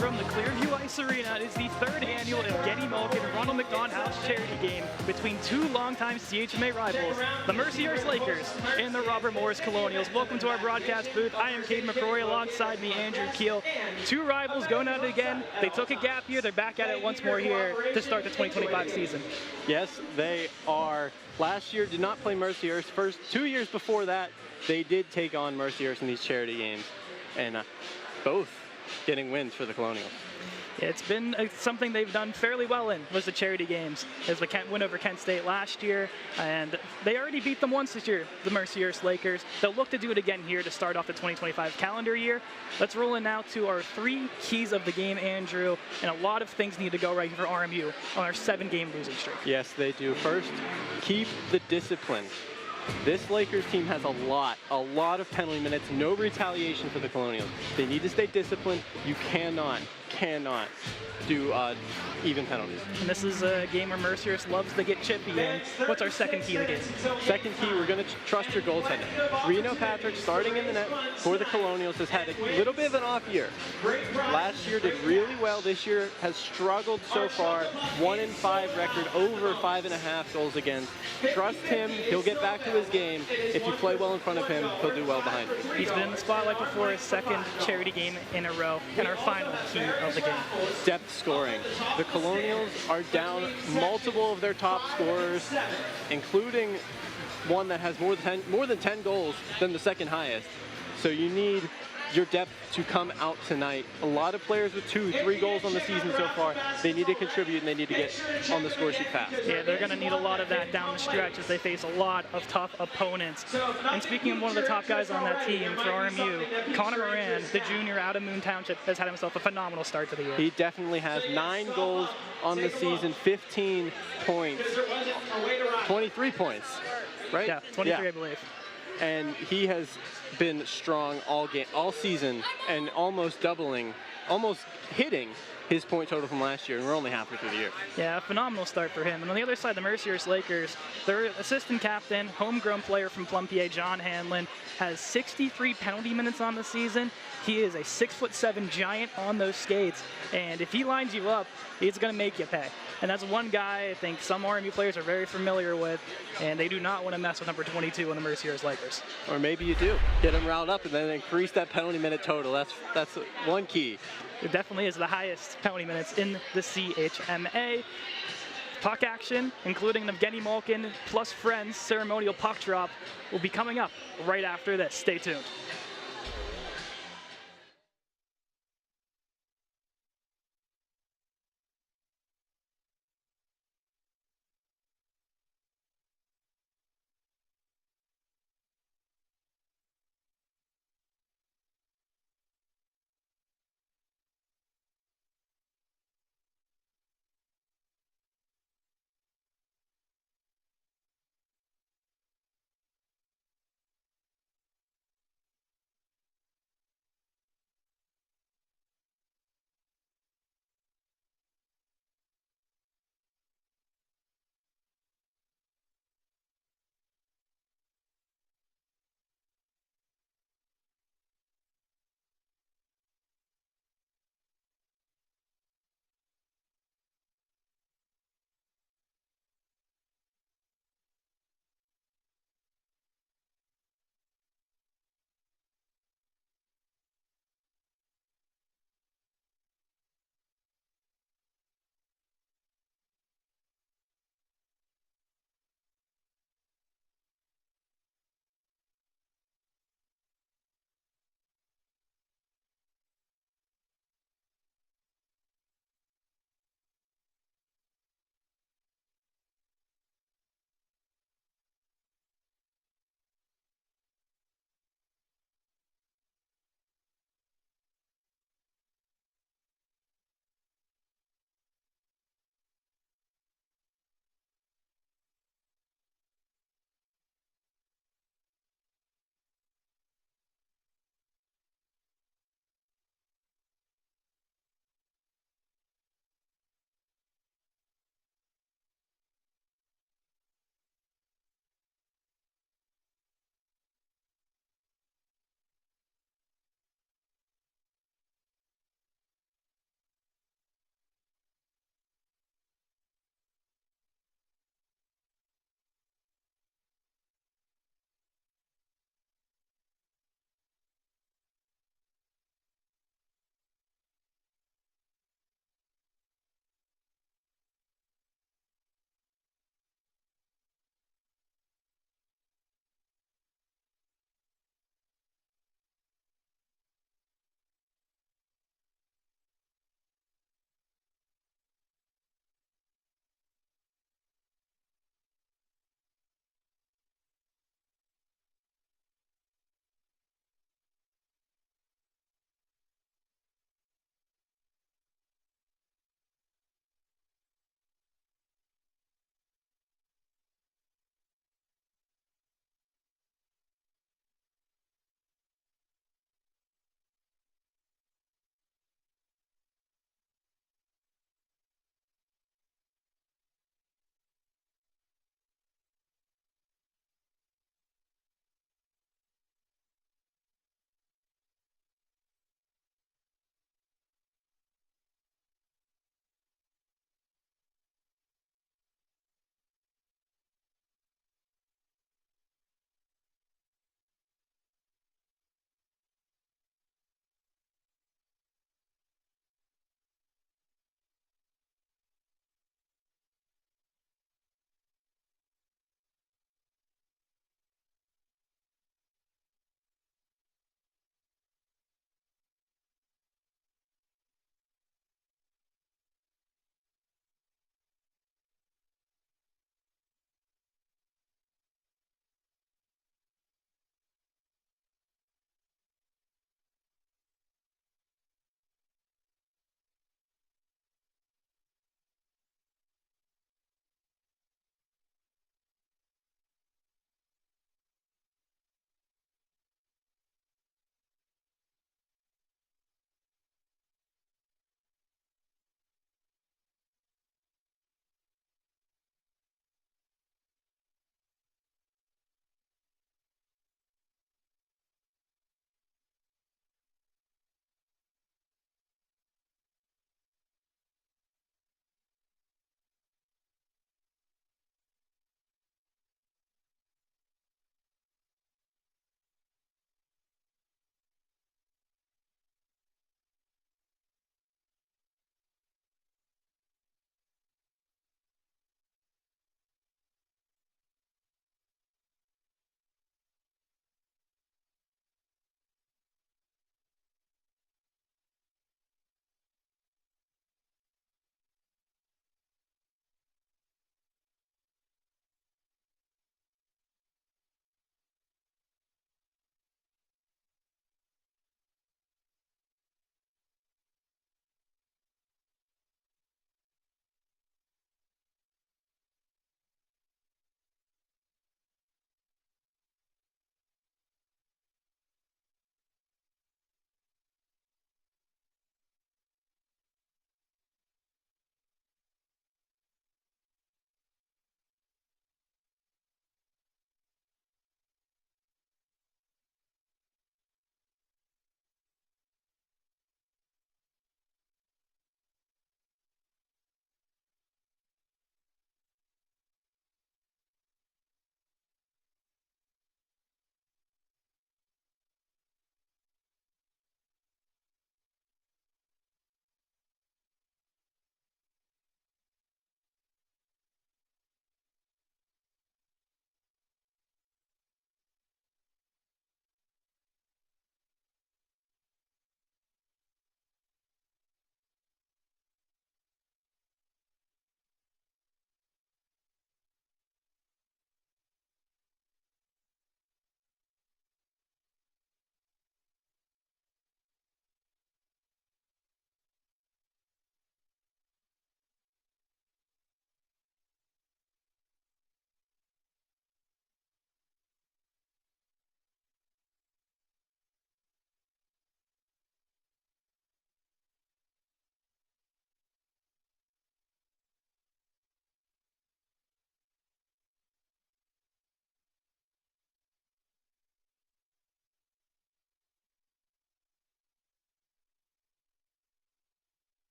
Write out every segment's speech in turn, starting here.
from the Clearview Ice Arena. It is the third annual Evgeny Malkin Ronald McDonald House Charity game between two longtime CHMA rivals, the Mercyhurst Lakers and the Robert Morris Colonials. Welcome to our broadcast booth. I am Cade McCrory, alongside me Andrew Keel. Two rivals going at it again. They took a gap year. They're back at it once more here to start the 2025 season. Yes, they are. Last year did not play Mercyhurst. First 2 years before that, they did take on Mercyhurst in these charity games, and both getting wins for the Colonials. It's been something they've done fairly well in, was the charity games. As the win over Kent State last year, and they already beat them once this year, the Mercyhurst Lakers. They'll look to do it again here to start off the 2025 calendar year. Let's roll in now to our three keys of the game, Andrew, and a lot of things need to go right for RMU on our 7-game losing streak. Yes, they do. First, keep the discipline. This Lakers team has a lot of penalty minutes, no retaliation for the Colonials. They need to stay disciplined. You cannot do even penalties. And this is a game where Mercyhurst loves to get chippy in. What's our second key of the game? Second key, we're going to trust your goaltender. Reno Patrick, starting in the net for the Colonials, has had a little bit of an off year. Last year did really well. This year has struggled so far. 1-5 record, over 5.5 goals against. Trust him. He'll get back to his game. If you play well in front of him, he'll do well behind you. He's been in the spotlight before, his second charity game in a row, and our final key of the game. Depth scoring. The Colonials are down multiple of their top scorers, including one that has more than 10 goals than the second highest. So you need your depth to come out tonight. A lot of players with 2-3 goals on the season so far. They need to contribute and they need to get on the score sheet fast. Yeah, they're going to need a lot of that down the stretch as they face a lot of tough opponents. And speaking of one of the top guys on that team for RMU, Connor Moran, the junior out of Moon Township, has had himself a phenomenal start to the year. He definitely has 9 goals on the season, 15 points, 23 points, right? Yeah, 23 I believe. And he has been strong all season, and almost hitting his point total from last year, and we're only halfway through the year. Yeah, a phenomenal start for him. And on the other side, the Mercyhurst Lakers, their assistant captain, homegrown player from Plumpier, John Hanlon, has 63 penalty minutes on the season. He is a 6'7" giant on those skates, and if he lines you up, he's going to make you pay. And that's one guy I think some RMU players are very familiar with, and they do not want to mess with number 22 on the Mercyhurst Lakers. Or maybe you do. Get them riled up and then increase that penalty minute total. That's one key. It definitely is the highest penalty minutes in the CHMA. Puck action, including an Evgeny Malkin plus friends ceremonial puck drop, will be coming up right after this. Stay tuned.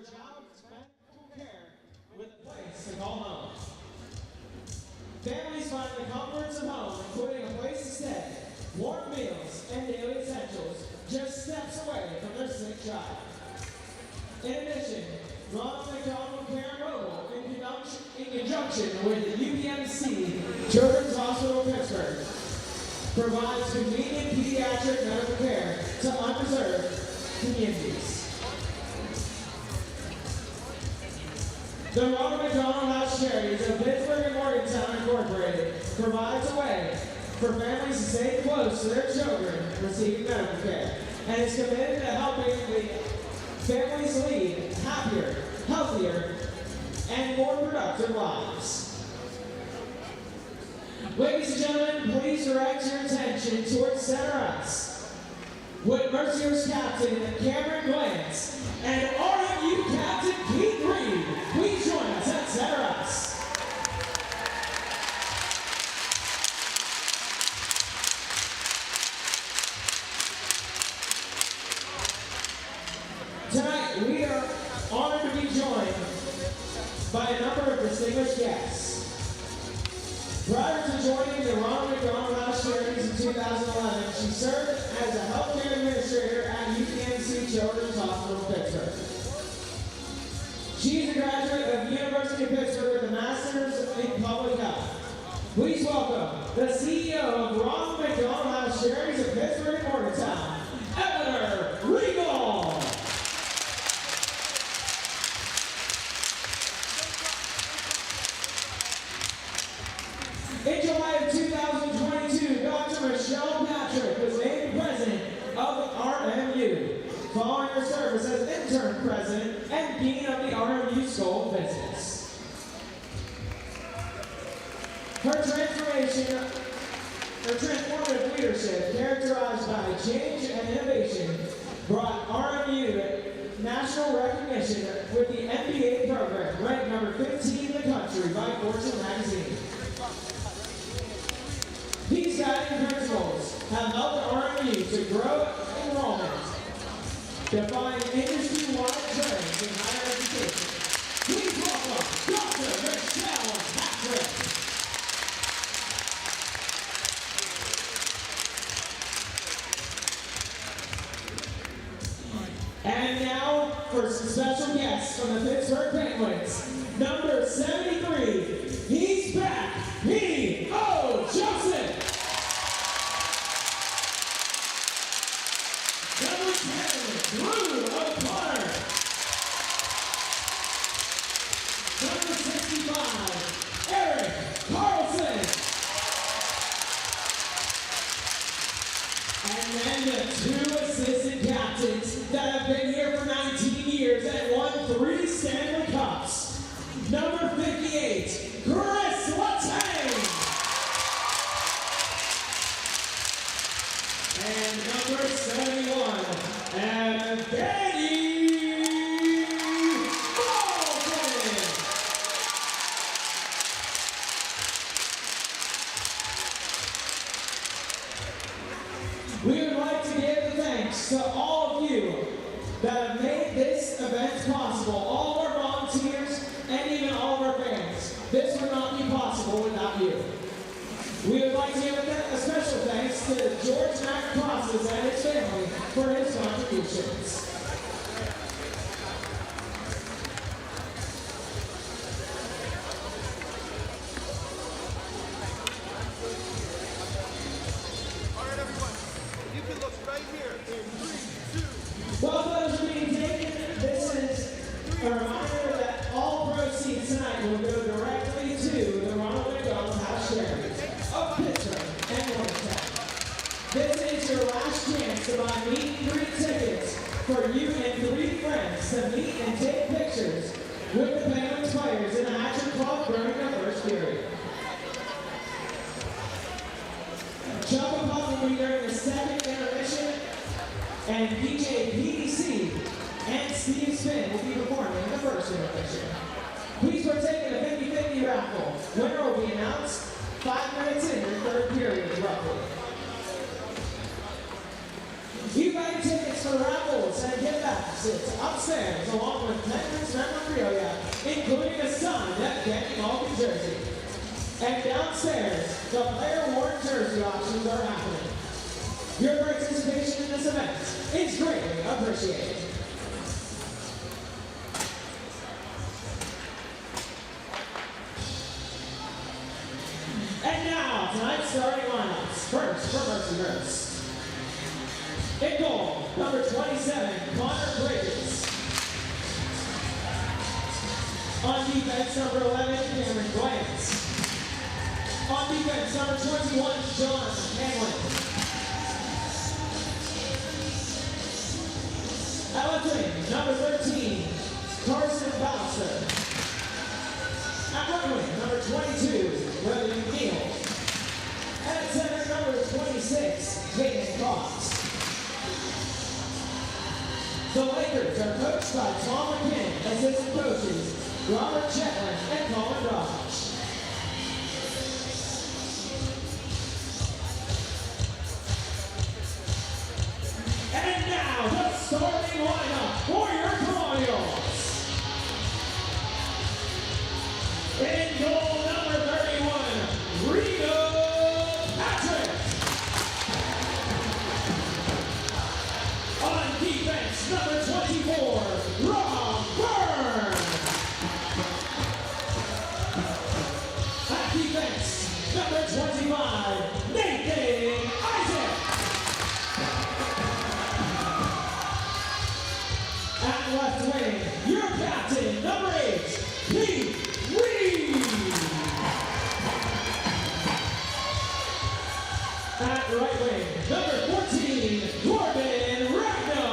a job of medical care with a place to call home. Families find the comforts of home, including a place to stay, warm meals, and daily essentials, just steps away from their sick child. In addition, Ronald McDonald Care Mobile, in conjunction with the UPMC Children's Hospital Pittsburgh, provides convenient pediatric medical care to underserved communities. The Ronald McDonald House Charity of Pittsburgh and Morgantown Incorporated provides a way for families to stay close to their children receiving medical care, and is committed to helping the families lead happier, healthier, and more productive lives. Ladies and gentlemen, please direct your attention towards center ice with Mercyhurst Captain Cameron Glantz and RMU Captain Keith Reed. Please join us at center ice. Tonight, we are honored to be joined by a number of distinguished guests. Prior to joining the Ronald McDonald House Charities in 2011, she served as a healthcare administrator at UPMC Children's Hospital, Pittsburgh. She is a graduate of University of Pittsburgh with a Master's in Public Health. Please welcome the CEO of Ronald McDonald House Charities of Pittsburgh and Morgantown, Eleanor Regal. In July of 2022, Dr. Michelle Patrick was named president of RMU, following her service as intern president and dean of the RMU School of Business. Her transformative leadership, characterized by change and innovation, brought RMU national recognition with the MBA program, ranked number 15 in the country by Fortune magazine. These guiding principles have helped RMU to grow enrollment, define industry-wide trends in higher education. Please welcome Dr. Michelle Patrick. And now for some special guests from the Pittsburgh Penguins. Number 73, he's back, P.O. Joseph. Number 10, Drew O'Connor. Number 65, Eric Carlson. And then the two assistant captains that have been here for 19 years and won 3 Stanley Cups. Number 58, Chris Letang. And number 71, Evgeny Baldwin. We would like to give thanks to all of you that have made this event possible, all of our volunteers, and even all of our fans. This would not be possible without you. We would like to give a special thanks to George Mac Crosses and his family for his contributions. All right, everyone, you can look right here in 3, 2. While photos are being taken, this is a reminder that all proceeds tonight will go directly to the Ronald McDonald House Charity of Pittsburgh and Morgantown. This is your last chance to buy meet and greet tickets for you and 3 friends to meet and take pictures with the Penguins players in the ACHA Club during the first period. Chuck and Puff will be during the second intermission, and DJ PDC and Steve Spinn will be performing in the first intermission. Please partake in a 50-50 raffle. Winner will be announced 5 minutes in your third period, roughly. You buy tickets for raffles and gift bags sits upstairs along with Penguins memorabilia, including a signed Danny Malkin jersey. And downstairs, the player-worn jersey auctions are happening. Your participation in this event is greatly appreciated. And now, tonight's starting lineups. First for Mercyhurst. In goal, number 27, Connor Bridges. On defense, number 11, Cameron Glantz. On defense, number 21, John Hanlon. At left wing, number 13, Carson Bowser. At right wing, number 22, William Neal. And at center, number 26, Hayden Cox. The Lakers are coached by Tom McKinn, assistant coaches Robert Chetland and Colin Dodge. And now, the starting lineup for your Colonials. In goal, number 31, Reno Patrick. On defense, number 24, Rob Byrne. At defense, number 25, Nathan Isaac. At left wing, your captain, number 8, Pete Reed. At right wing, number 14, Corbin Ragno.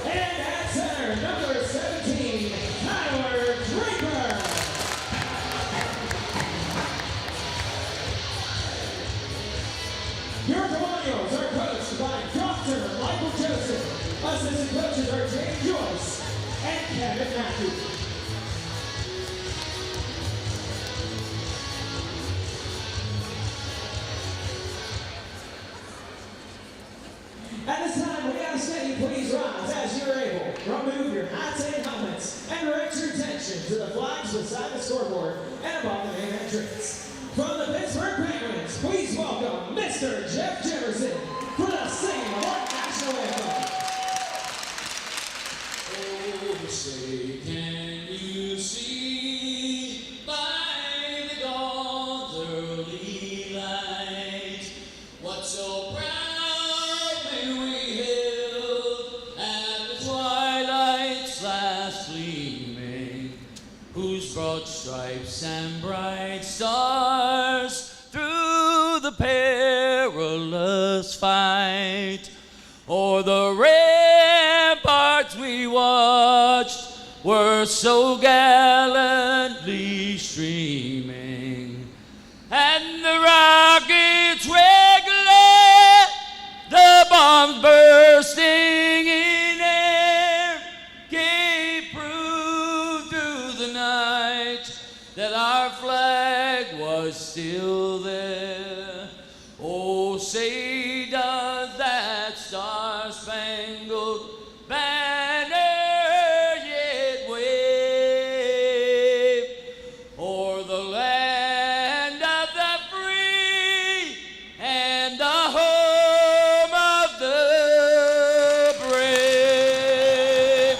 And at center, number 17, Tyler Draper. Your Colonials are coached by Dr. Michael Joseph. Assistant coaches are James Joyce and Kevin Matthews. At this time, we ask that you please rise as you're able. Remove your hats and helmets and direct your attention to the flags beside the scoreboard and above the main entrance. From the Pittsburgh Penguins, please welcome Mr. Jeff Jefferson for the singing of our national anthem. Oh, say, can you see by the dawn's early light what so proudly we hailed at the twilight's last gleaming, whose broad stripes and bright stars through the perilous fight o'er the ramparts we watched were so gallantly streaming, and the rockets regular, the bombs bursting in air, gave proof through the night that our flag was still there. Oh, say does that star-spangled banner yet wave o'er the land of the free and the home of the brave?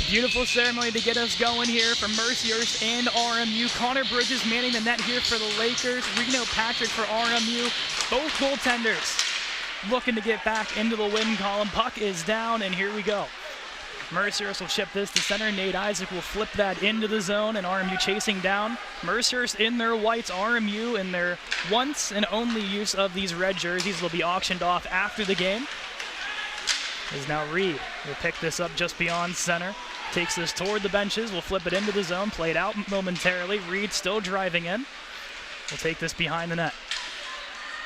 Beautiful ceremony to get us going here for Mercyhurst and RMU. Connor Bridges manning the net here for the Lakers. Reno Patrick for RMU. Both goaltenders looking to get back into the win column. Puck is down, and here we go. Mercyhurst will chip this to center. Nate Isaac will flip that into the zone, and RMU chasing down. Mercyhurst in their whites, RMU in their once and only use of these red jerseys. They'll be auctioned off after the game. Is now Reed. Will pick this up just beyond center. Takes this toward the benches. Will flip it into the zone. Played out momentarily. Reed still driving in. Will take this behind the net.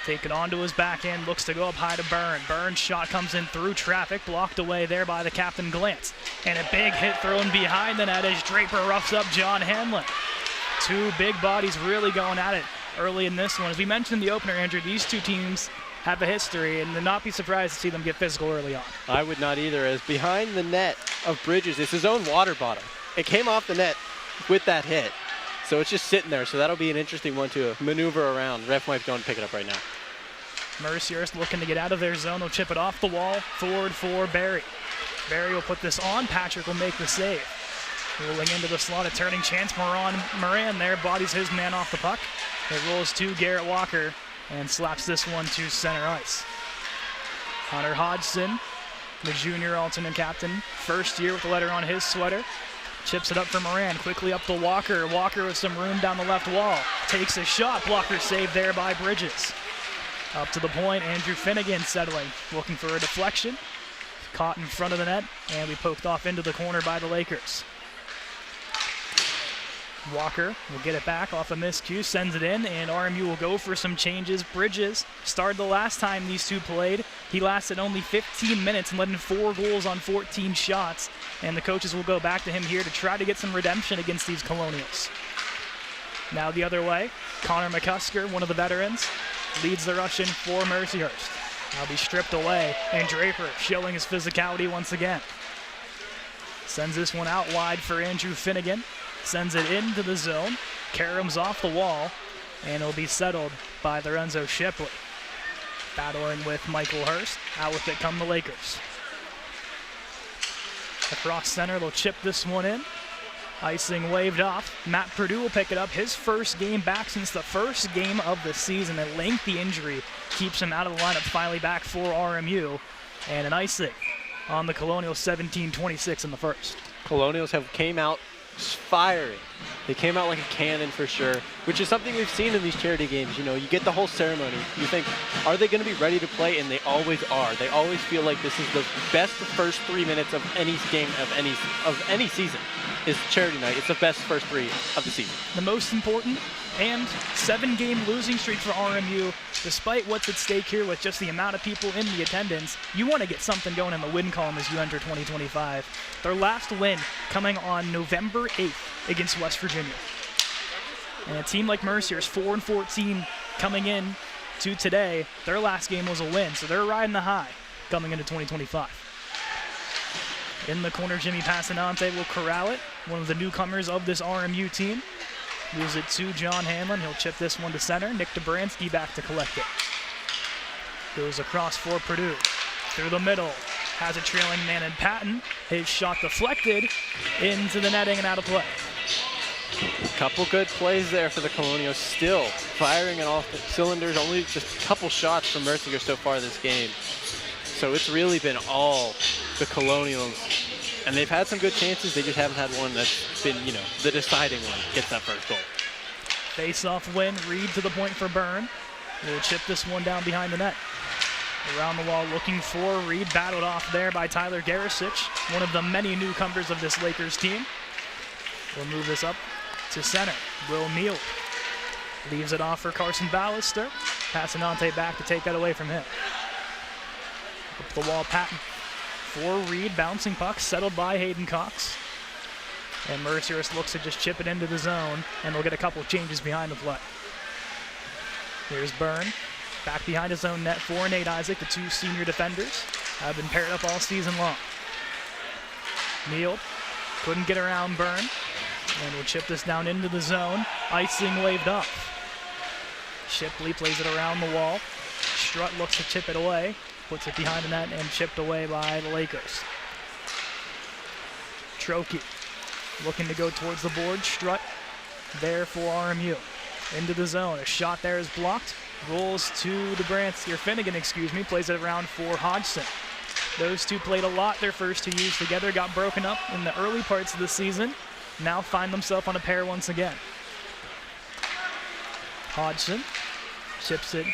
Take it onto his backhand. Looks to go up high to Byrne. Byrne's shot comes in through traffic. Blocked away there by the captain Glantz. And a big hit thrown behind the net as Draper roughs up John Hanlon. Two big bodies really going at it early in this one. As we mentioned in the opener, Andrew, these two teams have a history, and to not be surprised to see them get physical early on. I would not either, as behind the net of Bridges is his own water bottle. It came off the net with that hit, so it's just sitting there. So that'll be an interesting one to maneuver around. Ref might go and pick it up right now. Mercyhurst looking to get out of their zone. They'll chip it off the wall, forward for Barry. Barry will put this on. Patrick will make the save. Rolling into the slot, a turning chance. Moran there bodies his man off the puck. It rolls to Garrett Walker and slaps this one to center ice. Hunter Hodgson, the junior alternate captain, first year with the letter on his sweater. Chips it up for Moran, quickly up to Walker. Walker with some room down the left wall. Takes a shot, blocker saved there by Bridges. Up to the point, Andrew Finnegan settling, looking for a deflection. Caught in front of the net, and we poked off into the corner by the Lakers. Walker will get it back off a miscue, sends it in, and RMU will go for some changes. Bridges started the last time these two played. He lasted only 15 minutes and let in 4 goals on 14 shots, and the coaches will go back to him here to try to get some redemption against these Colonials. Now the other way, Connor McCusker, one of the veterans, leads the rush in for Mercyhurst. Now be stripped away, and Draper showing his physicality once again. Sends this one out wide for Andrew Finnegan. Sends it into the zone. Karam's off the wall, and it'll be settled by Lorenzo Shipley. Battling with Michael Hurst. Out with it come the Lakers. Across center, they'll chip this one in. Icing waved off. Matt Purdue will pick it up. His first game back since the first game of the season. A lengthy injury keeps him out of the lineup, finally back for RMU. And an icing on the Colonials, 17-26 in the first. Colonials have came out firing. They came out like a cannon for sure, which is something we've seen in these charity games. You know, you get the whole ceremony. You think, are they going to be ready to play? And they always are. They always feel like this is the best first 3 minutes of any game of any season. Is charity night. It's the best first 3 of the season. The most important and 7-game losing streak for RMU. Despite what's at stake here with just the amount of people in the attendance, you want to get something going in the win column as you enter 2025. Their last win coming on November 8th against West Virginia. And a team like Mercyhurst, 4-14 coming in to today, their last game was a win, so they're riding the high coming into 2025. In the corner, Jimmy Passanante will corral it, one of the newcomers of this RMU team. Moves it to John Hanlon. He'll chip this one to center. Nick Dobransky back to collect it. Goes across for Purdue. Through the middle. Has a trailing man in Patton. His shot deflected into the netting and out of play. Couple good plays there for the Colonials. Still firing on all cylinders. Only just a couple shots from Mercyhurst so far this game. So it's really been all the Colonials. And they've had some good chances. They just haven't had one that's been, you know, the deciding one. Gets that first goal. Face-off win. Reed to the point for Byrne. We'll chip this one down behind the net. Around the wall looking for Reed. Battled off there by Tyler Garisic, one of the many newcomers of this Lakers team. We'll move this up to center. Will Neal leaves it off for Carson Ballister. Passanante back to take that away from him. Up the wall, Patton. For Reed, bouncing puck, settled by Hayden Cox. And Mercyhurst looks to just chip it into the zone, and they'll get a couple of changes behind the play. Here's Byrne, back behind his own net for Nate Isaac. The two senior defenders have been paired up all season long. Neal couldn't get around Byrne, and will chip this down into the zone. Icing waved off. Shipley plays it around the wall. Strutt looks to chip it away. Puts it behind the net and chipped away by the Lakers. Trokey looking to go towards the board. Strut there for RMU. Into the zone. A shot there is blocked. Rolls to Dobransky, or Finnegan, excuse me. Plays it around for Hodgson. Those two played a lot their first 2 years together. Got broken up in the early parts of the season. Now find themselves on a pair once again. Hodgson chips it.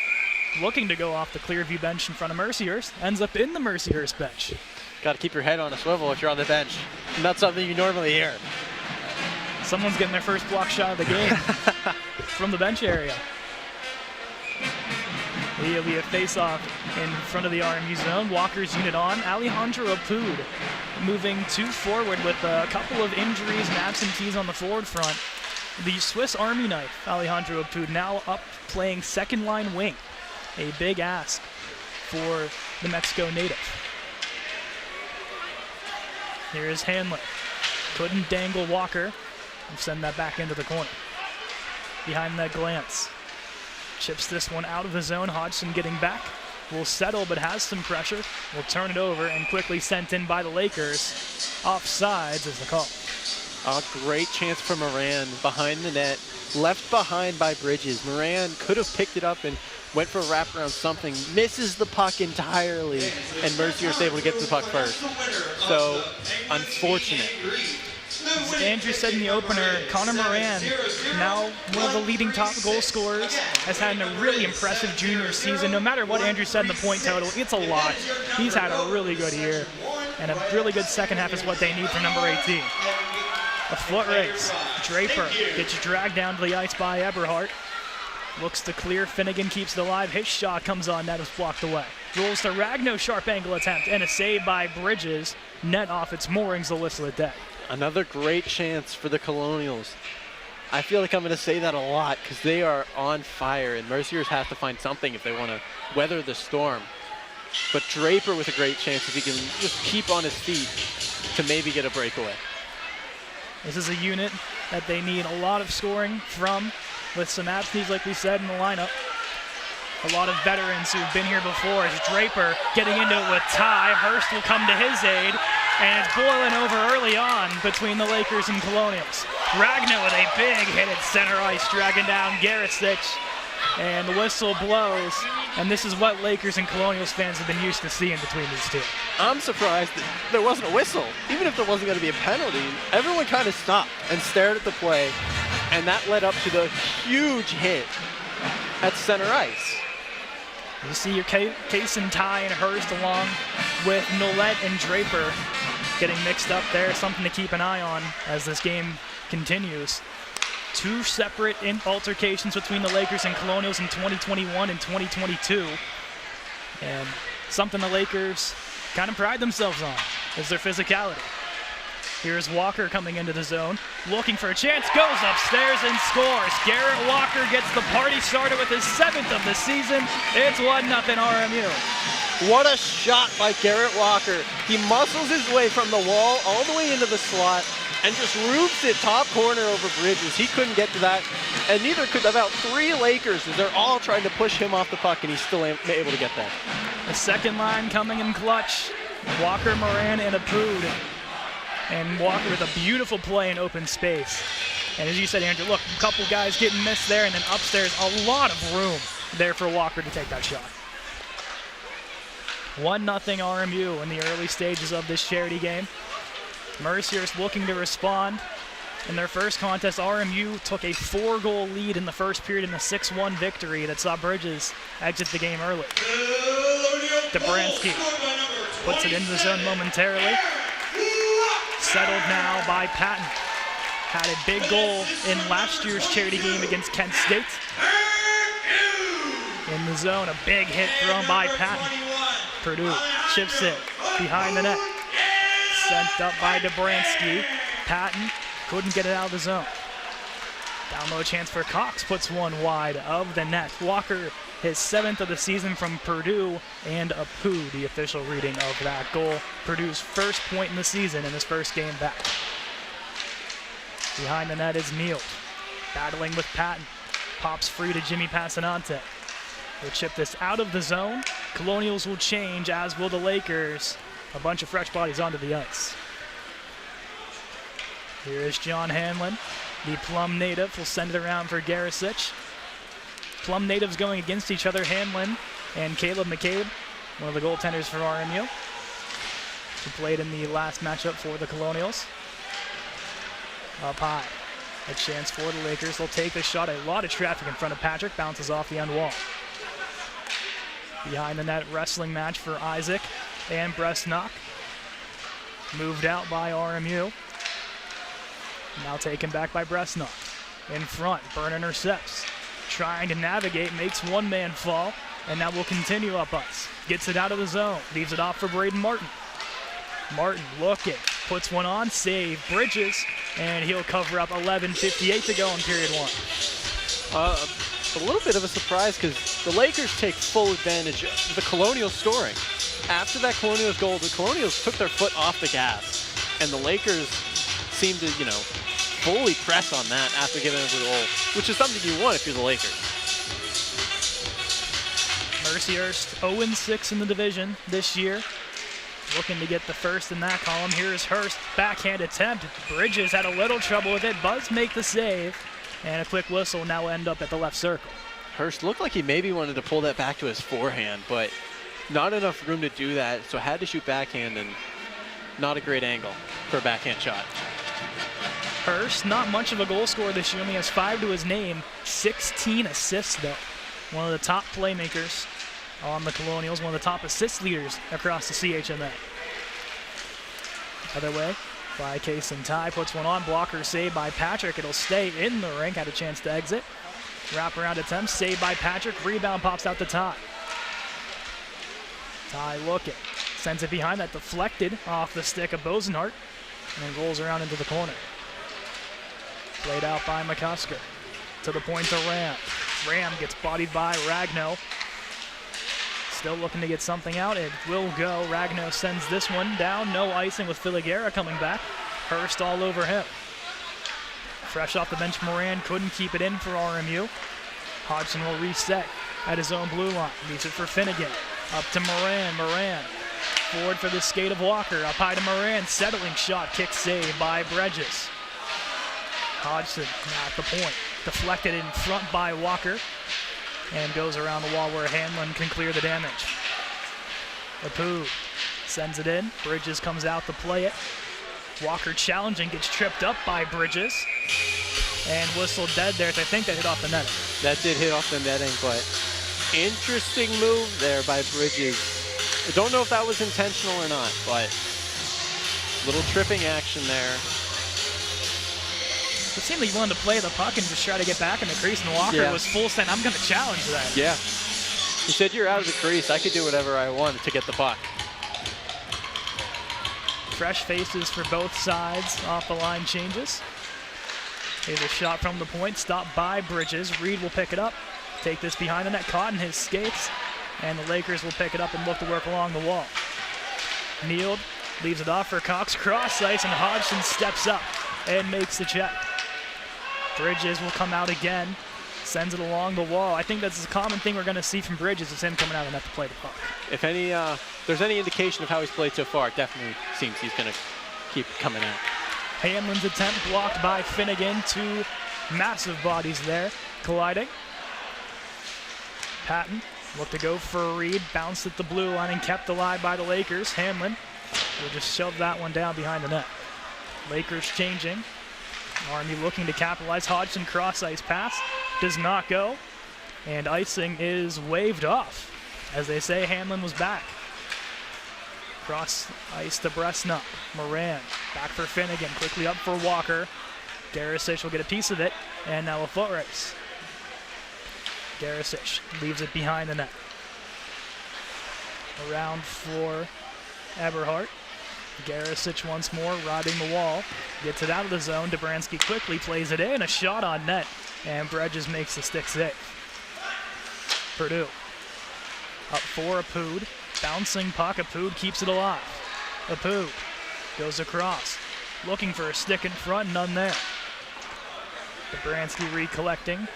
Looking to go off the Clearview bench in front of Mercyhurst. Ends up in the Mercyhurst bench. Got to keep your head on a swivel if you're on the bench. Not something you normally hear. Someone's getting their first block shot of the game from the bench area. It'll be a face-off in front of the RMU zone. Walker's unit on. Alejandro Apud moving 2 forward with a couple of injuries and absentees on the forward front. The Swiss Army knife, Alejandro Apud, now up playing second-line wing. A big ask for the Mexico native. Here is Hanlon. Couldn't dangle Walker and send that back into the corner. Behind that glance. Chips this one out of the zone. Hodgson getting back. Will settle but has some pressure. Will turn it over and quickly sent in by the Lakers. Offsides is the call. A great chance for Moran behind the net. Left behind by Bridges. Moran could have picked it up and went for a wraparound something. Misses the puck entirely. And Mercyhurst able to get to the puck first. So, unfortunate. As Andrew said in the opener, Connor Moran, now one of the leading top goal scorers, has had a really impressive junior season. No matter what Andrew said in the point total, it's a lot. He's had a really good year, and a really good second half is what they need for number 18. A foot race. Draper gets dragged down to the ice by Eberhardt. Looks to clear. Finnegan keeps it alive. His shot comes on. That is blocked away. Rolls to Ragno. Sharp angle attempt. And a save by Bridges. Net off its moorings. The whistle of the day. Another great chance for the Colonials. I feel like I'm going to say that a lot because they are on fire, and Mercyhurst has to find something if they want to weather the storm. But Draper with a great chance if he can just keep on his feet to maybe get a breakaway. This is a unit that they need a lot of scoring from, with some absentees, like we said, in the lineup. A lot of veterans who've been here before. As Draper getting into it with Ty. Hurst will come to his aid, and it's boiling over early on between the Lakers and Colonials. Ragnar with a big hit at center ice, dragging down Garicic, and the whistle blows. And this is what Lakers and Colonials fans have been used to seeing between these two. I'm surprised that there wasn't a whistle. Even if there wasn't going to be a penalty, everyone kind of stopped and stared at the play, and that led up to the huge hit at center ice. You see your Case and Ty and Hurst along with Nolet and Draper getting mixed up there. Something to keep an eye on as this game continues. 2 separate altercations between the Lakers and Colonials in 2021 and 2022. And something the Lakers kind of pride themselves on is their physicality. Here's Walker coming into the zone, looking for a chance, goes upstairs and scores. Garrett Walker gets the party started with his 7th of the season. It's 1-0 RMU. What a shot by Garrett Walker. He muscles his way from the wall all the way into the slot and just roofs it top corner over Bridges. He couldn't get to that, and neither could about 3 Lakers as they're all trying to push him off the puck, and he's still able to get that. The second line coming in clutch. Walker, Moran, and Apud. And Walker with a beautiful play in open space. And as you said, Andrew, look, a couple guys getting missed there, and then upstairs, a lot of room there for Walker to take that shot. 1-0 RMU in the early stages of this charity game. Mercyhurst looking to respond. In their first contest, RMU took a 4-goal lead in the first period in a 6-1 victory that saw Bridges exit the game early. Dobransky puts it into the zone momentarily. Settled now by Patton. Had a big goal in last year's charity game against Kent State. In the zone, a big hit thrown by Patton. Purdue chips it behind the net. Sent up by Dobransky. Patton couldn't get it out of the zone. Down low chance for Cox, puts one wide of the net. Walker, his 7th of the season from Purdue, and Apud, the official reading of that goal. Purdue's first point in the season in his first game back. Behind the net is Neal, battling with Patton. Pops free to Jimmy Passanante. We'll chip this out of the zone. Colonials will change, as will the Lakers. A bunch of fresh bodies onto the ice. Here is John Hanlon. The Plum native will send it around for Garicic. Plum natives going against each other, Hanlon and Caleb McCabe, one of the goaltenders for RMU, who played in the last matchup for the Colonials. Up high, a chance for the Lakers. They'll take the shot. A lot of traffic in front of Patrick, bounces off the end wall. Behind the net wrestling match for Isaac and Bresnock. Moved out by RMU. Now taken back by Bresnock. In front, Byrne intercepts. Trying to navigate, makes one man fall, and now will continue up ice. Gets it out of the zone, leaves it off for Braden Martin. Martin looking, puts one on, save Bridges, and he'll cover up 11:58 to go in period one. A little bit of a surprise because the Lakers take full advantage of the Colonials scoring. After that Colonials goal, the Colonials took their foot off the gas, and the Lakers seemed to, fully press on that after giving up the goal, which is something you want if you're the Lakers. Mercyhurst 0-6 in the division this year. Looking to get the first in that column. Here is Hurst, backhand attempt. Bridges had a little trouble with it. Buzz make the save, and a quick whistle now end up at the left circle. Hurst looked like he maybe wanted to pull that back to his forehand, but not enough room to do that, so had to shoot backhand, and not a great angle for a backhand shot. Hurst, not much of a goal scorer this year, only has 5 to his name, 16 assists though. One of the top playmakers on the Colonials, one of the top assist leaders across the CHMA. Other way by Case and Ty, puts one on, blocker saved by Patrick. It'll stay in the rink, had a chance to exit. Wraparound attempt, saved by Patrick, rebound pops out to Ty. Ty looking, sends it behind, that deflected off the stick of Bosenhart, and then rolls around into the corner. Played out by McCusker. To the point to Ram. Ram gets bodied by Ragno. Still looking to get something out. It will go. Ragno sends this one down. No icing with Filiguera coming back. Hurst all over him. Fresh off the bench, Moran couldn't keep it in for RMU. Hodgson will reset at his own blue line. Leaves it for Finnegan. Up to Moran. Moran forward for the skate of Walker. Up high to Moran. Settling shot. Kick save by Bridges. Hodgson at the point. Deflected in front by Walker. And goes around the wall where Hanlon can clear the damage. Apu sends it in. Bridges comes out to play it. Walker challenging, gets tripped up by Bridges. And whistled dead there. I think that hit off the netting. That did hit off the netting, but interesting move there by Bridges. I don't know if that was intentional or not, but little tripping action there. It seemed like he wanted to play the puck and just try to get back in the crease, and Walker was full send. I'm going to challenge that. Yeah. He said, you're out of the crease. I could do whatever I want to get the puck. Fresh faces for both sides. Off the line changes. Here's a shot from the point, stopped by Bridges. Reed will pick it up. Take this behind the net, caught in his skates. And the Lakers will pick it up and look to work along the wall. Kneeled, leaves it off for Cox. Cross ice, and Hodgson steps up and makes the check. Bridges will come out again, sends it along the wall. I think that's a common thing we're going to see from Bridges, is him coming out and have to play the puck. If there's any indication of how he's played so far, it definitely seems he's going to keep coming out. Hanlon's attempt blocked by Finnegan. 2 massive bodies there colliding. Patton looked to go for Reed, bounced at the blue line and kept alive by the Lakers. Hanlon will just shove that one down behind the net. Lakers changing. Army looking to capitalize. Hodgson cross ice pass does not go, and icing is waved off. As they say, Hanlon was back. Cross ice to Bresnock. Moran back for Finnegan, quickly up for Walker. Garicic will get a piece of it, and now a foot race. Garicic leaves it behind the net. Around for Eberhardt. Garicic once more, riding the wall. Gets it out of the zone. Dobransky quickly plays it in. A shot on net. And Bridges makes the stick save. Purdue. Up for Apood. Bouncing puck. Apood keeps it alive. Apood goes across. Looking for a stick in front. None there. Dobransky recollecting.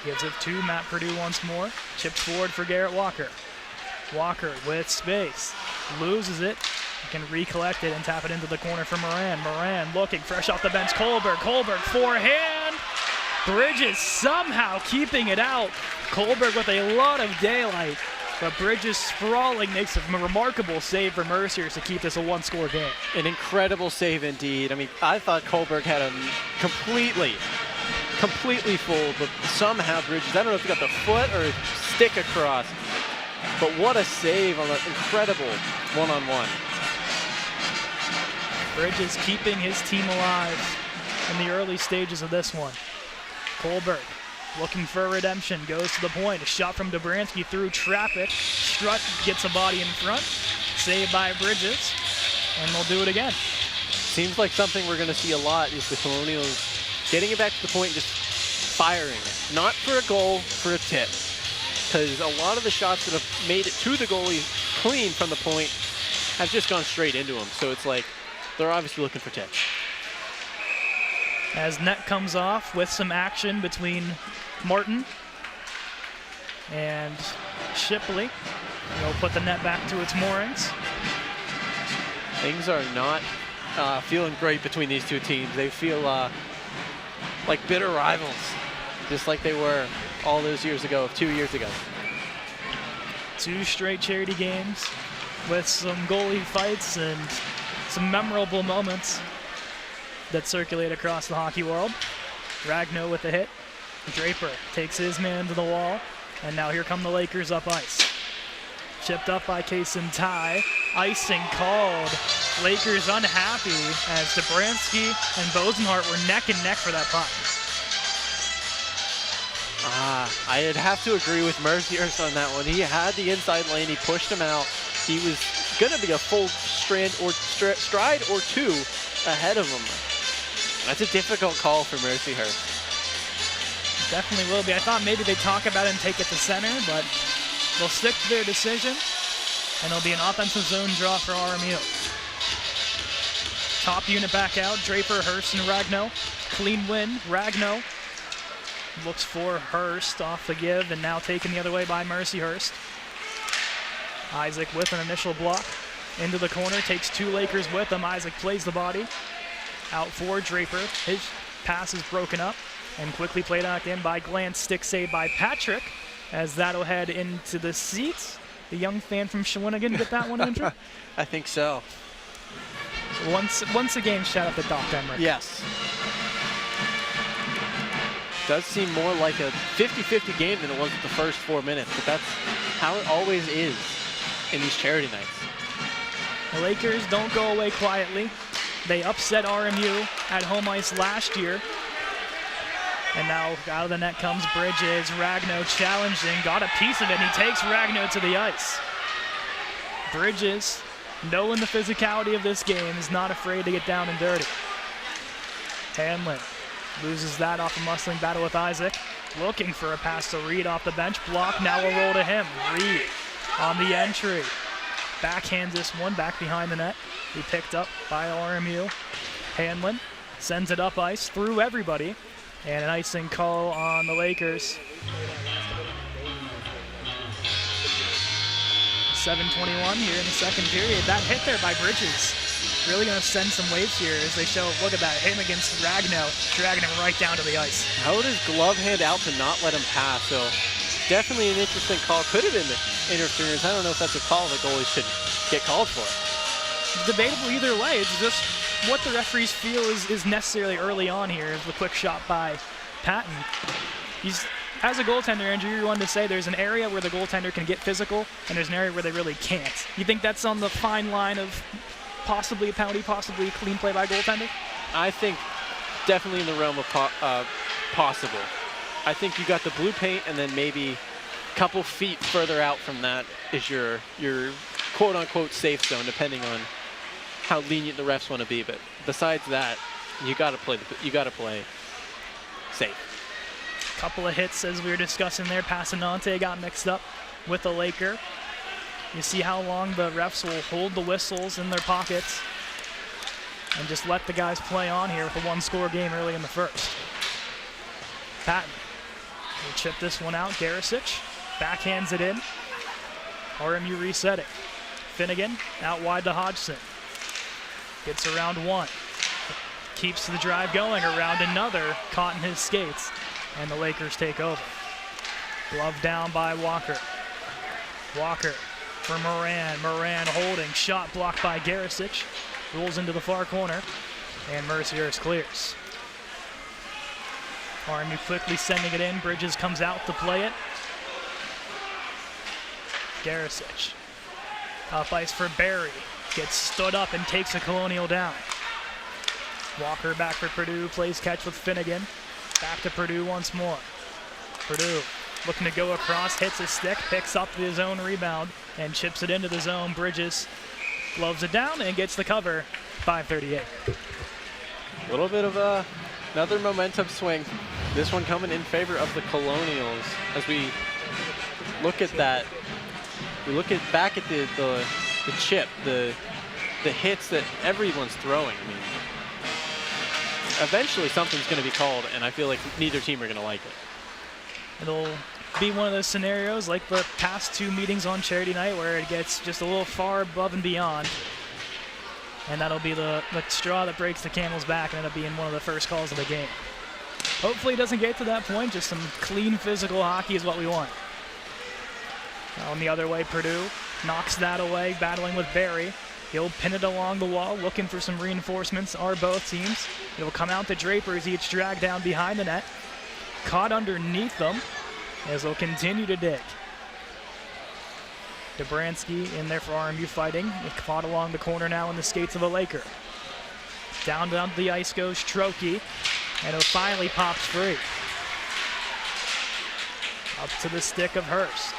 Gives it to Matt Purdue once more. Chips forward for Garrett Walker. Walker with space. Loses it. Can recollect it and tap it into the corner for Moran. Moran looking fresh off the bench. Kohlberg forehand. Bridges somehow keeping it out. Kohlberg with a lot of daylight, but Bridges sprawling makes a remarkable save for Mercyhurst to keep this a one-score game. An incredible save indeed. I mean, I thought Kohlberg had him completely fooled, but somehow Bridges, I don't know if he got the foot or stick across, but what a save on an incredible one-on-one. Bridges keeping his team alive in the early stages of this one. Kohlberg looking for redemption, goes to the point. A shot from Dobransky through traffic. Strutt gets a body in front. Saved by Bridges, and they'll do it again. Seems like something we're going to see a lot is the Colonials getting it back to the point and just firing it. Not for a goal, for a tip. Because a lot of the shots that have made it to the goalie clean from the point have just gone straight into him. So it's like they're obviously looking for tips. As net comes off with some action between Martin and Shipley. They'll put the net back to its moorings. Things are not feeling great between these two teams. They feel like bitter rivals, just like they were all those years ago, 2 years ago. 2 straight charity games with some goalie fights and some memorable moments that circulate across the hockey world. Ragnow with the hit. Draper takes his man to the wall, and now here come the Lakers up ice. Chipped up by Kason Ty. Icing called. Lakers unhappy as Dobransky and Bosenhart were neck and neck for that puck. I'd have to agree with Mercyhurst on that one. He had the inside lane. He pushed him out. He was going to be a full stride or two ahead of him. That's a difficult call for Mercyhurst. Definitely will be. I thought maybe they'd talk about it and take it to center, but they'll stick to their decision, and it'll be an offensive zone draw for RMU. Top unit back out, Draper, Hurst, and Ragnow. Clean win, Ragnow looks for Hurst off the give, and now taken the other way by Mercyhurst. Isaac with an initial block into the corner, takes 2 Lakers with him. Isaac plays the body out for Draper. His pass is broken up and quickly played out in by Glantz. Stick save by Patrick as that'll head into the seats. The young fan from Shawinigan get that one, Andrew? I think so. Once again, shout out to Doc Emmerich. Yes. Does seem more like a 50-50 game than it was with the first 4 minutes, but that's how it always is in these charity nights. The Lakers don't go away quietly. They upset RMU at home ice last year. And now out of the net comes Bridges. Ragnow challenging, got a piece of it, and he takes Ragnow to the ice. Bridges, knowing the physicality of this game, is not afraid to get down and dirty. Hanlon loses that off a muscling battle with Isaac. Looking for a pass to Reed off the bench. Block, now a roll to him. Reed on the entry. Backhands this one back behind the net. He picked up by RMU. Hanlon sends it up ice through everybody. And an icing call on the Lakers. 7:21 here in the second period. That hit there by Bridges. Really going to send some waves here as they show, look at that, him against Ragnow, dragging him right down to the ice. Held his glove hand out to not let him pass, so definitely an interesting call. Could have been interference. I don't know if that's a call the goalie should get called for. It's debatable either way. It's just what the referees feel is necessarily early on here is the quick shot by Patton. As a goaltender, Andrew, you're one to say there's an area where the goaltender can get physical, and there's an area where they really can't. You think that's on the fine line of possibly a penalty, possibly a clean play by goaltender? I think definitely in the realm of possible. I think you got the blue paint, and then maybe a couple feet further out from that is your quote-unquote safe zone, depending on how lenient the refs want to be. But besides that, you got to play safe. Couple of hits as we were discussing there. Passanante got mixed up with the Laker. You see how long the refs will hold the whistles in their pockets and just let the guys play on here with a one-score game early in the first. Patton will chip this one out. Garisic backhands it in. RMU resetting. Finnegan out wide to Hodgson. Gets around one. Keeps the drive going around another. Caught in his skates. And the Lakers take over. Glove down by Walker. Walker for Moran. Moran holding. Shot blocked by Garicic. Rolls into the far corner. And Mercyhurst clears. RMU quickly sending it in. Bridges comes out to play it. Garicic. Up ice for Barry. Gets stood up and takes a Colonial down. Walker back for Purdue. Plays catch with Finnegan. Back to Purdue once more. Purdue looking to go across. Hits a stick. Picks up his own rebound. And chips it into the zone. Bridges gloves it down and gets the cover. 5:38. A little bit of another momentum swing. This one coming in favor of the Colonials. As we look at that, we look at back at the chip, the hits that everyone's throwing. I mean, eventually something's going to be called, and I feel like neither team are going to like it. It'll be one of those scenarios like the past two meetings on Charity Night where it gets just a little far above and beyond. And that'll be the straw that breaks the camel's back, and it'll be in one of the first calls of the game. Hopefully it doesn't get to that point. Just some clean physical hockey is what we want. On the other way, Purdue knocks that away, battling with Barry. He'll pin it along the wall, looking for some reinforcements, are both teams. It'll come out to Draper as he gets dragged down behind the net. Caught underneath them as they'll continue to dig. Dobransky in there for RMU fighting. Caught along the corner now in the skates of a Laker. Down the ice goes Trokey, and it finally pops free. Up to the stick of Hurst.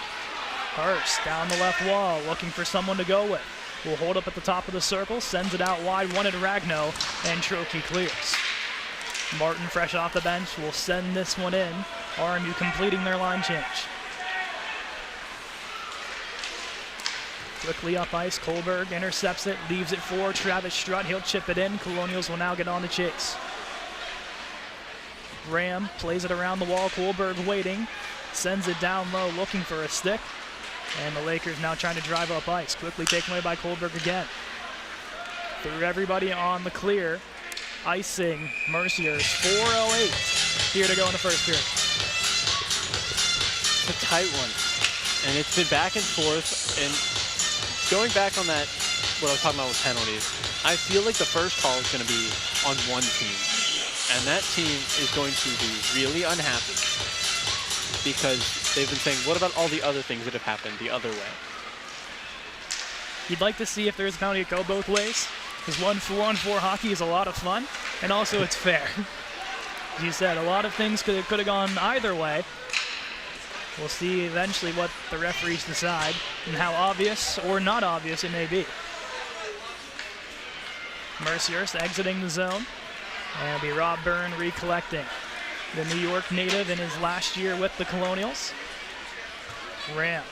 Hurst down the left wall, looking for someone to go with. Will hold up at the top of the circle, sends it out wide, wanted Ragno, and Trokey clears. Martin, fresh off the bench, will send this one in. RMU completing their line change. Quickly up ice, Kohlberg intercepts it, leaves it for Travis Strutt. He'll chip it in. Colonials will now get on the chase. Ram plays it around the wall. Kohlberg waiting, sends it down low, looking for a stick. And the Lakers now trying to drive up ice. Quickly taken away by Kohlberg again. Through everybody on the clear. Icing Mercyhurst. 4:08 here to go in the first period. It's a tight one. And it's been back and forth. And going back on that, what I was talking about with penalties, I feel like the first call is going to be on one team. And that team is going to be really unhappy because they've been saying, what about all the other things that have happened the other way? You'd like to see if there's a penalty to go both ways, because 4-on-4 hockey is a lot of fun, and also it's fair. As you said, a lot of things could have gone either way. We'll see eventually what the referees decide and how obvious or not obvious it may be. Mercyhurst exiting the zone, and it'll be Rob Byrne recollecting. The New York native in his last year with the Colonials. Ram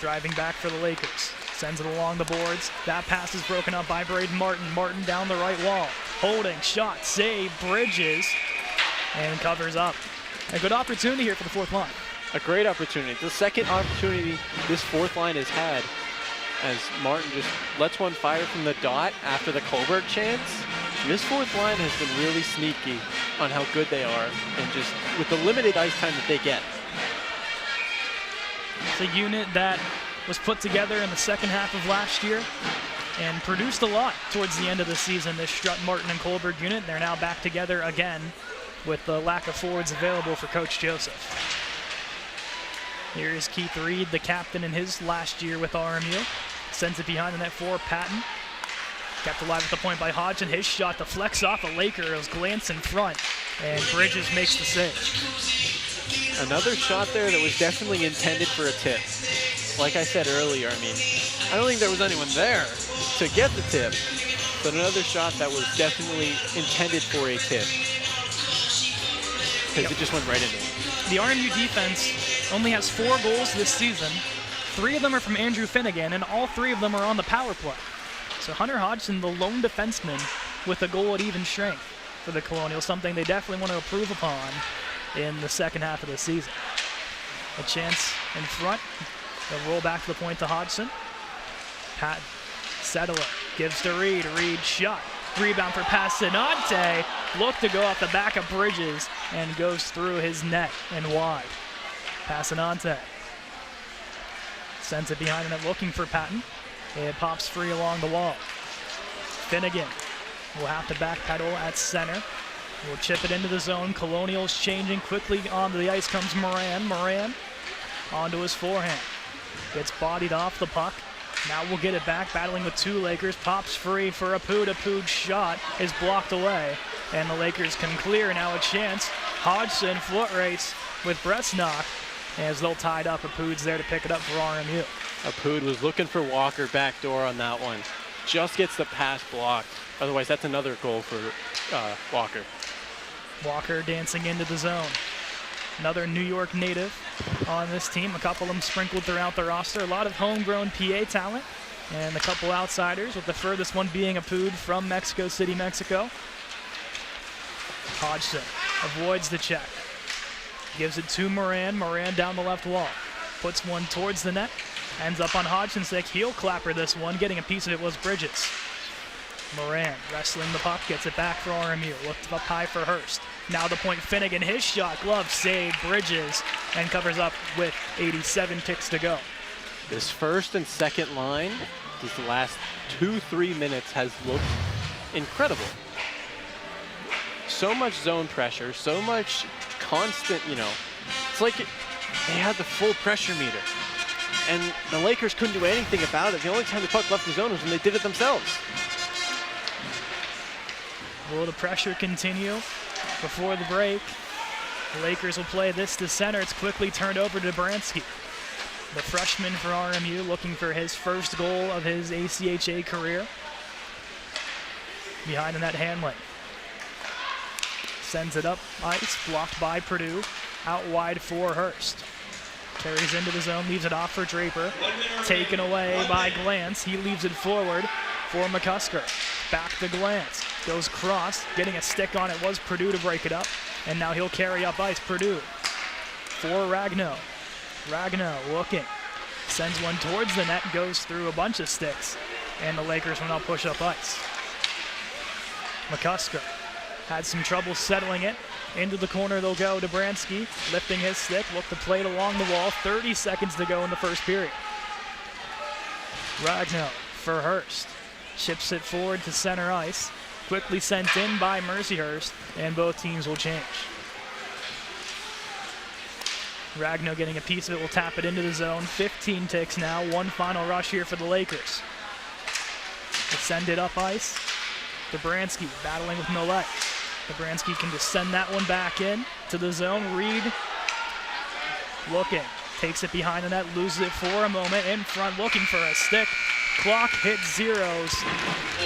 driving back for the Lakers. Sends it along the boards. That pass is broken up by Braden Martin. Martin down the right wall. Holding, shot, save, Bridges, and covers up. A good opportunity here for the fourth line. A great opportunity. The second opportunity this fourth line has had, as Martin just lets one fire from the dot after the Kohlberg chance. This fourth line has been really sneaky on how good they are, and just with the limited ice time that they get. It's a unit that was put together in the second half of last year and produced a lot towards the end of the season. This Strutt, Martin, and Kohlberg unit, they're now back together again with the lack of forwards available for Coach Joseph. Here is Keith Reed, the captain in his last year with RMU. Sends it behind the net for Patton. Kept alive at the point by Hodgson. His shot deflects off a Laker. It was glance in front, and Bridges makes the save. Another shot there that was definitely intended for a tip. Like I said earlier, I mean, I don't think there was anyone there to get the tip, but another shot that was definitely intended for a tip, because it just went right into it. The RMU defense only has 4 goals this season. 3 of them are from Andrew Finnegan, and all 3 of them are on the power play. So Hunter Hodgson, the lone defenseman, with a goal at even strength for the Colonials, something they definitely want to improve upon in the second half of the season. A chance in front. They'll roll back to the point to Hodgson. Pat Settler Gives to Reed. Reed shot. Rebound for Passanante. Look to go off the back of Bridges and goes through his net and wide. Passanante sends it behind the net looking for Patton. It pops free along the wall. Finnegan will have to backpedal at center. We'll chip it into the zone. Colonials changing quickly onto the ice comes Moran. Moran onto his forehand. Gets bodied off the puck. Now we'll get it back, battling with two Lakers. Pops free for Apud. Apud's shot is blocked away, and the Lakers can clear. Now a chance. Hodgson foot race with Bresnock as they'll tie it up. Apud's there to pick it up for RMU. Apud was looking for Walker backdoor on that one. Just gets the pass blocked. Otherwise, that's another goal for Walker. Walker dancing into the zone. Another New York native on this team. A couple of them sprinkled throughout the roster. A lot of homegrown PA talent and a couple outsiders, with the furthest one being Apud from Mexico City, Mexico. Hodgson avoids the check. Gives it to Moran. Moran down the left wall. Puts one towards the net. Ends up on Hodgson's stick. Heel clapper this one. Getting a piece of it was Bridges. Moran wrestling the puck, gets it back for RMU. Looked up high for Hurst. Now the point, Finnegan, his shot, glove save, Bridges, and covers up with 87 ticks to go. This first and second line, these last 2-3 minutes has looked incredible. So much zone pressure, so much constant, it's like they had the full pressure meter. And the Lakers couldn't do anything about it. The only time the puck left the zone was when they did it themselves. Will the pressure continue before the break? The Lakers will play this to center. It's quickly turned over to Bransky. The freshman for RMU looking for his first goal of his ACHA career. Behind the net, Hanley. Sends it up ice, blocked by Purdue. Out wide for Hurst. Carries into the zone, leaves it off for Draper. Taken away by Glantz. He leaves it forward for McCusker. Back to Glantz. Goes cross, getting a stick on it was Purdue to break it up. And now he'll carry up ice. Purdue for Ragno. Ragno looking. Sends one towards the net, goes through a bunch of sticks. And the Lakers will now push up ice. McCusker had some trouble settling it. Into the corner they'll go to Bransky, lifting his stick, look to play it along the wall. 30 seconds to go in the first period. Ragno for Hurst. Chips it forward to center ice. Quickly sent in by Mercyhurst, and both teams will change. Ragno getting a piece of it, will tap it into the zone. 15 ticks now, one final rush here for the Lakers. They send it up ice to Bransky, battling with Millette. Bransky can just send that one back in to the zone. Reed looking, takes it behind the net, loses it for a moment, in front looking for a stick. Clock hits zeros.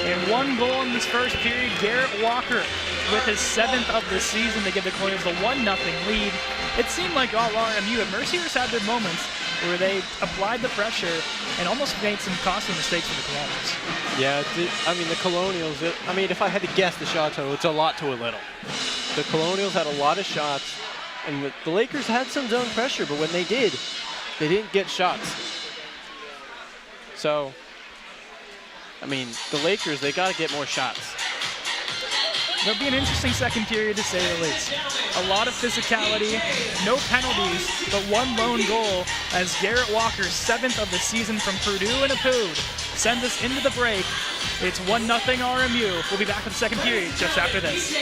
And one goal in this first period, Garrett Walker with his 7th of the season to give the Colonials a 1-0 lead. It seemed like all RMU at Mercyhurst had their moments where they applied the pressure and almost made some costly mistakes for the Colonials. Yeah, the Colonials, if I had to guess the shot total, it's a lot to a little. The Colonials had a lot of shots, and the Lakers had some zone pressure, but when they did, they didn't get shots. So, the Lakers, they got to get more shots. It'll be an interesting second period, to say the least. A lot of physicality, no penalties, but one lone goal as Garrett Walker's 7th of the season from Purdue and Apud sends us into the break. It's 1-0 RMU. We'll be back with the second period just after this.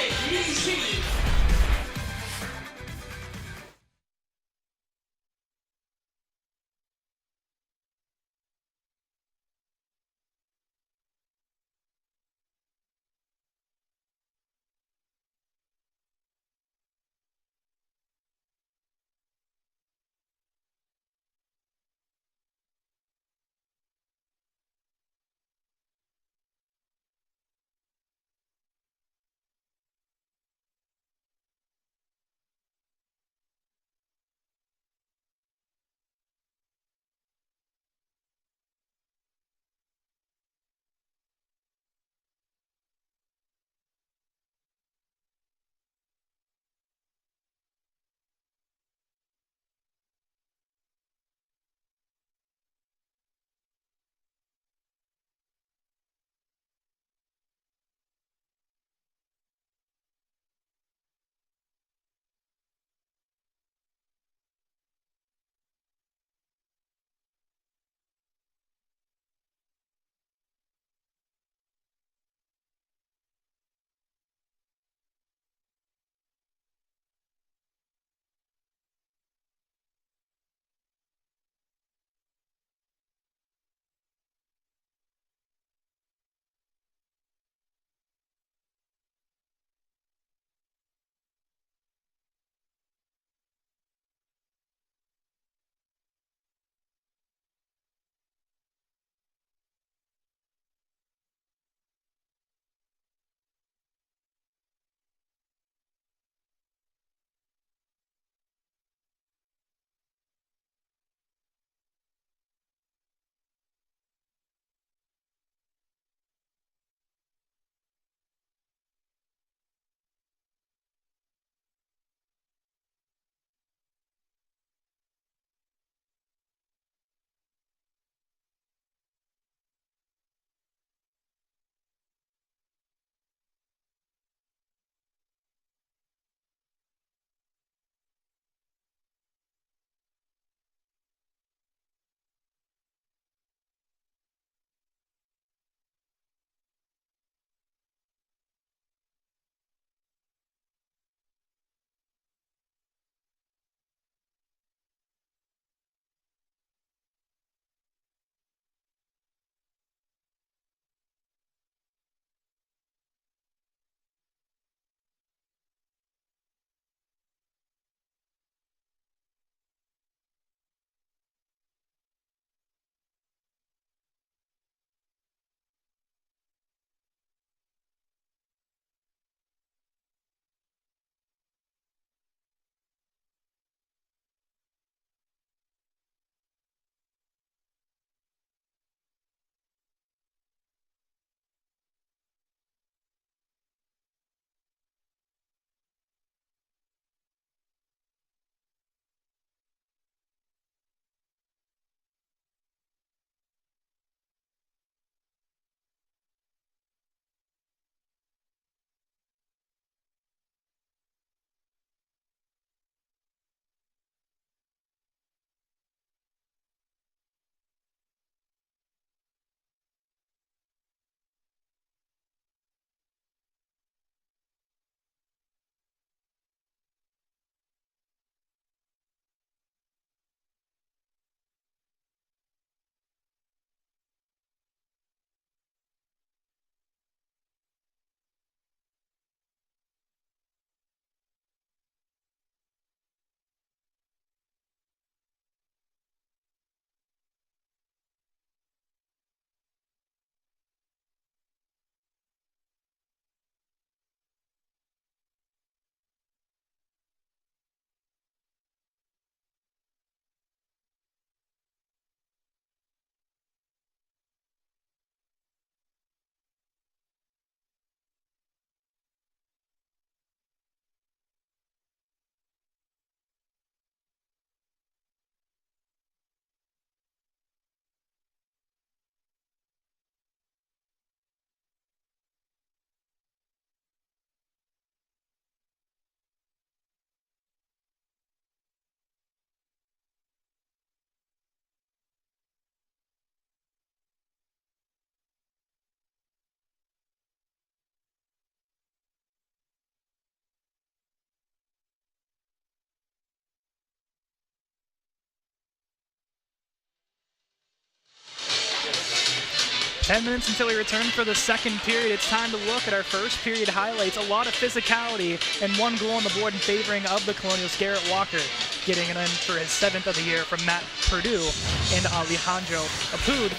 10 minutes until we return for the second period. It's time to look at our first period highlights. A lot of physicality and one goal on the board in favoring of the Colonials. Garrett Walker getting it in for his 7th of the year from Matt Purdue and Alejandro Apud.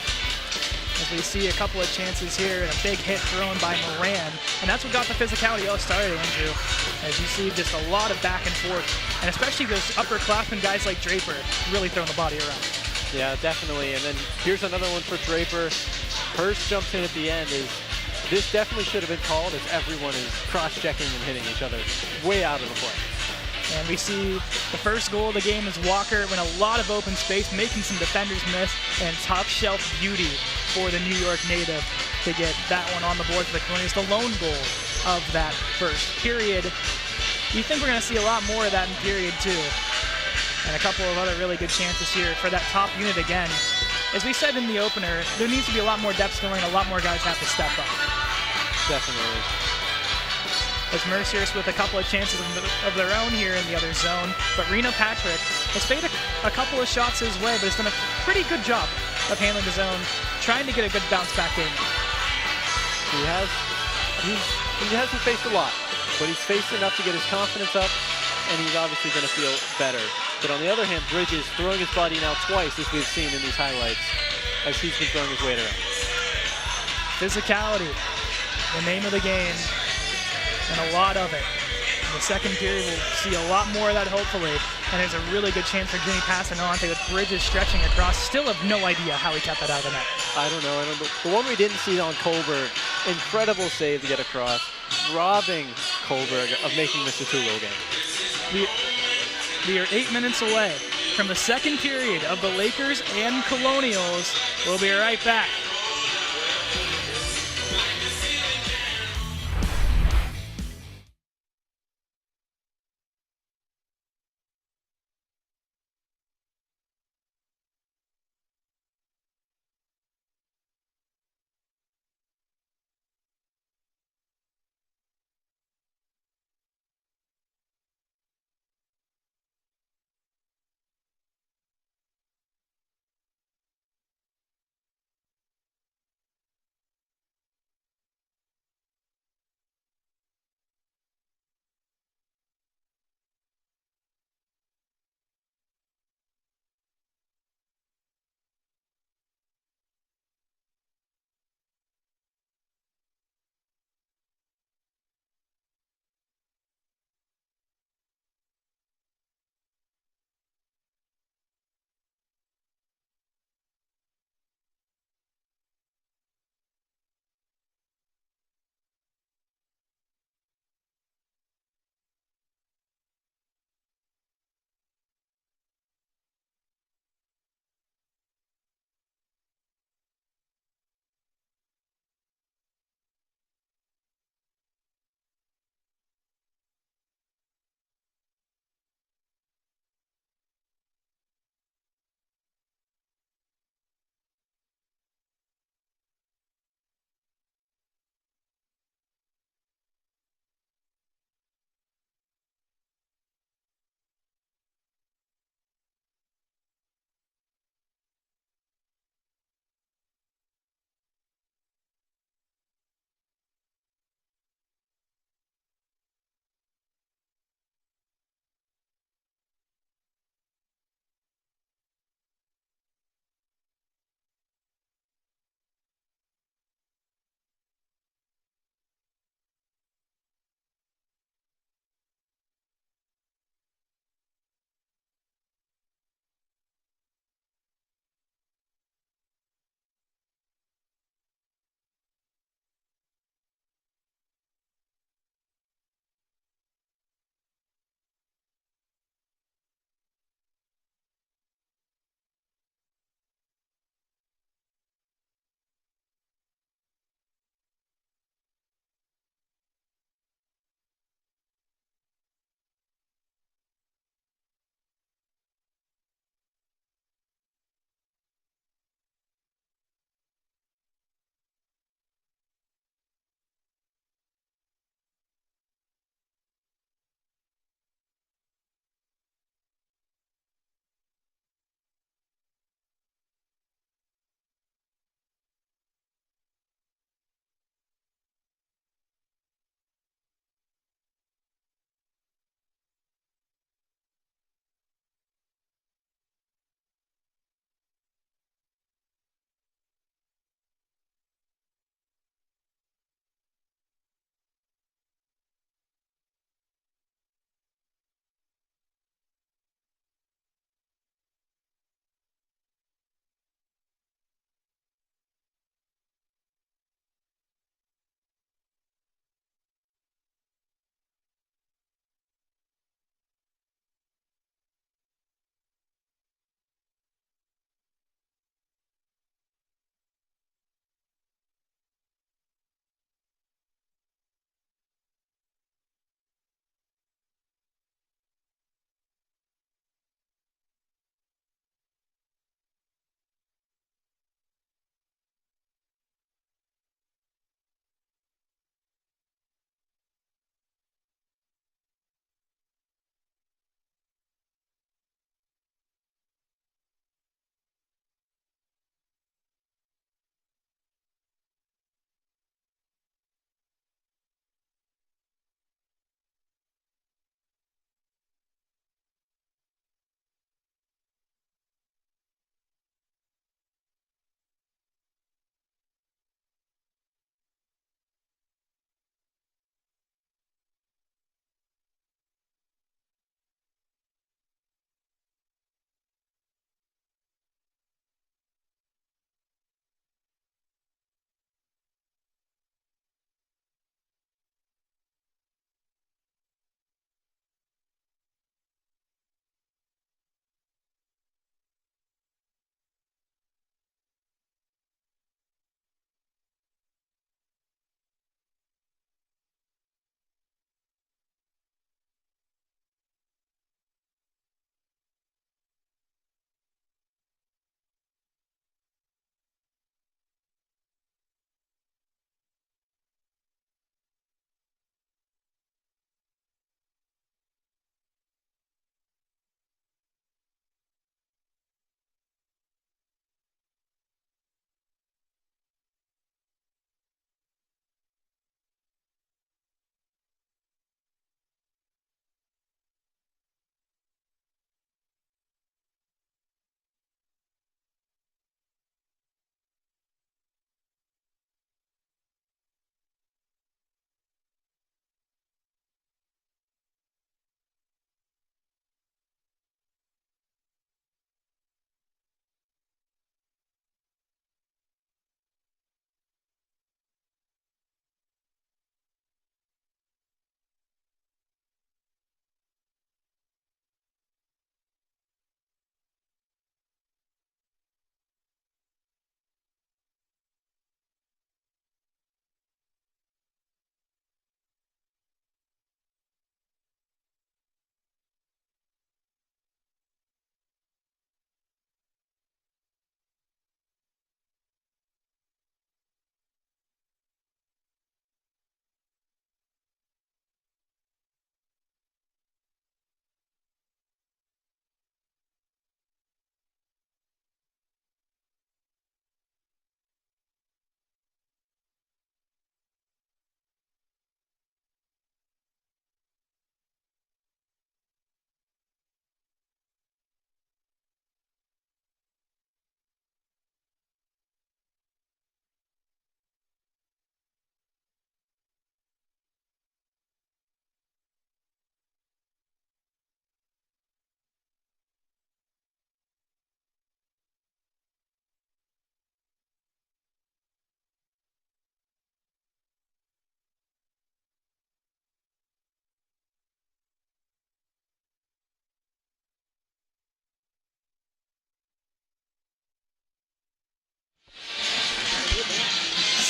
As we see a couple of chances here and a big hit thrown by Moran. And that's what got the physicality all started, Andrew. As you see just a lot of back and forth. And especially those upperclassmen guys like Draper really throwing the body around. Yeah, definitely. And then here's another one for Draper. Hurst jumps in at the end. This definitely should have been called as everyone is cross-checking and hitting each other way out of the play. And we see the first goal of the game is Walker in a lot of open space, making some defenders miss, and top shelf beauty for the New York native to get that one on the board for the Colonials. The lone goal of that first period. You think we're going to see a lot more of that in period 2. And a couple of other really good chances here for that top unit again. As we said in the opener, there needs to be a lot more depth scoring, a lot more guys have to step up. Definitely. As Mercyhurst with a couple of chances of their own here in the other zone, but Reno Patrick has faded a couple of shots his way, but has done a pretty good job of handling his own, trying to get a good bounce back game. He hasn't faced a lot, but he's faced enough to get his confidence up, and he's obviously going to feel better. But on the other hand, Bridges throwing his body now twice, as we've seen in these highlights, as he's been throwing his weight around. Physicality, the name of the game, and a lot of it. In the second period, we'll see a lot more of that, hopefully. And there's a really good chance for Jimmy Passanante with Bridges stretching across. Still have no idea how he kept that out of the net. I don't know. The one we didn't see on Kohlberg, incredible save to get across, robbing Kohlberg of making this a two-goal game. We are 8 minutes away from the second period of the Lakers and Colonials. We'll be right back.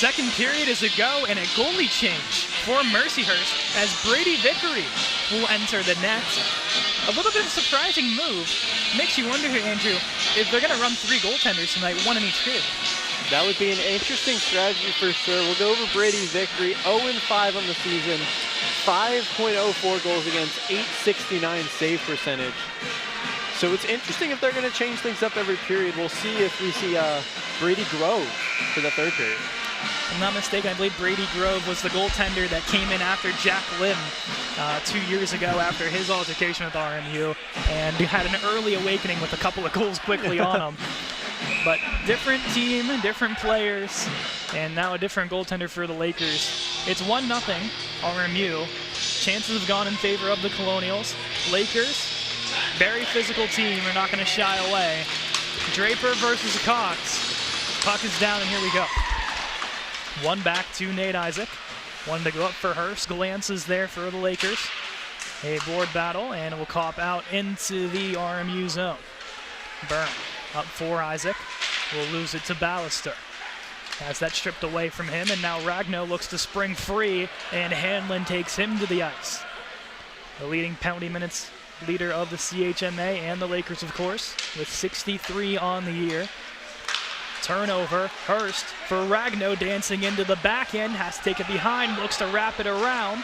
Second period is a go, and a goalie change for Mercyhurst as Brady Vickery will enter the net. A little bit of a surprising move. Makes you wonder here, Andrew, if they're going to run 3 goaltenders tonight, 1 in each period. That would be an interesting strategy for sure. We'll go over Brady Vickery, 0-5 on the season, 5.04 goals against, .869 save percentage. So it's interesting if they're going to change things up every period. We'll see if we see Brady Grove for the third period. If I'm not mistaken, I believe Brady Grove was the goaltender that came in after Jack Lim 2 years ago after his altercation with RMU, and he had an early awakening with a couple of goals quickly on him. But different team, different players, and now a different goaltender for the Lakers. It's 1-0 RMU. Chances have gone in favor of the Colonials. Lakers, very physical team, are not going to shy away. Draper versus Cox. Puck is down, and here we go. One back to Nate Isaac. One to go up for Hurst. Glances there for the Lakers. A board battle, and it will cop out into the RMU zone. Byrne up for Isaac. Will lose it to Ballister. Has that stripped away from him, and now Ragno looks to spring free, and Hanlon takes him to the ice. The leading penalty minutes leader of the CHMA and the Lakers, of course, with 63 on the year. Turnover, Hurst for Ragno, dancing into the back end, has to take it behind, looks to wrap it around.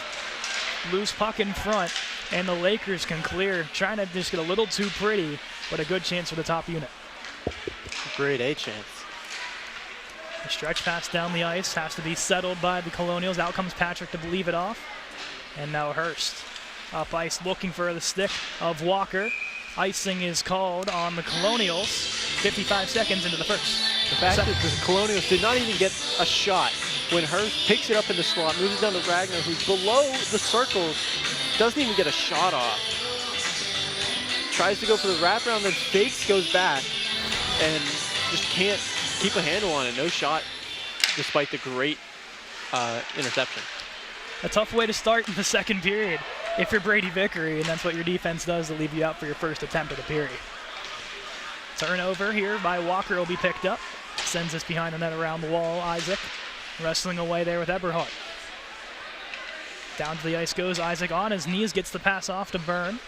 Loose puck in front, and the Lakers can clear, trying to just get a little too pretty, but a good chance for the top unit. Grade A chance. A stretch pass down the ice has to be settled by the Colonials. Out comes Patrick to leave it off. And now Hurst up ice looking for the stick of Walker. Icing is called on the Colonials 55 seconds into the first. The fact that the Colonials did not even get a shot when Hurst picks it up in the slot, moves it down to Ragnar, who's below the circles, doesn't even get a shot off. Tries to go for the wraparound, then fakes, goes back, and just can't keep a handle on it. No shot, despite the great interception. A tough way to start in the second period if you're Brady Vickery, and that's what your defense does to leave you out for your first attempt of the period. Turnover here by Walker will be picked up. Sends this behind the net around the wall. Isaac wrestling away there with Eberhardt. Down to the ice goes Isaac on his knees, gets the pass off to Byrne.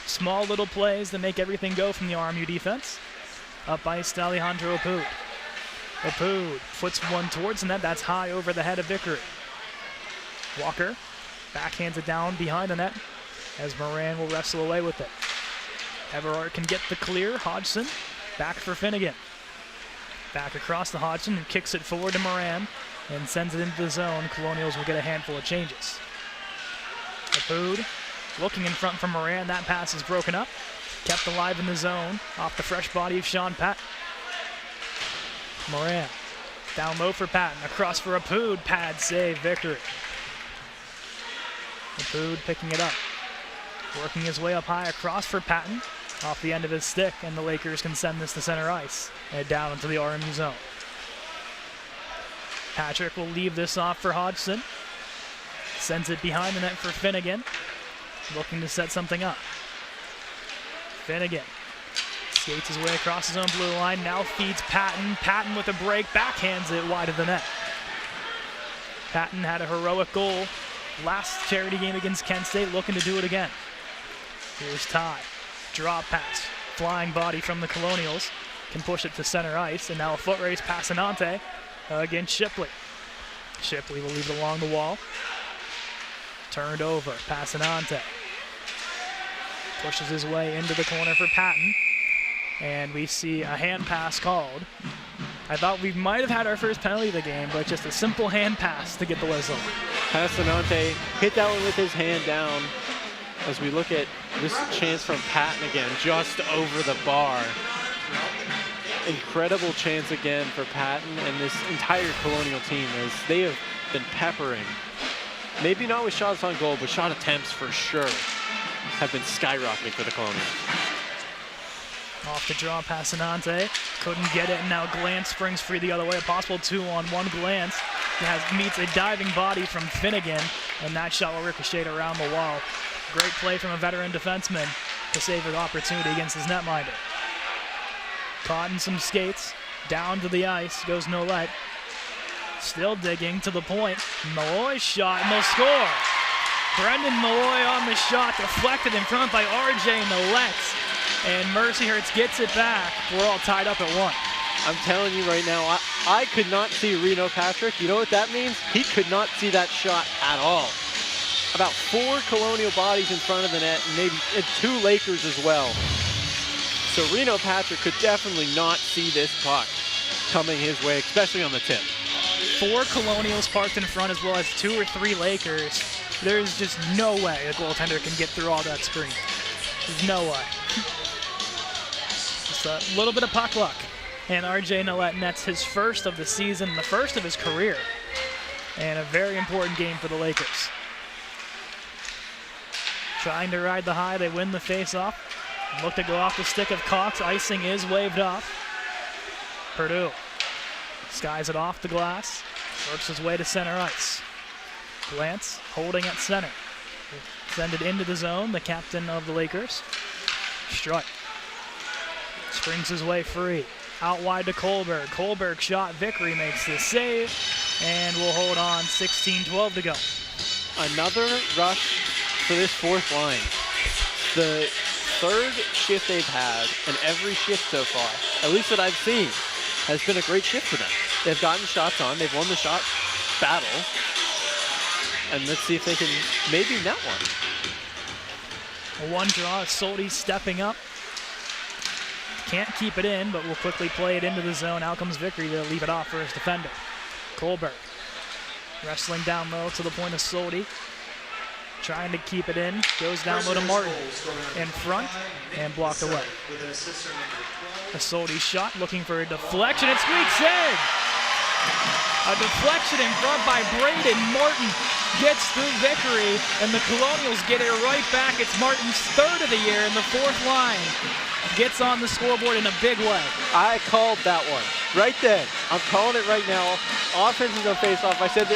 Small little plays that make everything go from the RMU defense. Up ice to Alejandro Apud. Apud puts one towards the net. That's high over the head of Vickery. Walker backhands it down behind the net as Moran will wrestle away with it. Everard can get the clear. Hodgson back for Finnegan. Back across to Hodgson and kicks it forward to Moran and sends it into the zone. Colonials will get a handful of changes. Apud looking in front from Moran. That pass is broken up. Kept alive in the zone off the fresh body of Sean Patton. Moran down low for Patton. Across for Apud. Pad save, Vickery. Apud picking it up. Working his way up high across for Patton. Off the end of his stick, and the Lakers can send this to center ice and down into the RMU zone. Patrick will leave this off for Hodgson. Sends it behind the net for Finnegan. Looking to set something up. Finnegan skates his way across his own blue line. Now feeds Patton. Patton with a break. Backhands it wide of the net. Patton had a heroic goal last charity game against Kent State. Looking to do it again. Here's Ty. Drop pass. Flying body from the Colonials. Can push it to center ice. And now a foot race Passanante against Shipley. Shipley will leave it along the wall. Turned over. Passanante pushes his way into the corner for Patton. And we see a hand pass called. I thought we might have had our first penalty of the game, but just a simple hand pass to get the whistle. Passanante hit that one with his hand down. As we look at this chance from Patton again, just over the bar. Incredible chance again for Patton and this entire Colonial team as they have been peppering. Maybe not with shots on goal, but shot attempts for sure have been skyrocketing for the Colonials. Off the draw, Passanante. Couldn't get it, and now Glantz springs free the other way. A possible 2-on-1 Glantz. Meets a diving body from Finnegan, and that shot will ricochet around the wall. Great play from a veteran defenseman to save his opportunity against his netminder. Caught in some skates, down to the ice, goes Nolet. Still digging to the point. Malloy's shot, and they'll score. Brendan Malloy on the shot, deflected in front by RJ Nolette. And Mercyhurst gets it back. We're all tied up at 1. I'm telling you right now, I could not see Reno Patrick. You know what that means? He could not see that shot at all. About 4 Colonial bodies in front of the net, and maybe 2 Lakers as well. So Reno Patrick could definitely not see this puck coming his way, especially on the tip. 4 Colonials parked in front, as well as 2 or 3 Lakers. There's just no way a goaltender can get through all that screen. There's no way. Just a little bit of puck luck. And RJ Nolette nets his first of the season, the first of his career. And a very important game for the Lakers. Trying to ride the high, they win the face-off. Look to go off the stick of Cox. Icing is waved off. Purdue skies it off the glass. Works his way to center ice. Glance holding at center. Send it into the zone, the captain of the Lakers. Strutt springs his way free. Out wide to Kohlberg. Kohlberg shot. Vickery makes the save. And we'll hold on. 16-12 to go. Another rush for this 4th line. The 3rd shift they've had, and every shift so far, at least that I've seen, has been a great shift for them. They've gotten shots on. They've won the shot battle. And let's see if they can maybe net one. A 1 draw. Solty stepping up. Can't keep it in, but will quickly play it into the zone. Out comes Vickery to leave it off for his defender. Kohlberg wrestling down low to the point of Solty. Trying to keep it in. Goes down low to Martin. In front and blocked away. A Solty shot looking for a deflection. It squeaks in. A deflection in front by Braden Martin. Gets through Vickery, and the Colonials get it right back. It's Martin's 3rd of the year, and the 4th line gets on the scoreboard in a big way. I called that one right then. I'm calling it right now. Offense is on face-off. I said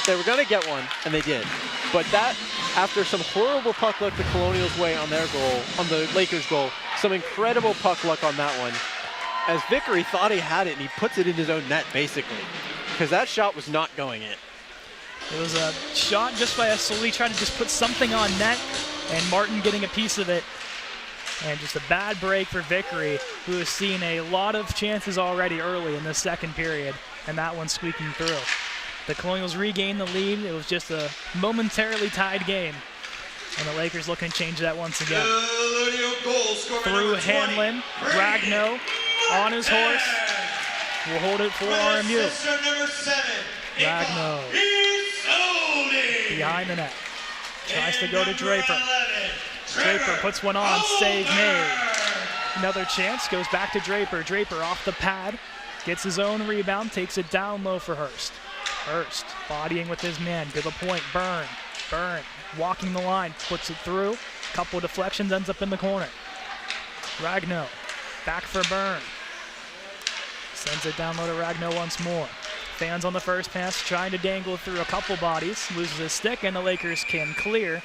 they were going to get one, and they did. But that, after some horrible puck luck the Colonials' way on their goal, on the Lakers' goal, some incredible puck luck on that one, as Vickery thought he had it, and he puts it in his own net, basically, because that shot was not going in. It was a shot just by a Solty trying to just put something on net, and Martin getting a piece of it. And just a bad break for Vickery, who has seen a lot of chances already early in the 2nd period, and that one squeaking through. The Colonials regain the lead. It was just a momentarily tied game, and the Lakers looking to change that once again. Through Hanlon, Ragno on his horse. Will hold it for RMU. Ragno behind the net. Tries to go to Draper. Draper puts one on, save made. Another chance, goes back to Draper. Draper off the pad, gets his own rebound, takes it down low for Hurst. Hurst bodying with his man, to the point, Byrne. Byrne walking the line, puts it through. Couple deflections, ends up in the corner. Ragno, back for Byrne. Sends it down low to Ragno once more. Fans on the first pass, trying to dangle through a couple bodies, loses his stick, and the Lakers can clear.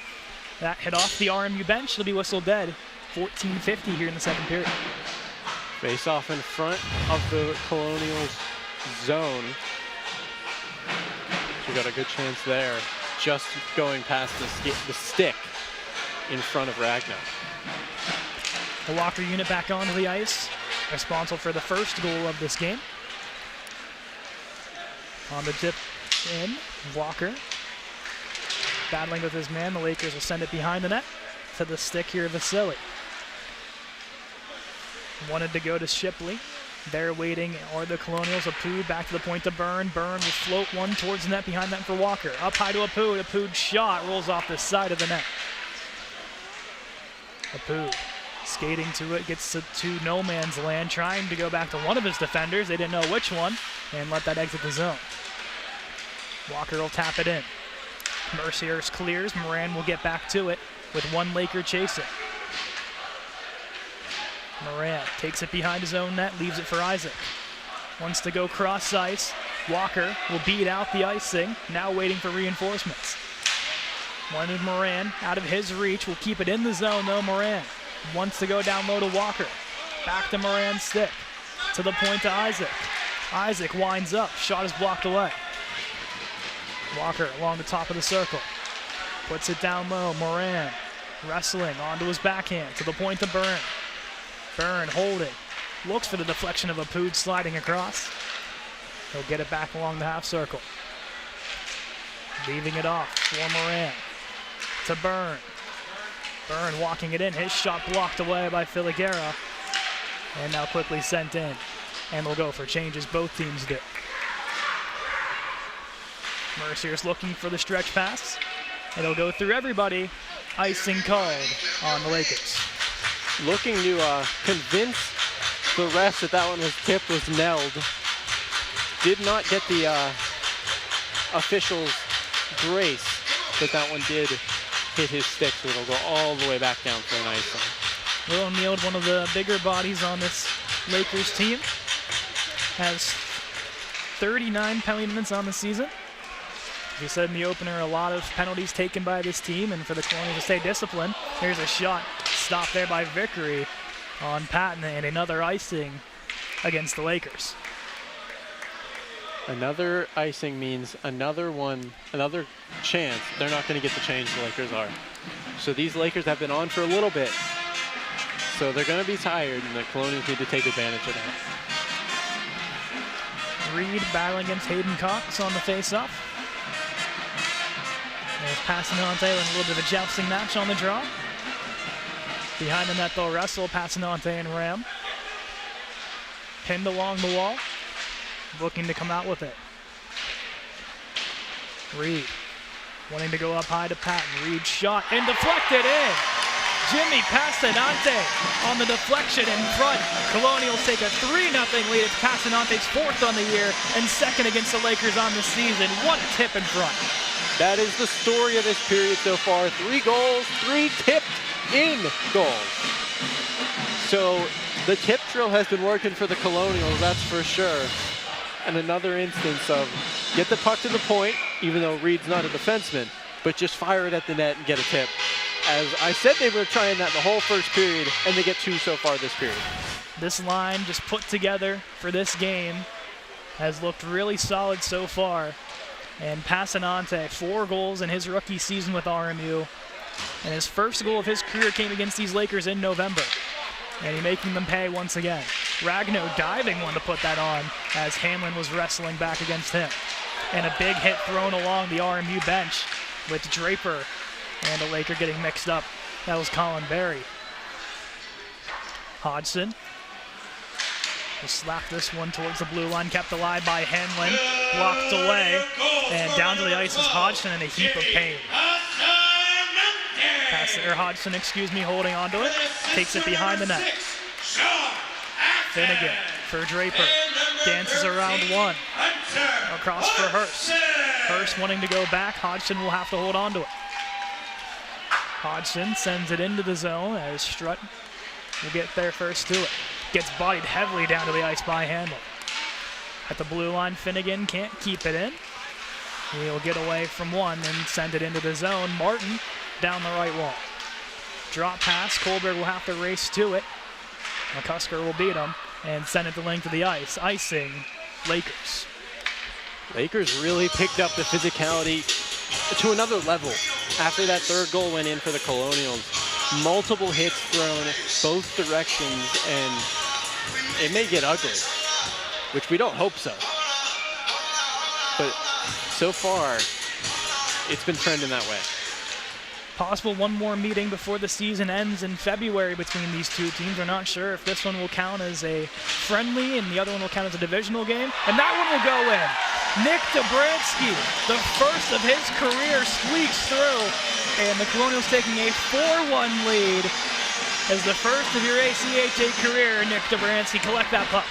That hit off the RMU bench. It'll be whistled dead. 14:50 here in the 2nd period. Face off in front of the Colonials zone. We got a good chance there. Just going past the stick in front of Ragno. The Walker unit back onto the ice, responsible for the first goal of this game. On the dip in, Walker battling with his man. The Lakers will send it behind the net to the stick here, Vasily. Wanted to go to Shipley. They're waiting, or the Colonials. Apu back to the point to Byrne. Byrne will float one towards the net, behind that for Walker. Up high to Apu. Apu's shot rolls off the side of the net. Apu skating to it, gets to no man's land, trying to go back to one of his defenders. They didn't know which one, and let that exit the zone. Walker will tap it in. Mercyhurst clears. Moran will get back to it with one Laker chasing. Moran takes it behind his own net, leaves it for Isaac. Wants to go cross ice. Walker will beat out the icing, now waiting for reinforcements. Wanted Moran out of his reach, will keep it in the zone though. Moran wants to go down low to Walker. Back to Moran's stick, to the point to Isaac. Isaac winds up, shot is blocked away. Walker along the top of the circle. Puts it down low. Moran wrestling onto his backhand to the point to Byrne. Byrne holding. Looks for the deflection of a Pood sliding across. He'll get it back along the half circle. Leaving it off for Moran. To Byrne. Byrne walking it in. His shot blocked away by Filiguera. And now quickly sent in. And they'll go for changes, both teams do. Mercier's looking for the stretch pass. It'll go through everybody. Icing called on the Lakers. Looking to convince the refs that that one was tipped was nailed. Did not get the officials' grace that that one did hit his stick, so it'll go all the way back down for an icing. Will O'Neal, one of the bigger bodies on this Lakers team, has 39 penalty minutes on the season. As we said in the opener, a lot of penalties taken by this team, and for the Colonials to stay disciplined. Here's a shot stopped there by Vickery on Patton, and another icing against the Lakers. Another icing means another chance. They're not going to get the change the Lakers are. So these Lakers have been on for a little bit. So they're going to be tired, and the Colonials need to take advantage of that. Reed battling against Hayden Cox on the face-off. There's Passanante in a little bit of a jousting match on the draw. Behind the net, they'll wrestle Passanante and Ram. Pinned along the wall. Looking to come out with it. Reed wanting to go up high to Patton. Reed shot and deflected in. Jimmy Passanante on the deflection in front. Colonials take a 3-0 lead. It's Passanante's 4th on the year and 2nd against the Lakers on the season. One tip in front. That is the story of this period so far. 3 goals, 3 tipped in goals. So the tip drill has been working for the Colonials, that's for sure. And another instance of get the puck to the point, even though Reed's not a defenseman, but just fire it at the net and get a tip. As I said, they were trying that the whole first period, and they get 2 so far this period. This line just put together for this game has looked really solid so far. And Passanante, 4 goals in his rookie season with RMU. And his first goal of his career came against these Lakers in November. And he's making them pay once again. Ragno diving one to put that on as Hamlin was wrestling back against him. And a big hit thrown along the RMU bench with Draper and a Laker getting mixed up. That was Colin Berry. Hodgson will slap this one towards the blue line, kept alive by Henlin, blocked away, and down to the ice is Hodgson in a heap of pain. Hodgson, holding onto it, takes it behind the net. Finnegan for Draper, dances around one, across for Hurst. Hurst wanting to go back, Hodgson will have to hold on to it. Hodgson sends it into the zone as Strutt will get there first to it. Gets bodied heavily down to the ice by Handel. At the blue line, Finnegan can't keep it in. He'll get away from one and send it into the zone. Martin down the right wall. Drop pass, Kohlberg will have to race to it. McCusker will beat him and send it the length of the ice. Icing, Lakers. Lakers really picked up the physicality to another level after that 3rd goal went in for the Colonials. Multiple hits thrown both directions, and it may get ugly, which we don't hope so. But so far, it's been trending that way. Possible one more meeting before the season ends in February between these two teams. We're not sure if this one will count as a friendly and the other one will count as a divisional game. And that one will go in. Nick Dobransky, the first of his career, squeaks through. And the Colonials taking a 4-1 lead as the first of your ACHA career. Nick Dobransky, collect that puck.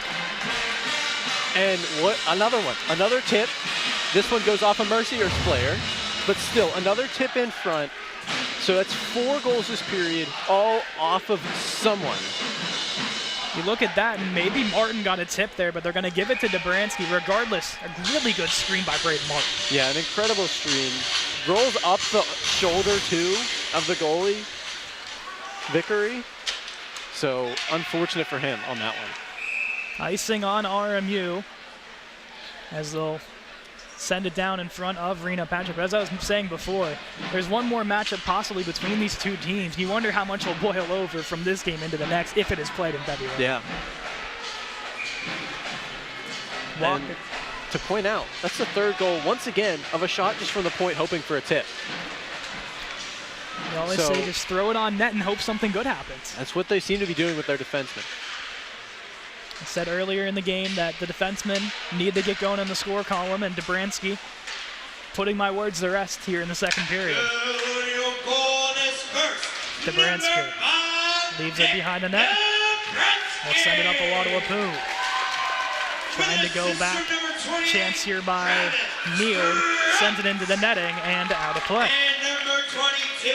And what another one, another tip. This one goes off a Mercyhurst player, but still another tip in front. So that's 4 goals this period, all off of someone. You look at that, and maybe Martin got a tip there, but they're going to give it to Dobransky. Regardless, a really good screen by Braden Martin. Yeah, an incredible screen. Rolls up the shoulder, too, of the goalie, Vickery. So unfortunate for him on that one. Icing on RMU as they'll send it down in front of Reno Patrick. But as I was saying before, there's one more matchup possibly between these two teams. You wonder how much will boil over from this game into the next if it is played in February. Yeah. And to point out, that's the third goal, once again, of a shot just from the point, hoping for a tip. They always say just throw it on net and hope something good happens. That's what they seem to be doing with their defensemen. I said earlier in the game that the defensemen need to get going in the score column, and Dobransky putting my words to rest here in the second period. Dobransky leaves it behind the net. We'll send it up a Ottawa Poo. Trying to go back. Chance here by Neal. Sends it into the netting and out of play. Number 22,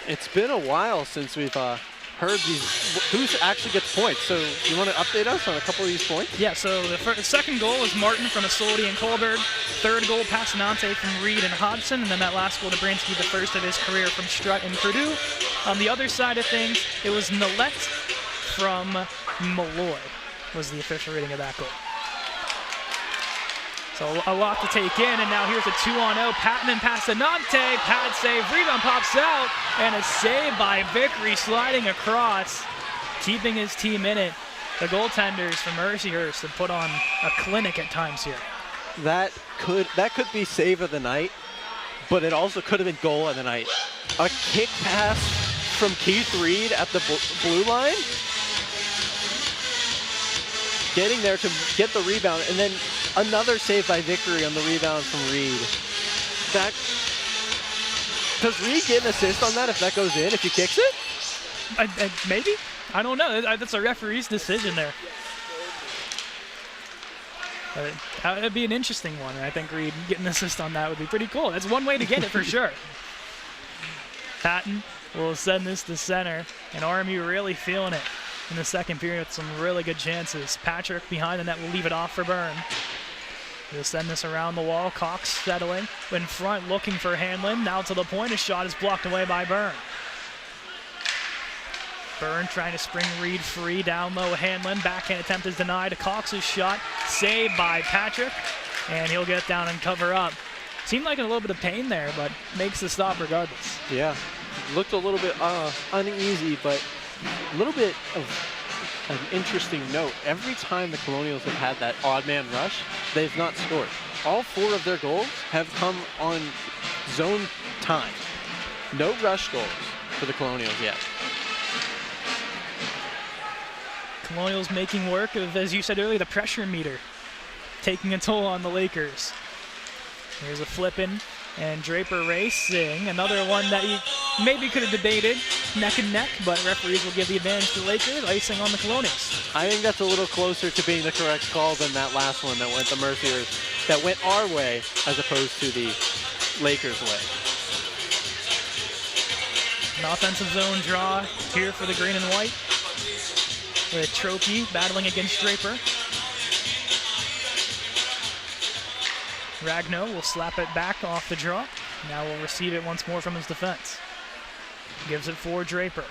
It's been a while since we've heard who actually gets points. So you want to update us on a couple of these points? Yeah, so the second goal is Martin from Asoldi and Colberg. Third goal, Passanante from Reed and Hodgson. And then that last goal, Dobransky, the first of his career from Strutt and Purdue. On the other side of things, it was Nolette from Malloy was the official rating of that goal. So a lot to take in, and now here's a 2-on-0. Patton and Passanante, pad save, rebound pops out, and a save by Vickery sliding across, keeping his team in it. The goaltenders from Mercyhurst have put on a clinic at times here. That could be save of the night, but it also could have been goal of the night. A kick pass from Keith Reed at the blue line, getting there to get the rebound, and then another save by Vickery on the rebound from Reed. Does Reed get an assist on that if that goes in, if he kicks it? Maybe? I don't know. That's a referee's decision there. It'd be an interesting one, and I think Reed getting an assist on that would be pretty cool. That's one way to get it for sure. Patton will send this to center, and RMU really feeling it in the second period with some really good chances. Patrick behind the net will leave it off for Byrne. He'll send this around the wall. Cox settling in front, looking for Hanlon. Now to the point, his shot is blocked away by Byrne. Byrne trying to spring Reed free, down low Hanlon. Backhand attempt is denied. Cox's shot, saved by Patrick, and he'll get down and cover up. Seemed like a little bit of pain there, but makes the stop regardless. Yeah, looked a little bit uneasy, but a little bit of an interesting note. Every time the Colonials have had that odd man rush, they've not scored. All 4 of their goals have come on zone time. No rush goals for the Colonials yet. Colonials making work of, as you said earlier, the pressure meter taking a toll on the Lakers. Here's a flip-in, and Draper racing. Another one that you maybe could have debated neck and neck, but referees will give the advantage to the Lakers, icing on the Colonials. I think that's a little closer to being the correct call than that last one that went the Mercyhurst, that went our way as opposed to the Lakers' way. An offensive zone draw here for the green and white, with Trophy battling against Draper. Ragno will slap it back off the draw. Now will receive it once more from his defense. Gives it for Draper.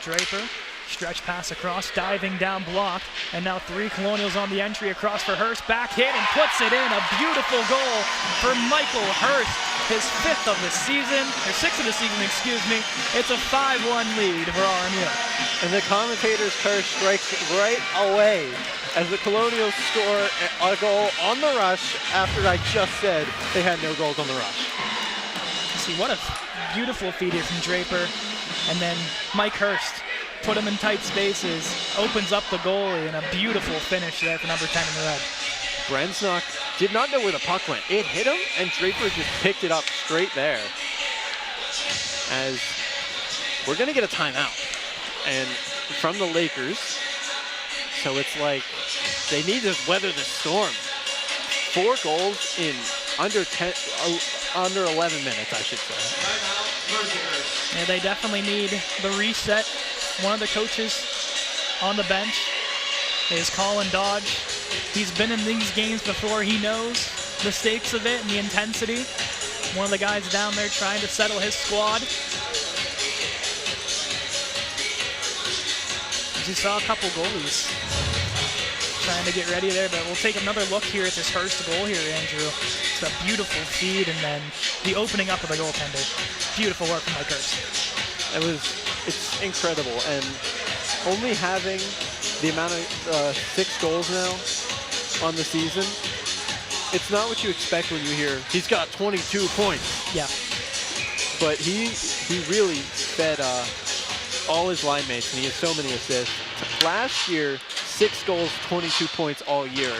Draper, stretch pass across, diving down, blocked, and now 3 Colonials on the entry across for Hurst. Back hit and puts it in. A beautiful goal for Michael Hurst, his 5th of the season, or 6th of the season, excuse me. It's a 5-1 lead for RMU. And the commentator's curse strikes right away as the Colonials score a goal on the rush after I just said they had no goals on the rush. See, what a beautiful feed here from Draper. And then Mike Hurst put him in tight spaces, opens up the goalie, and a beautiful finish there for number 10 in the red. Brensnock did not know where the puck went. It hit him, and Draper just picked it up straight there. As we're going to get a timeout. And from the Lakers, so it's like they need to weather the storm. 4 goals in under 11 minutes, I should say. Yeah, they definitely need the reset. One of the coaches on the bench is Colin Dodge. He's been in these games before. He knows the stakes of it and the intensity. One of the guys down there trying to settle his squad. As you saw a couple goalies trying to get ready there, but we'll take another look here at this Hurst goal here, Andrew. It's a beautiful feed, and then the opening up of the goaltender. Beautiful work from Mike Hurst. It's incredible, and only having the amount of 6 goals now on the season, it's not what you expect when you hear he's got 22 points. Yeah. But he really fed all his line mates, and he has so many assists. Last year, 6 goals, 22 points all year.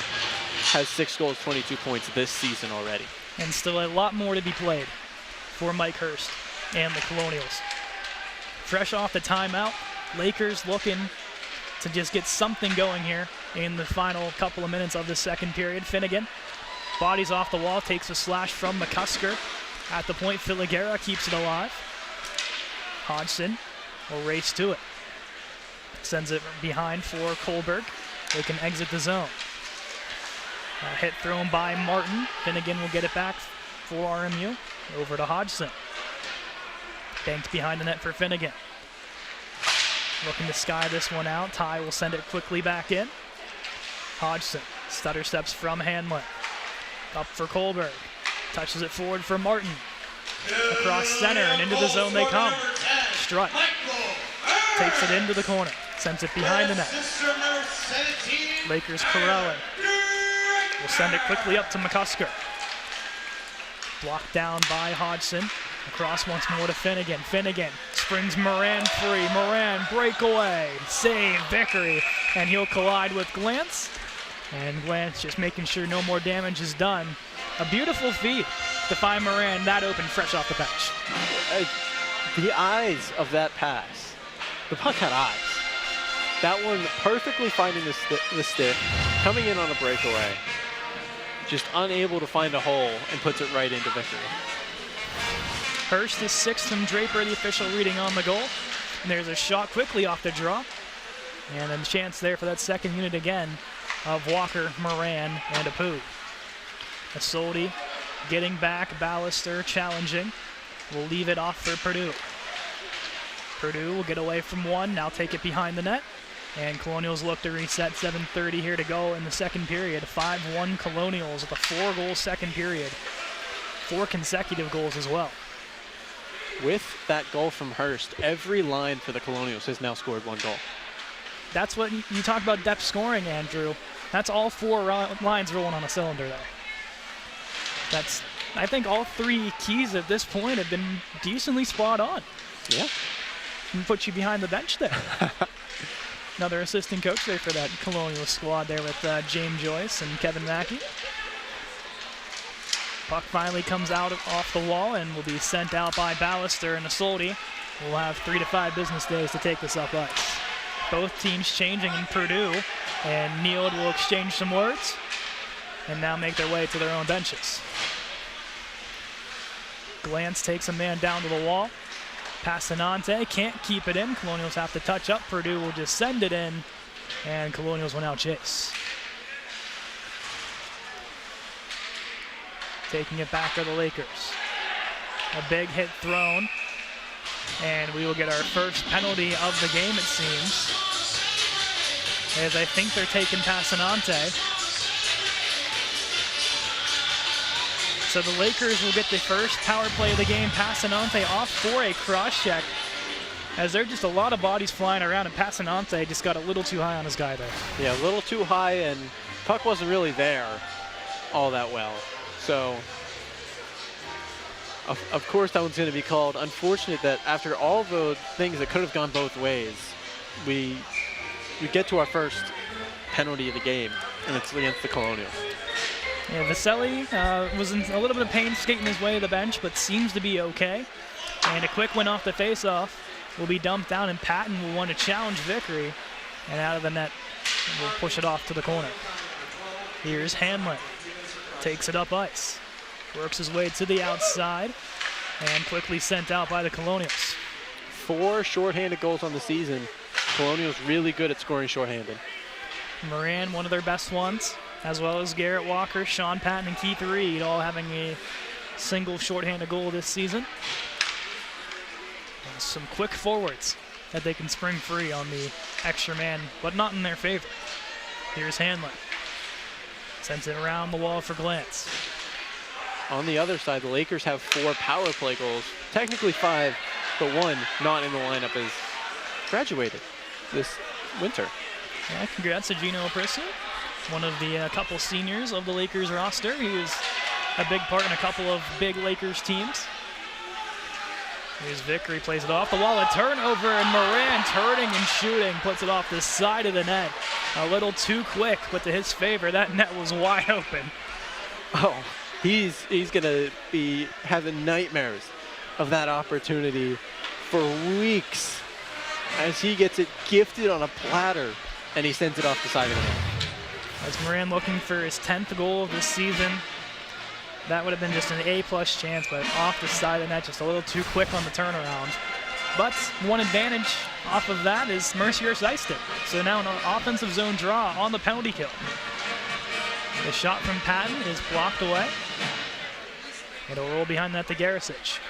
Has 6 goals, 22 points this season already. And still a lot more to be played for Mike Hurst and the Colonials. Fresh off the timeout, Lakers looking to just get something going here in the final couple of minutes of the second period. Finnegan, bodies off the wall, takes a slash from McCusker. At the point, Filiguera keeps it alive. Hodgson will race to it. Sends it behind for Kohlberg. They can exit the zone. A hit thrown by Martin. Finnegan will get it back for RMU. Over to Hodgson. Banked behind the net for Finnegan. Looking to sky this one out. Ty will send it quickly back in. Hodgson. Stutter steps from Hanlon. Up for Kohlberg. Touches it forward for Martin. Across center and into the zone they come. Strutt takes it into the corner. Sends it behind the net. Lakers Corelli will send it quickly up to McCusker. Blocked down by Hodgson. Across once more to Finnegan. Finnegan springs Moran free. Moran breakaway. Save Vickery. And he'll collide with Glantz. And Glantz just making sure no more damage is done. A beautiful feed to find Moran that open fresh off the bench. The eyes of that pass. The puck had eyes. That one perfectly finding the stick, coming in on a breakaway. Just unable to find a hole and puts it right into Vickery. Hurst is 6th from Draper, the official reading on the goal. And there's a shot quickly off the draw. And a chance there for that second unit again of Walker, Moran, and Apu. Asoldi getting back, Ballister challenging. We'll leave it off for Purdue. Purdue will get away from one, now take it behind the net. And Colonials look to reset, 7:30 here to go in the second period. 5-1 Colonials with a 4-goal second period. 4 consecutive goals as well. With that goal from Hurst, every line for the Colonials has now scored 1 goal. That's what you talk about depth scoring, Andrew. That's all 4 lines rolling on a cylinder there. That's, I think all 3 keys at this point have been decently spot on. Yeah. And put you behind the bench there. Another assistant coach there for that Colonial squad there with James Joyce and Kevin Mackey. Puck finally comes out off the wall and will be sent out by Ballister, and Asoldi will have 3 to 5 business days to take this up ice. Both teams changing in Purdue, and Neeld will exchange some words and now make their way to their own benches. Glantz takes a man down to the wall. Passanante can't keep it in. Colonials have to touch up. Purdue will just send it in, and Colonials will now chase. Taking it back are the Lakers. A big hit thrown, and we will get our first penalty of the game, it seems, as I think they're taking Passanante. So the Lakers will get the first power play of the game. Passanante off for a cross check, as there are just a lot of bodies flying around, and Passanante just got a little too high on his guy there. Yeah, a little too high, and puck wasn't really there all that well. So, of course that one's going to be called. Unfortunate that after all the things that could have gone both ways, we get to our first penalty of the game, and it's against the Colonials. Yeah, Vaselli was in a little bit of pain skating his way to the bench, but seems to be okay. And a quick win off the face-off will be dumped down, and Patton will want to challenge Vickery. And out of the net, will push it off to the corner. Here's Hanlon. Takes it up ice. Works his way to the outside, and quickly sent out by the Colonials. 4 shorthanded goals on the season. Colonials really good at scoring shorthanded. Moran, one of their best ones, as well as Garrett Walker, Sean Patton, and Keith Reed, all having a single shorthanded goal this season. And some quick forwards that they can spring free on the extra man, but not in their favor. Here's Hanlon. Sends it around the wall for Glantz. On the other side, the Lakers have 4 power play goals. Technically 5, but 1 not in the lineup is graduated this winter. Yeah, congrats to Gino Aprissa, one of the couple seniors of the Lakers roster. He was a big part in a couple of big Lakers teams. Here's Vickery, plays it off the wall, a turnover, and Moran turning and shooting, puts it off the side of the net. A little too quick, but to his favor, that net was wide open. Oh, he's gonna be having nightmares of that opportunity for weeks as he gets it gifted on a platter and he sends it off the side of the net. As Moran looking for his 10th goal of this season. That would have been just an A-plus chance, but off the side of the net, just a little too quick on the turnaround. But one advantage off of that is Mercyhurst iced it. So now an offensive zone draw on the penalty kill. The shot from Patton is blocked away. It'll roll behind that to Garisic.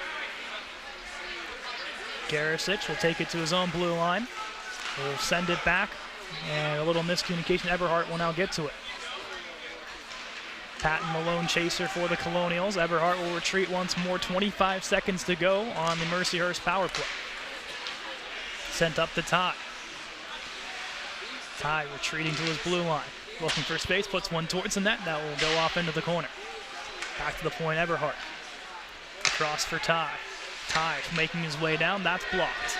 Garisic will take it to his own blue line. We'll send it back, and a little miscommunication. Eberhardt will now get to it. Patton, the lone chaser for the Colonials. Eberhardt will retreat once more. 25 seconds to go on the Mercyhurst power play. Sent up to Ty. Ty retreating to his blue line. Looking for space, puts one towards the net. That will go off into the corner. Back to the point, Eberhardt. Across for Ty. Ty making his way down. That's blocked.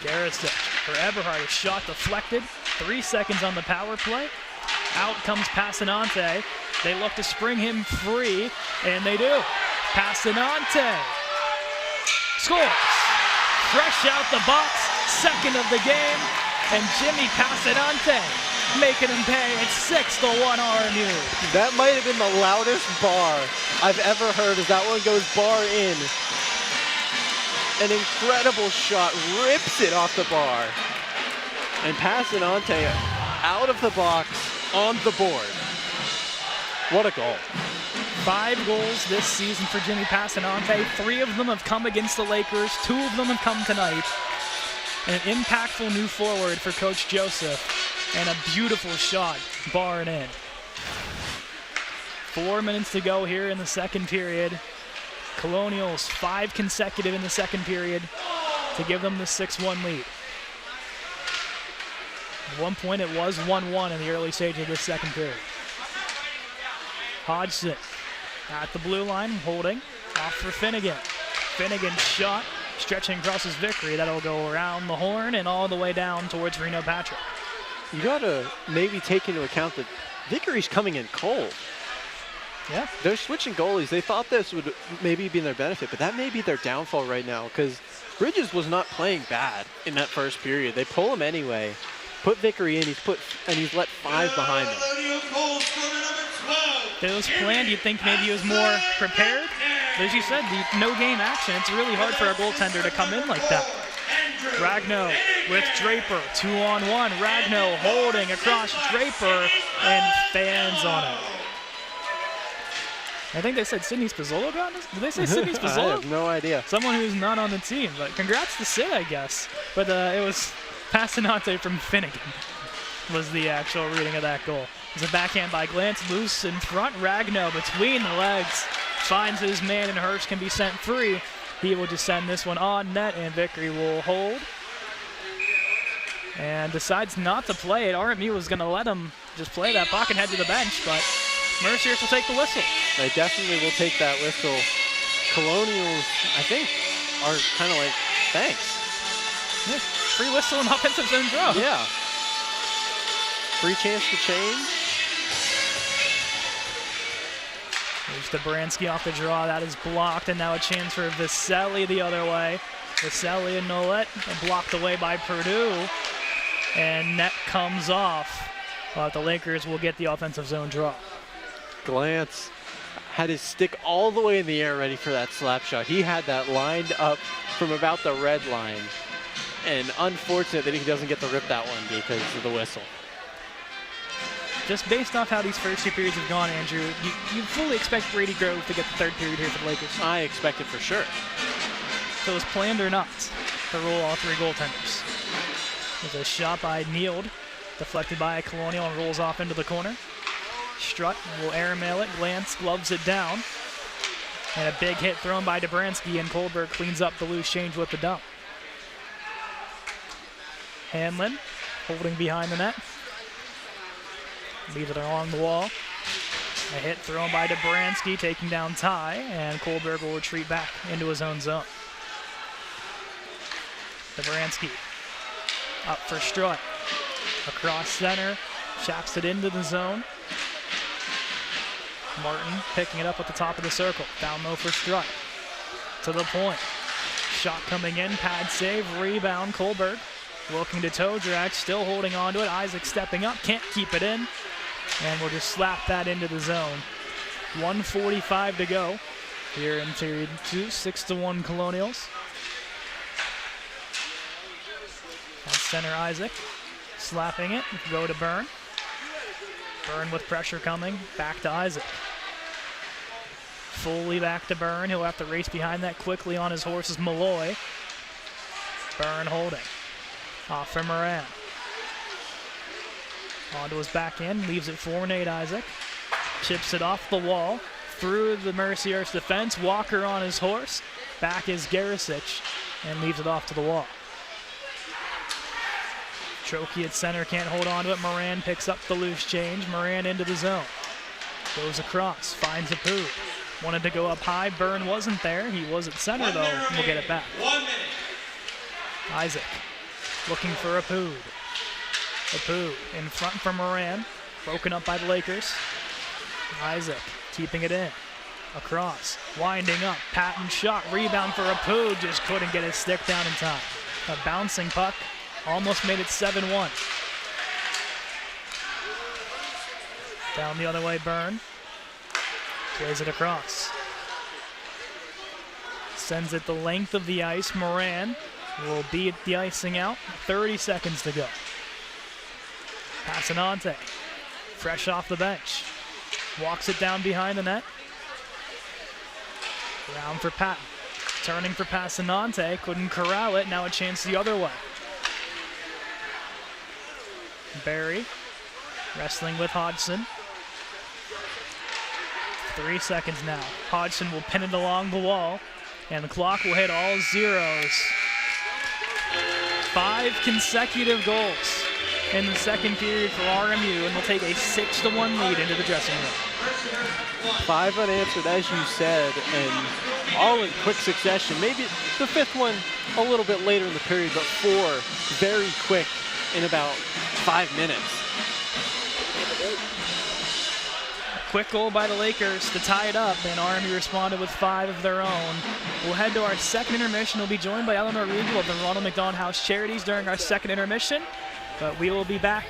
Garisic for Eberhardt. A shot deflected. 3 seconds on the power play. Out comes Passanante. They look to spring him free, and they do. Passanante scores. Fresh out the box, second of the game, and Jimmy Passanante making him pay at 6-1 RMU. That might have been the loudest bar I've ever heard as that one goes bar in. An incredible shot, rips it off the bar. And Passanante out of the box on the board. What a goal. 5 goals this season for Jimmy Passanante. 3 of them have come against the Lakers. 2 of them have come tonight. An impactful new forward for Coach Joseph. And a beautiful shot, bar and in. 4 minutes to go here in the second period. Colonials 5 consecutive in the second period to give them the 6-1 lead. At one point it was 1-1 in the early stage of this second period. Hodgson at the blue line, holding off for Finnegan. Finnegan shot, stretching across his Vickery. That'll go around the horn and all the way down towards Reno Patrick. You gotta maybe take into account that Vickery's coming in cold. Yeah. They're switching goalies. They thought this would maybe be in their benefit, but that may be their downfall right now because Bridges was not playing bad in that first period. They pull him anyway. Put Vickery in, he's let 5 behind him. It was planned. You'd think maybe he was more prepared. But as you said, the no-game action, it's really hard for a goaltender to come in like that. Ragno with Draper, 2-on-1. Ragno holding across Draper and fans on it. I think they said Sidney Spazzolo got this. Did they say Sidney Spazzolo? I have no idea. Someone who's not on the team, but congrats to Sid, I guess. But it was Passanante from Finnegan was the actual reading of that goal. It's a backhand by Glantz, loose in front. Ragno between the legs finds his man, and Hurst can be sent free. He will just send this one on net, and Vickery will hold. And decides not to play it. RMU was going to let him just play that puck and head to the bench, but Mercyhurst will take the whistle. They definitely will take that whistle. Colonials, I think, are kind of like, thanks. Yeah, free whistle and offensive zone draw. Yeah. Free chance to change. There's Dobransky off the draw. That is blocked, and now a chance for Vaselli the other way. Vaselli and Nolet blocked away by Purdue, and net comes off. But the Lakers will get the offensive zone draw. Glantz had his stick all the way in the air ready for that slap shot. He had that lined up from about the red line. And unfortunate that he doesn't get to rip that one because of the whistle. Just based off how these first 2 periods have gone, Andrew, you fully expect Brady Grove to get the 3rd period here for the Lakers. I expect it for sure. So it was planned or not to roll all 3 goaltenders. There's a shot by Neild. Deflected by a Colonial and rolls off into the corner. Strutt will airmail it, glance, gloves it down. And a big hit thrown by Dobransky, and Kohlberg cleans up the loose change with the dump. Hanlon holding behind the net. Leaves it along the wall. A hit thrown by Dobransky, taking down Ty, and Kohlberg will retreat back into his own zone. Dobransky up for Strutt. Across center, shafts it into the zone. Martin picking it up at the top of the circle. Down low for Strutt. To the point. Shot coming in, pad save, rebound, Kohlberg. Looking to toe drag, still holding on to it. Isaac stepping up, can't keep it in. And we'll just slap that into the zone. 1:45 to go here in period 2, 6-1 Colonials. At center, Isaac. Slapping it, go to Byrne. Byrne with pressure coming, back to Isaac. Fully back to Byrne, he'll have to race behind that quickly on his horse is Malloy. Byrne holding, off for Moran. Onto his back end, leaves it for Nate Isaac. Chips it off the wall, through the Mercyhurst defense, Walker on his horse. Back is Garisic, and leaves it off to the wall. Trokey at center, can't hold on to it. Moran picks up the loose change. Moran into the zone. Goes across, finds a poo. Wanted to go up high. Byrne wasn't there. He was at center, though. We'll get it back. 1 minute. Isaac looking for a poo. A poo in front for Moran. Broken up by the Lakers. Isaac keeping it in. Across, winding up. Patton shot, rebound for a poo. Just couldn't get his stick down in time. A bouncing puck. Almost made it 7-1. Down the other way, Byrne. Plays it across. Sends it the length of the ice. Moran will beat the icing out. 30 seconds to go. Passanante, fresh off the bench. Walks it down behind the net. Round for Patton. Turning for Passanante. Couldn't corral it. Now a chance the other way. Barry wrestling with Hodgson. 3 seconds now. Hodgson will pin it along the wall, and the clock will hit all zeros. 5 consecutive goals in the second period for RMU, and they'll take a 6-1 lead into the dressing room. 5 unanswered, as you said, and all in quick succession. Maybe the 5th one a little bit later in the period, but 4 very quick in about 5 minutes. A quick goal by the Lakers to tie it up, and RMU responded with 5 of their own. We'll head to our second intermission. We'll be joined by Eleanor Regal of the Ronald McDonald House Charities during our second intermission, but we will be back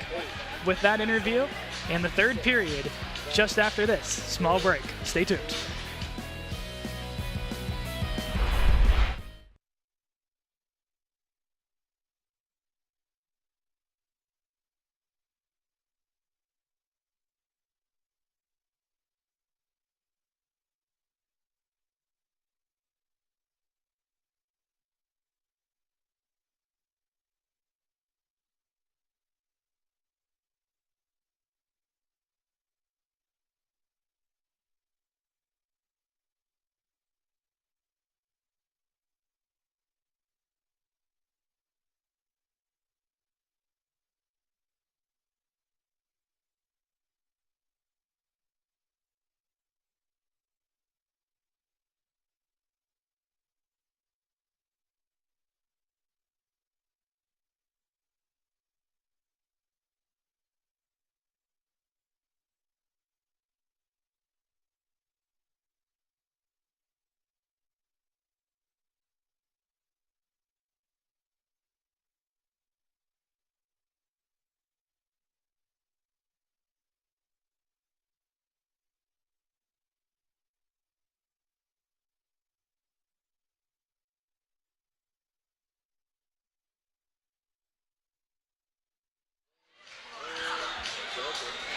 with that interview in the third period just after this small break. Stay tuned.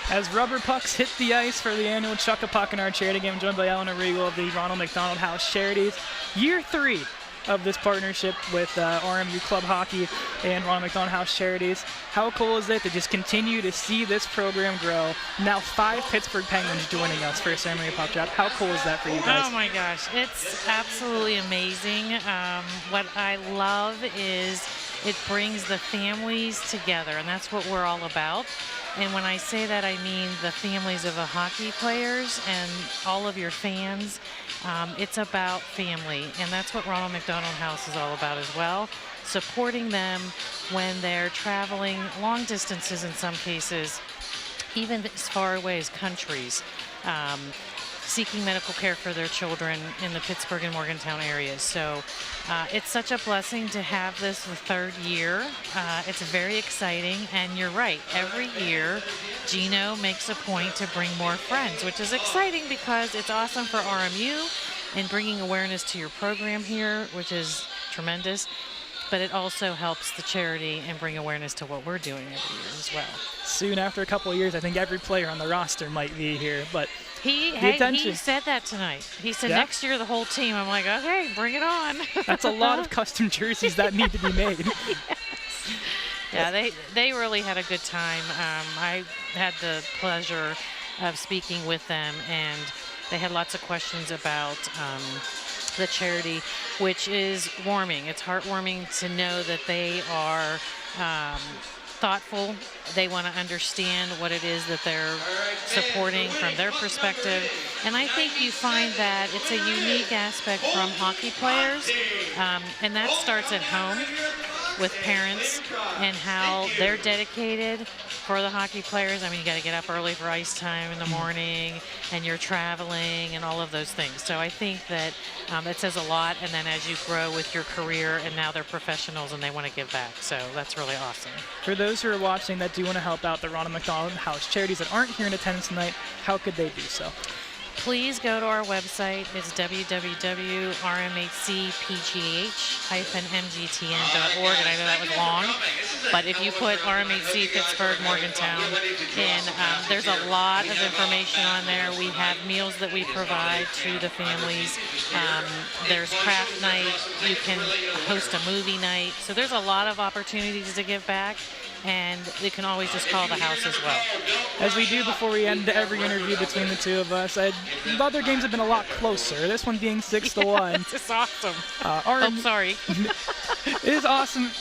As rubber pucks hit the ice for the annual Chuck a Puck in our charity game, joined by Eleanor Regal of the Ronald McDonald House Charities. Year 3 of this partnership with RMU Club Hockey and Ronald McDonald House Charities. How cool is it to just continue to see this program grow? Now 5 Pittsburgh Penguins joining us for a ceremony of puck drop. How cool is that for you guys? Oh my gosh, it's absolutely amazing. What I love is it brings the families together, and that's what we're all about. And when I say that, I mean the families of the hockey players and all of your fans. It's about family, and that's what Ronald McDonald House is all about as well. Supporting them when they're traveling long distances in some cases, even as far away as countries, seeking medical care for their children in the Pittsburgh and Morgantown areas. So it's such a blessing to have this the 3rd year. It's very exciting, and you're right, every year Gino makes a point to bring more friends, which is exciting because it's awesome for RMU and bringing awareness to your program here, which is tremendous. But it also helps the charity and bring awareness to what we're doing every year as well. Soon, after a couple of years, I think every player on the roster might be here, but he said that tonight. He said next year the whole team. I'm like, okay, bring it on. That's a lot of custom jerseys that need to be made. Yes. Yeah, they really had a good time. I had the pleasure of speaking with them, and they had lots of questions about the charity, which is warming. It's heartwarming to know that they are thoughtful. They want to understand what it is that they're supporting from their perspective. And I think you find that it's a unique aspect from hockey players, and that starts at home with parents and how they're dedicated for the hockey players. I mean, you got to get up early for ice time in the morning, and you're traveling and all of those things. So I think that it says a lot, and then as you grow with your career, and now they're professionals and they want to give back. So that's really awesome. For those who are watching that do want to help out the Ronald McDonald House Charities that aren't here in attendance tonight, how could they do so? Please go to our website. It's www.rmhcpgh-mgtn.org, and I know that was long, but if you put RMHC Pittsburgh Morgantown in, there's a lot of information on there. We have meals that we provide to the families. There's craft night. You can host a movie night. So there's a lot of opportunities to give back, and you can always just call the house as well. As we do before we end every interview between the two of us, the other games have been a lot closer. This one being 6-1. It's awesome. I'm sorry. It is awesome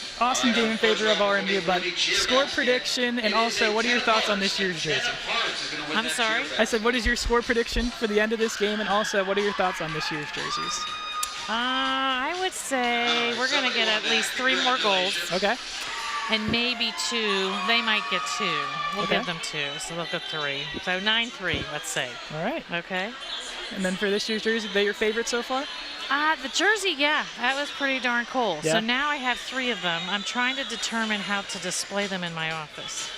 game in favor of RMU, but score prediction, and also, what are your thoughts on this year's jersey? I'm sorry? I said, what is your score prediction for the end of this game, and also, what are your thoughts on this year's jerseys? I would say we're going to get at least 3 more goals. Okay. And maybe 2. They might get 2. We'll give them 2, so they'll get 3. So 9-3, let's say. All right. Okay. And then for this year's jersey, are they your favorite so far? The jersey, yeah, that was pretty darn cool. Yeah. So now I have 3 of them. I'm trying to determine how to display them in my office.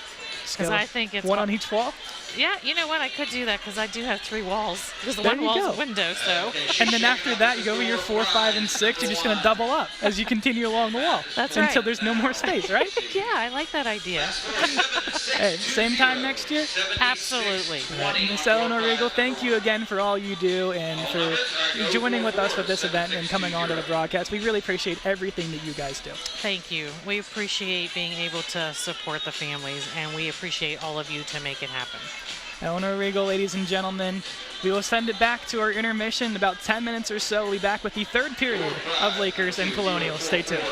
Because I think it's one on each wall? Yeah, you know what? I could do that because I do have 3 walls. Because There one you wall's go. a window, so. And then after that, you go with your 4, 5, and 6. You're just going to double up as you continue along the wall. That's right. Until there's no more space, right? Yeah, I like that idea. Hey, same time next year? Absolutely. Miss Eleanor Regal, thank you again for all you do and for joining with us with this event and coming on to the broadcast. We really appreciate everything that you guys do. Thank you. We appreciate being able to support the families, and we appreciate all of you to make it happen. Eleanor Regal, ladies and gentlemen, we will send it back to our intermission in about 10 minutes or so. We'll be back with the 3rd period of Lakers and Colonials. Stay tuned.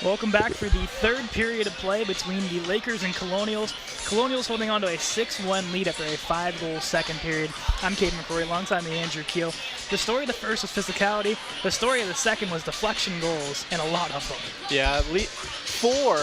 Welcome back for the third period of play between the Lakers and Colonials. Colonials holding on to a 6-1 lead after a 5-goal second period. I'm Caden McCrory, alongside me Andrew Keel. The story of the first was physicality. The story of the second was deflection goals, and a lot of them. Yeah, 4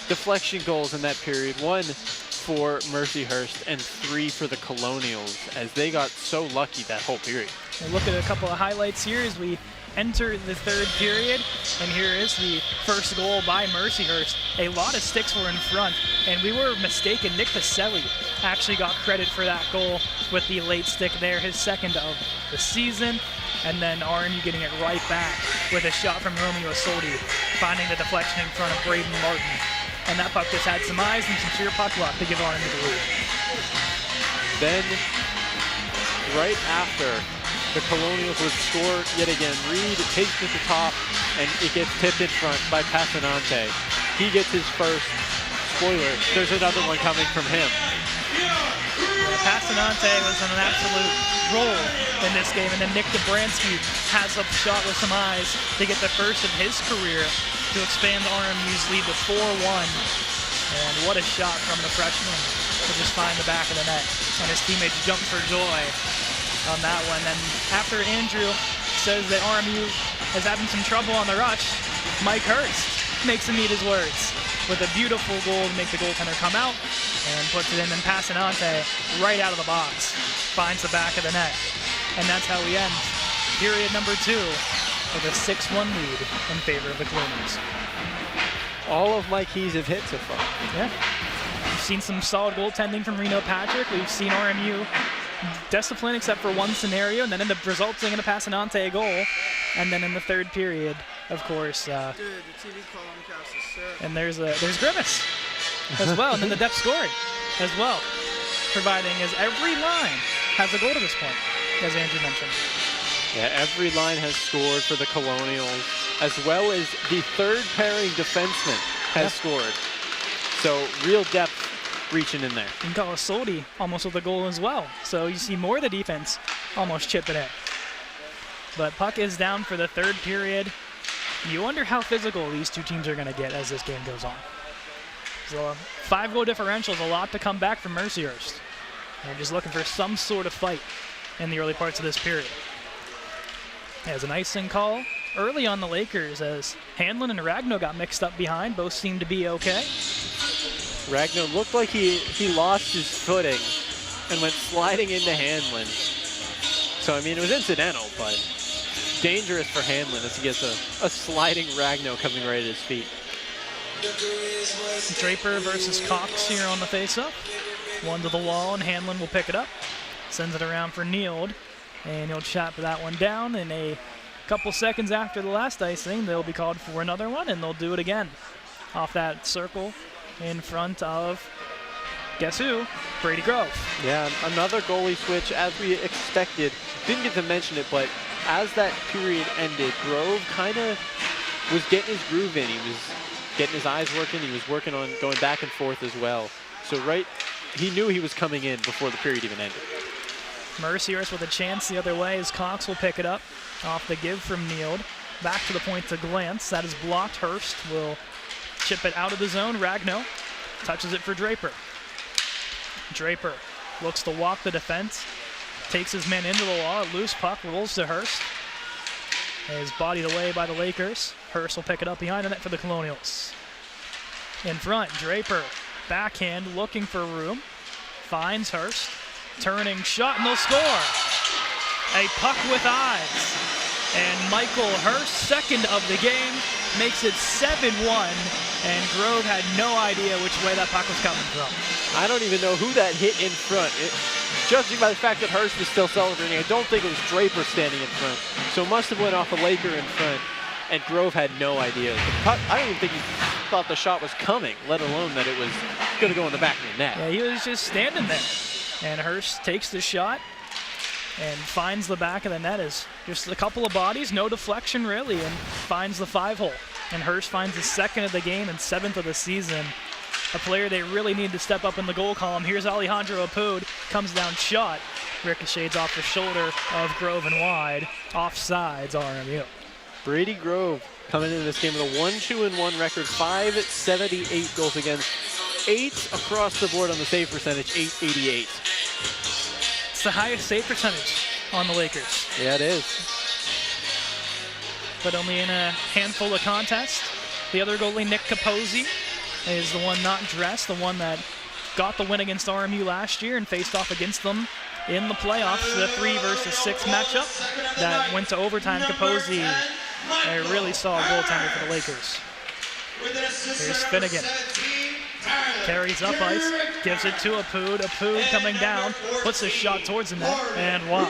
deflection goals in that period. 1 for Mercyhurst and 3 for the Colonials, as they got so lucky that whole period. We'll look at a couple of highlights here as we enter the third period, and here is the first goal by Mercyhurst. A lot of sticks were in front, and we were mistaken. Nick Pacelli actually got credit for that goal with the late stick there, his second of the season. And then RMU getting it right back with a shot from Romeo Isolde, finding the deflection in front of Braden Martin. And that puck just had some eyes and some sheer puck luck to give RMU the lead. Then, right after, the Colonials would score yet again. Reed takes it to the top, and it gets tipped in front by Passanante. He gets his first. Spoiler, there's another one coming from him. Passanante was on an absolute roll in this game, and then Nick Dobransky has a shot with some eyes to get the first of his career to expand RMU's lead to 4-1. And what a shot from the freshman to just find the back of the net. And his teammates jump for joy on that one. And after Andrew says that RMU is having some trouble on the rush, Mike Hurst makes him eat his words with a beautiful goal to make the goaltender come out and puts it in. And Passanante right out of the box finds the back of the net. And that's how we end period number 2 with a 6-1 lead in favor of the Colonials. All of my keys have hit so far. Yeah. We've seen some solid goaltending from Reno Patrick. We've seen RMU discipline except for one scenario, and then end up resulting in a Passanante goal. And then in the third period, of course, Dude, the TV Comcast is sick. and there's Grimace as well, and then the depth scoring as well, providing as every line has a goal to this point, as Andrew mentioned. Yeah, every line has scored for the Colonials, as well as the third pairing defenseman has scored. So real depth reaching in there. And Isolde almost with a goal as well. So you see more of the defense almost chip it in. But puck is down for the third period. You wonder how physical these two teams are going to get as this game goes on. So a 5-goal differential is a lot to come back from Mercyhurst. They're just looking for some sort of fight in the early parts of this period. There's an icing call early on the Lakers as Hanlon and Ragno got mixed up behind. Both seemed to be okay. Ragno looked like he lost his footing and went sliding into Hanlon. So, I mean, it was incidental, but dangerous for Hanlon as he gets a sliding Ragno coming right at his feet. Draper versus Cox here on the faceoff. One to the wall, and Hanlon will pick it up. Sends it around for Neild, and he'll chop that one down. And a couple seconds after the last icing, they'll be called for another one, and they'll do it again. Off that circle in front of, guess who? Brady Grove. Yeah, another goalie switch as we expected. Didn't get to mention it, but as that period ended, Grove kind of was getting his groove in. He was getting his eyes working. He was working on going back and forth as well. So he knew he was coming in before the period even ended. Mercyhurst with a chance the other way as Cox will pick it up off the give from Neild. Back to the point to glance. That is blocked. Hurst will chip it out of the zone. Ragno touches it for Draper. Draper looks to walk the defense. Takes his man into the wall. A loose puck rolls to Hurst. Is bodied away by the Lakers. Hurst will pick it up behind the net for the Colonials. In front, Draper, backhand, looking for room. Finds Hurst. Turning shot, and they'll score. A puck with eyes. And Michael Hurst, second of the game, makes it 7-1. And Grove had no idea which way that puck was coming from. I don't even know who that hit in front. Judging by the fact that Hurst was still celebrating, I don't think it was Draper standing in front. So it must have went off a Laker in front, and Grove had no idea. The puck, I don't even think he thought the shot was coming, let alone that it was going to go in the back of the net. Yeah, he was just standing there. And Hurst takes the shot and finds the back of the net. Is just a couple of bodies, no deflection really, and finds the 5-hole. And Hurst finds his second of the game and 7th of the season. A player they really need to step up in the goal column. Here's Alejandro Apud, comes down shot, ricochets off the shoulder of Grove and wide. Offsides, RMU. Brady Grove coming into this game with a 1-2-1 record, 578 goals against, 8 across the board on the save percentage, 888. It's the highest save percentage on the Lakers, Yeah, it is. but only in a handful of contests. The other goalie, Nick Capozzi, is the one not dressed, the one that got the win against RMU last year and faced off against them in the playoffs, the 3 versus 6 matchup that went to overtime. Capozzi, a really solid goaltender for the Lakers. Here's Finnegan. Carries up ice, gives it to Apud. Apud coming down, puts a shot towards the net, and wow.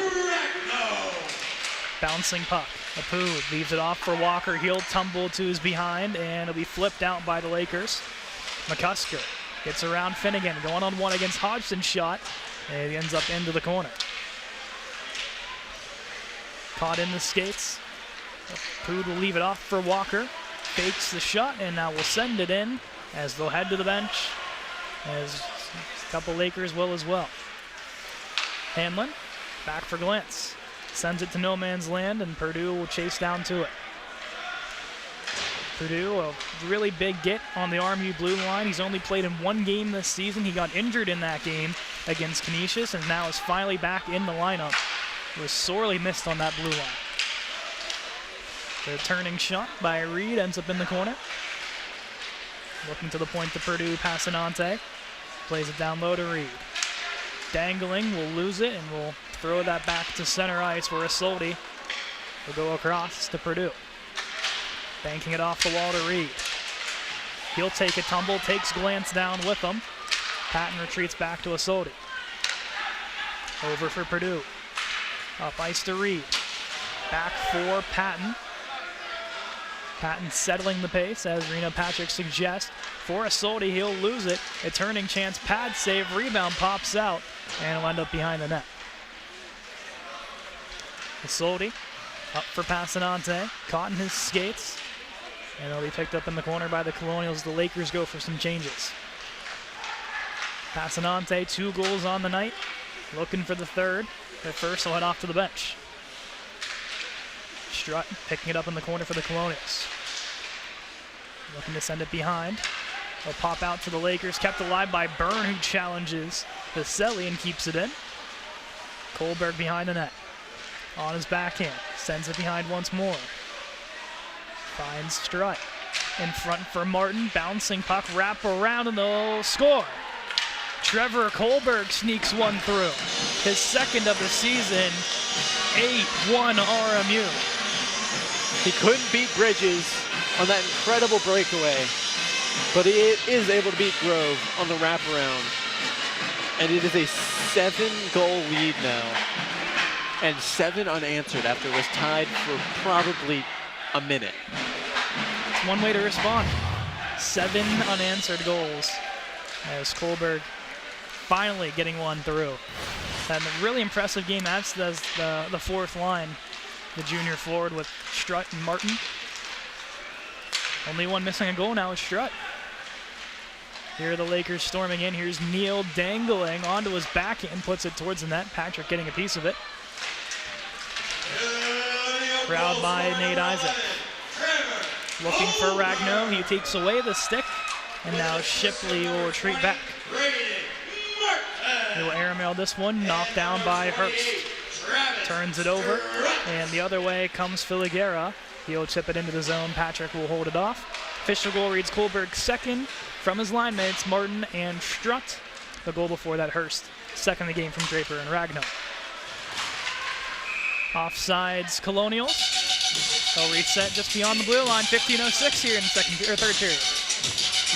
Bouncing puck. Apud leaves it off for Walker. He'll tumble to his behind, and it'll be flipped out by the Lakers. McCusker gets around Finnegan, going on one against Hodgson's shot, and he ends up into the corner. Caught in the skates. Apud will leave it off for Walker. Fakes the shot, and now will send it in as they'll head to the bench, as a couple Lakers will as well. Hanlon, back for Glantz. Sends it to no man's land, and Purdue will chase down to it. Purdue, a really big get on the RMU blue line. He's only played in 1 game this season. He got injured in that game against Canisius, and now is finally back in the lineup. He was sorely missed on that blue line. The turning shot by Reed ends up in the corner. Looking to the point to Purdue, Passanante. Plays it down low to Reed. Dangling, will lose it, and will throw that back to center ice where Isolde will go across to Purdue. Banking it off the wall to Reed. He'll take a tumble, takes Glantz down with him. Patton retreats back to Isolde. Over for Purdue. Up ice to Reed. Back for Patton. Patton settling the pace, as Rena Patrick suggests. For Isolde, he'll lose it. A turning chance, pad save, rebound pops out, and will end up behind the net. Isolde up for Passanante, caught in his skates, and it'll be picked up in the corner by the Colonials. The Lakers go for some changes. Passanante, 2 goals on the night, looking for the third. Their first will head off to the bench. Strutt picking it up in the corner for the Colonials. Looking to send it behind. They'll pop out to the Lakers, kept alive by Byrne, who challenges Vaselli and keeps it in. Kohlberg behind the net. On his backhand, sends it behind once more. Finds Strutt. In front for Martin, bouncing puck, wrap around, and they'll score. Trevor Kohlberg sneaks one through. His second of the season, 8-1 RMU. He couldn't beat Bridges on that incredible breakaway, but he is able to beat Grove on the wraparound. And it is a 7-goal lead now, and 7 unanswered after it was tied for probably a minute. It's one way to respond. 7 unanswered goals, as Kohlberg finally getting one through. Had a really impressive game, as does the fourth line, the junior forward with Strutt and Martin. Only one missing a goal now is Strutt. Here are the Lakers storming in. Here's Neal dangling onto his backhand, puts it towards the net. Patrick getting a piece of it. Crowd by Nate Isaac. Looking for Ragno. He takes away the stick, and now Shipley will retreat back. He will airmail this one, knocked down by Hurst. Turns it over, and the other way comes Filiguera. He'll chip it into the zone. Patrick will hold it off. Official goal reads Kohlberg second from his line mates, Martin and Strutt. The goal before that, Hurst. Second of the game from Draper and Ragno. Offsides, Colonials. They'll reset just beyond the blue line. 15:06 here in third period.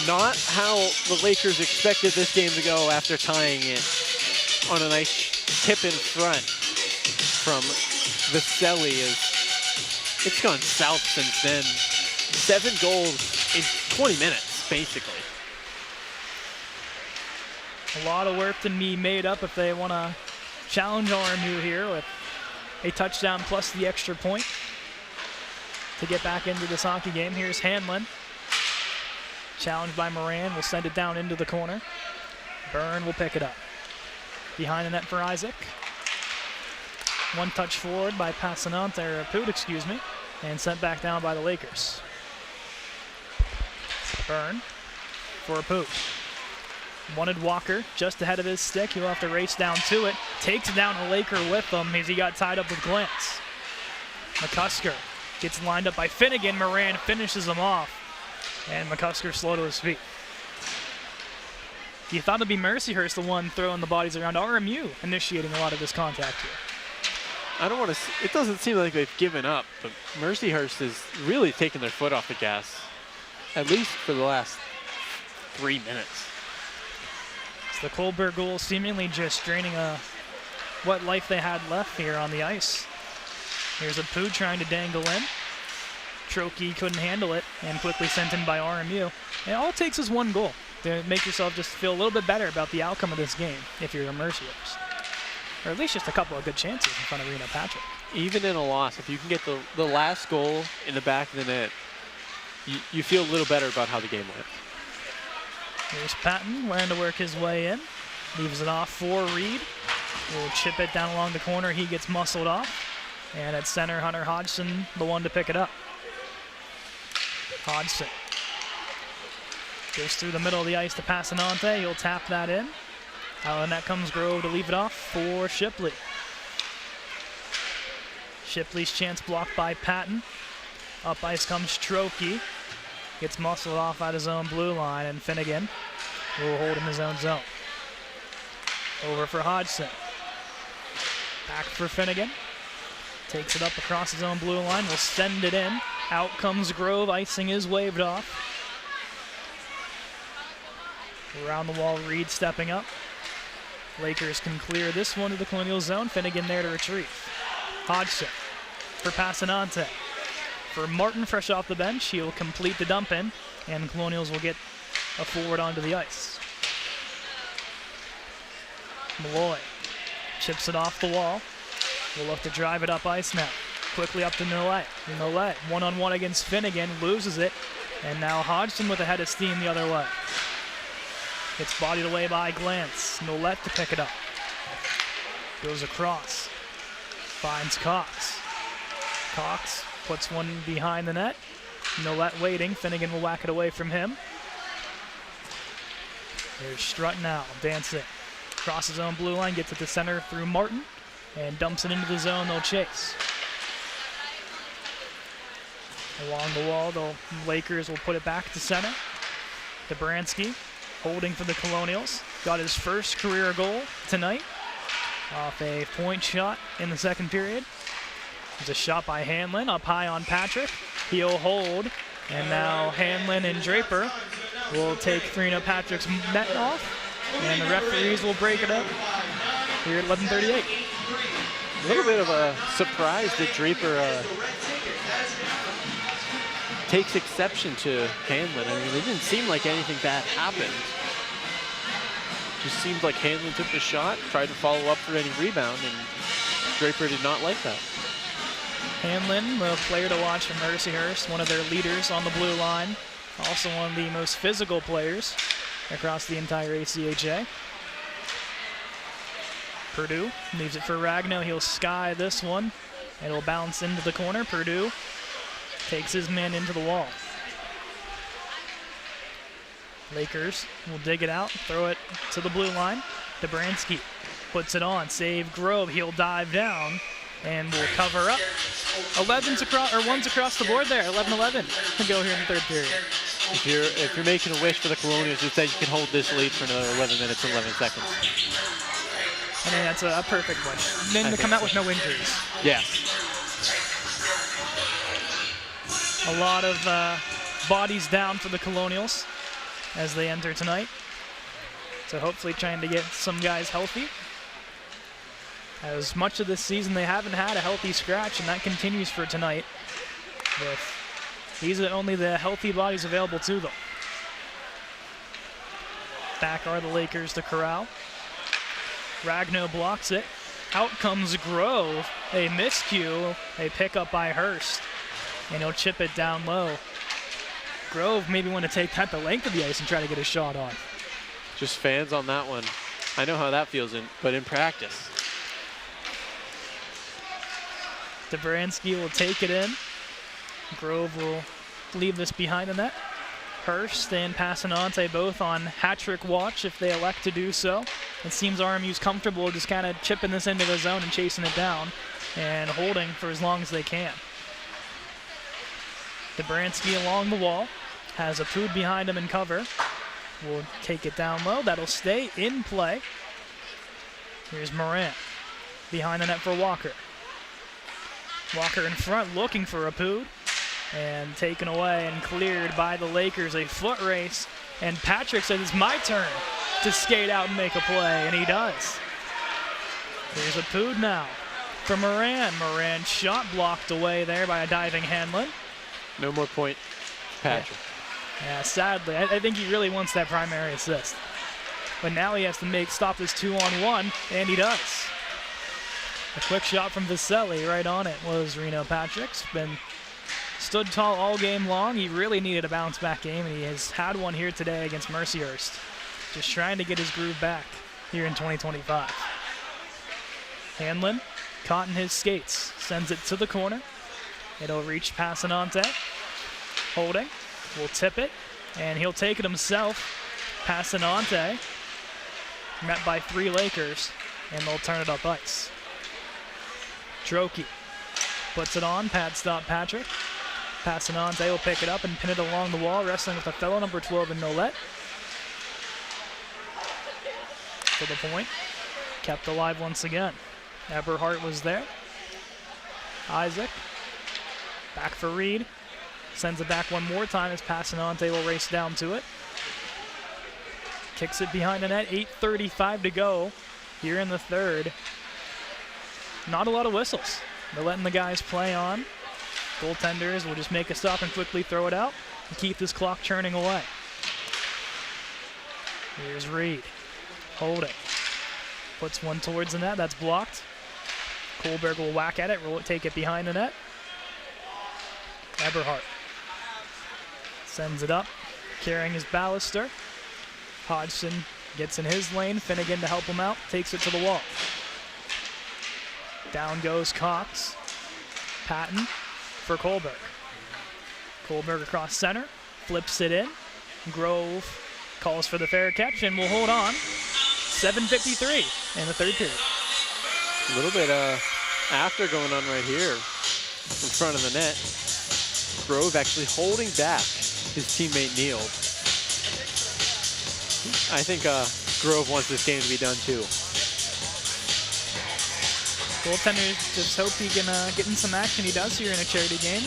Not how the Lakers expected this game to go after tying it on a nice tip in front from Vaselli. It's gone south since then. 7 goals in 20 minutes, basically. A lot of work to be made up if they want to challenge RMU here with a touchdown plus the extra point to get back into this hockey game. Here's Hanlon. Challenged by Moran. Will send it down into the corner. Byrne will pick it up. Behind the net for Isaac. One touch forward by Passanante, or Apud, excuse me. and sent back down by the Lakers. Byrne for a pooch. Wanted Walker just ahead of his stick. He'll have to race down to it. Takes down a Laker with him as he got tied up with Glantz. McCusker gets lined up by Finnegan. Moran finishes him off. And McCusker slow to his feet. You thought it'd be Mercyhurst the one throwing the bodies around. RMU initiating a lot of this contact here. I don't want to. It doesn't seem like they've given up, but Mercyhurst is really taking their foot off the gas, at least for the last 3 minutes. It's the Kohlberg goal seemingly just draining what life they had left here on the ice. Here's a Poo trying to dangle in. Trokey couldn't handle it and quickly sent in by RMU. And all it takes is one goal to make yourself just feel a little bit better about the outcome of this game if you're a Mercyhurst. Or at least just a couple of good chances in front of Rena Patrick. Even in a loss, if you can get the last goal in the back of the net, you feel a little better about how the game went. Here's Patton learning to work his way in. Leaves it off for Reed. Will chip it down along the corner. He gets muscled off. And at center, Hunter Hodgson, the one to pick it up. Hodgson goes through the middle of the ice to Passanante. He'll tap that in. Out of the net comes Grove to leave it off for Shipley. Shipley's chance blocked by Patton. Up ice comes Trokey. Gets muscled off at his own blue line, and Finnegan will hold in his own zone. Over for Hodgson. Back for Finnegan. Takes it up across his own blue line. Will send it in. Out comes Grove. Icing is waved off. Around the wall, Reed stepping up. Lakers can clear this one to the Colonial zone. Finnegan there to retrieve. Hodgson for Passanante. For Martin, fresh off the bench, he'll complete the dump in, and Colonials will get a forward onto the ice. Malloy chips it off the wall. We'll look to drive it up ice now. Quickly up to Nolet. Nolet, one-on-one against Finnegan, loses it, and now Hodgson with a head of steam the other way. Gets bodied away by Glantz. Nolet to pick it up. Goes across. Finds Cox. Cox puts one behind the net. Nolet waiting. Finnegan will whack it away from him. There's Strutt now, dancing. Across his own blue line, gets it to center through Martin, and dumps it into the zone. They'll chase. Along the wall, the Lakers will put it back to center. Dobransky holding for the Colonials. Got his first career goal tonight off a point shot in the second period. There's a shot by Hanlon up high on Patrick. He'll hold, and now Hanlon and Draper will take Rena Patrick's net off, and the referees will break it up here at 11:38. A little bit of a surprise that Draper takes exception to Hanlon. I mean, it didn't seem like anything bad happened. Just seemed like Hanlon took the shot, tried to follow up for any rebound, and Draper did not like that. Hanlon, the player to watch from Mercyhurst, one of their leaders on the blue line. Also one of the most physical players across the entire ACHA. Purdue leaves it for Ragno. He'll sky this one. It'll bounce into the corner. Purdue takes his man into the wall. Lakers will dig it out, throw it to the blue line. Dobransky puts it on, save Grove. He'll dive down and will cover up. 11's across, or 1's across the board there. 11-11 to go here in the third period. If you're making a wish for the Colonials, just say you can hold this lead for another 11 minutes and 11 seconds. I mean, that's a perfect wish. And then to come out with no injuries. Yeah. A lot of bodies down for the Colonials as they enter tonight. So hopefully trying to get some guys healthy. As much of this season, they haven't had a healthy scratch, and that continues for tonight. With these are only the healthy bodies available to them. Back are the Lakers to corral. Ragno blocks it. Out comes Grove. A miscue. A pickup by Hurst. And he'll chip it down low. Grove maybe want to take that the length of the ice and try to get a shot on. Just fans on that one. I know how that feels, but in practice. Dobransky will take it in. Grove will leave this behind the net. Hurst and Passanante both on hat-trick watch if they elect to do so. It seems RMU's comfortable just kind of chipping this into the zone and chasing it down and holding for as long as they can. Dobransky along the wall, has a Pood behind him in cover. Will take it down low, that'll stay in play. Here's Moran, behind the net for Walker. Walker in front looking for a Pood, and taken away and cleared by the Lakers. A foot race, and Patrick says it's my turn to skate out and make a play, and he does. Here's a Pood now for Moran. Moran shot blocked away there by a diving Hanlon. No more point, Patrick. Yeah, sadly, I think he really wants that primary assist. But now he has to stop this 2-on-1, and he does. A quick shot from Viselli, right on it was Reno Patrick's. Stood tall all game long. He really needed a bounce back game, and he has had one here today against Mercyhurst. Just trying to get his groove back here in 2025. Hanlon caught in his skates, sends it to the corner. It'll reach Passanante. Holding, will tip it, and he'll take it himself. Passanante, met by 3 Lakers, and they'll turn it up ice. Trokey puts it on, pad stop Patrick. Passanante will pick it up and pin it along the wall, wrestling with a fellow number 12 in Nolette. To the point, kept alive once again. Eberhardt was there. Isaac, back for Reed. Sends it back one more time as Passanante will race down to it. Kicks it behind the net, 8:35 to go here in the third. Not a lot of whistles. They're letting the guys play on. Goaltenders will just make a stop and quickly throw it out and keep this clock churning away. Here's Reed, holding. Puts one towards the net, that's blocked. Kohlberg will whack at it, will take it behind the net. Eberhardt sends it up, carrying his baluster. Hodgson gets in his lane, Finnegan to help him out, takes it to the wall. Down goes Cox. Patton for Kohlberg. Kohlberg across center, flips it in. Grove calls for the fair catch and will hold on. 7:53 in the third period. A little bit after going on right here in front of the net. Grove actually holding back his teammate Neal. I think Grove wants this game to be done too. Goaltender just hope he can get in some action. He does here in a charity game.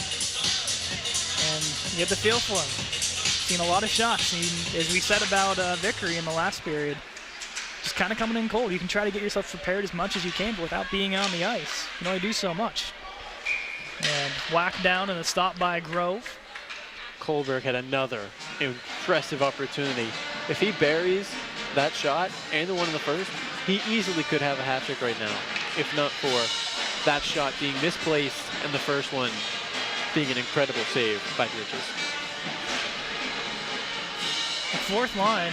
And you get the feel for him. Seen a lot of shots. As we said about Vickery in the last period, just kind of coming in cold. You can try to get yourself prepared as much as you can, but without being on the ice, you can only do so much. And whacked down and a stop by Grove. Kohlberg had another impressive opportunity. If he buries that shot and the one in the first, he easily could have a hat trick right now, if not for that shot being misplaced and the first one being an incredible save by Bridges. The fourth line,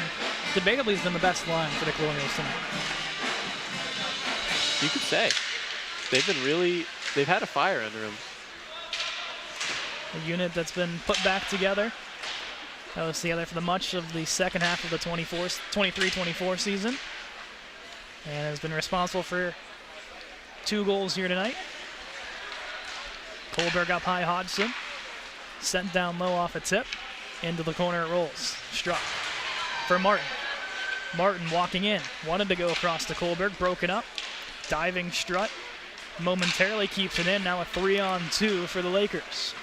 debatably, has been the best line for the Colonials tonight. You could say. They've had a fire under them. A unit that's been put back together. That was together for the much of the second half of the 23-24 season. And has been responsible for 2 goals here tonight. Kohlberg up high, Hodgson. Sent down low off a tip. Into the corner it rolls. Struck for Martin. Martin walking in. Wanted to go across to Kohlberg. Broken up. Diving strut. Momentarily keeps it in. Now a 3-on-2 for the Lakers.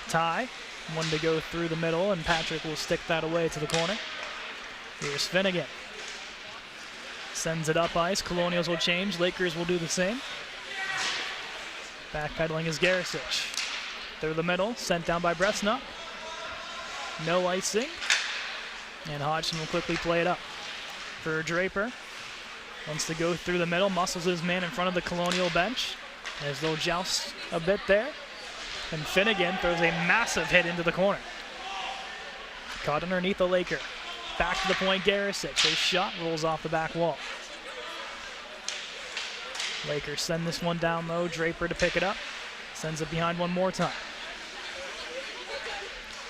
Tie. One to go through the middle, and Patrick will stick that away to the corner. Here's Finnegan. Sends it up ice. Colonials will change. Lakers will do the same. Backpedaling is Garisic. Through the middle, sent down by Bresnuk. No icing. And Hodgson will quickly play it up for Draper. Wants to go through the middle, muscles his man in front of the Colonial bench. As they'll joust a bit there. And Finnegan throws a massive hit into the corner. Caught underneath the Laker. Back to the point, Garisic. His shot rolls off the back wall. Lakers send this one down low. Draper to pick it up. Sends it behind one more time.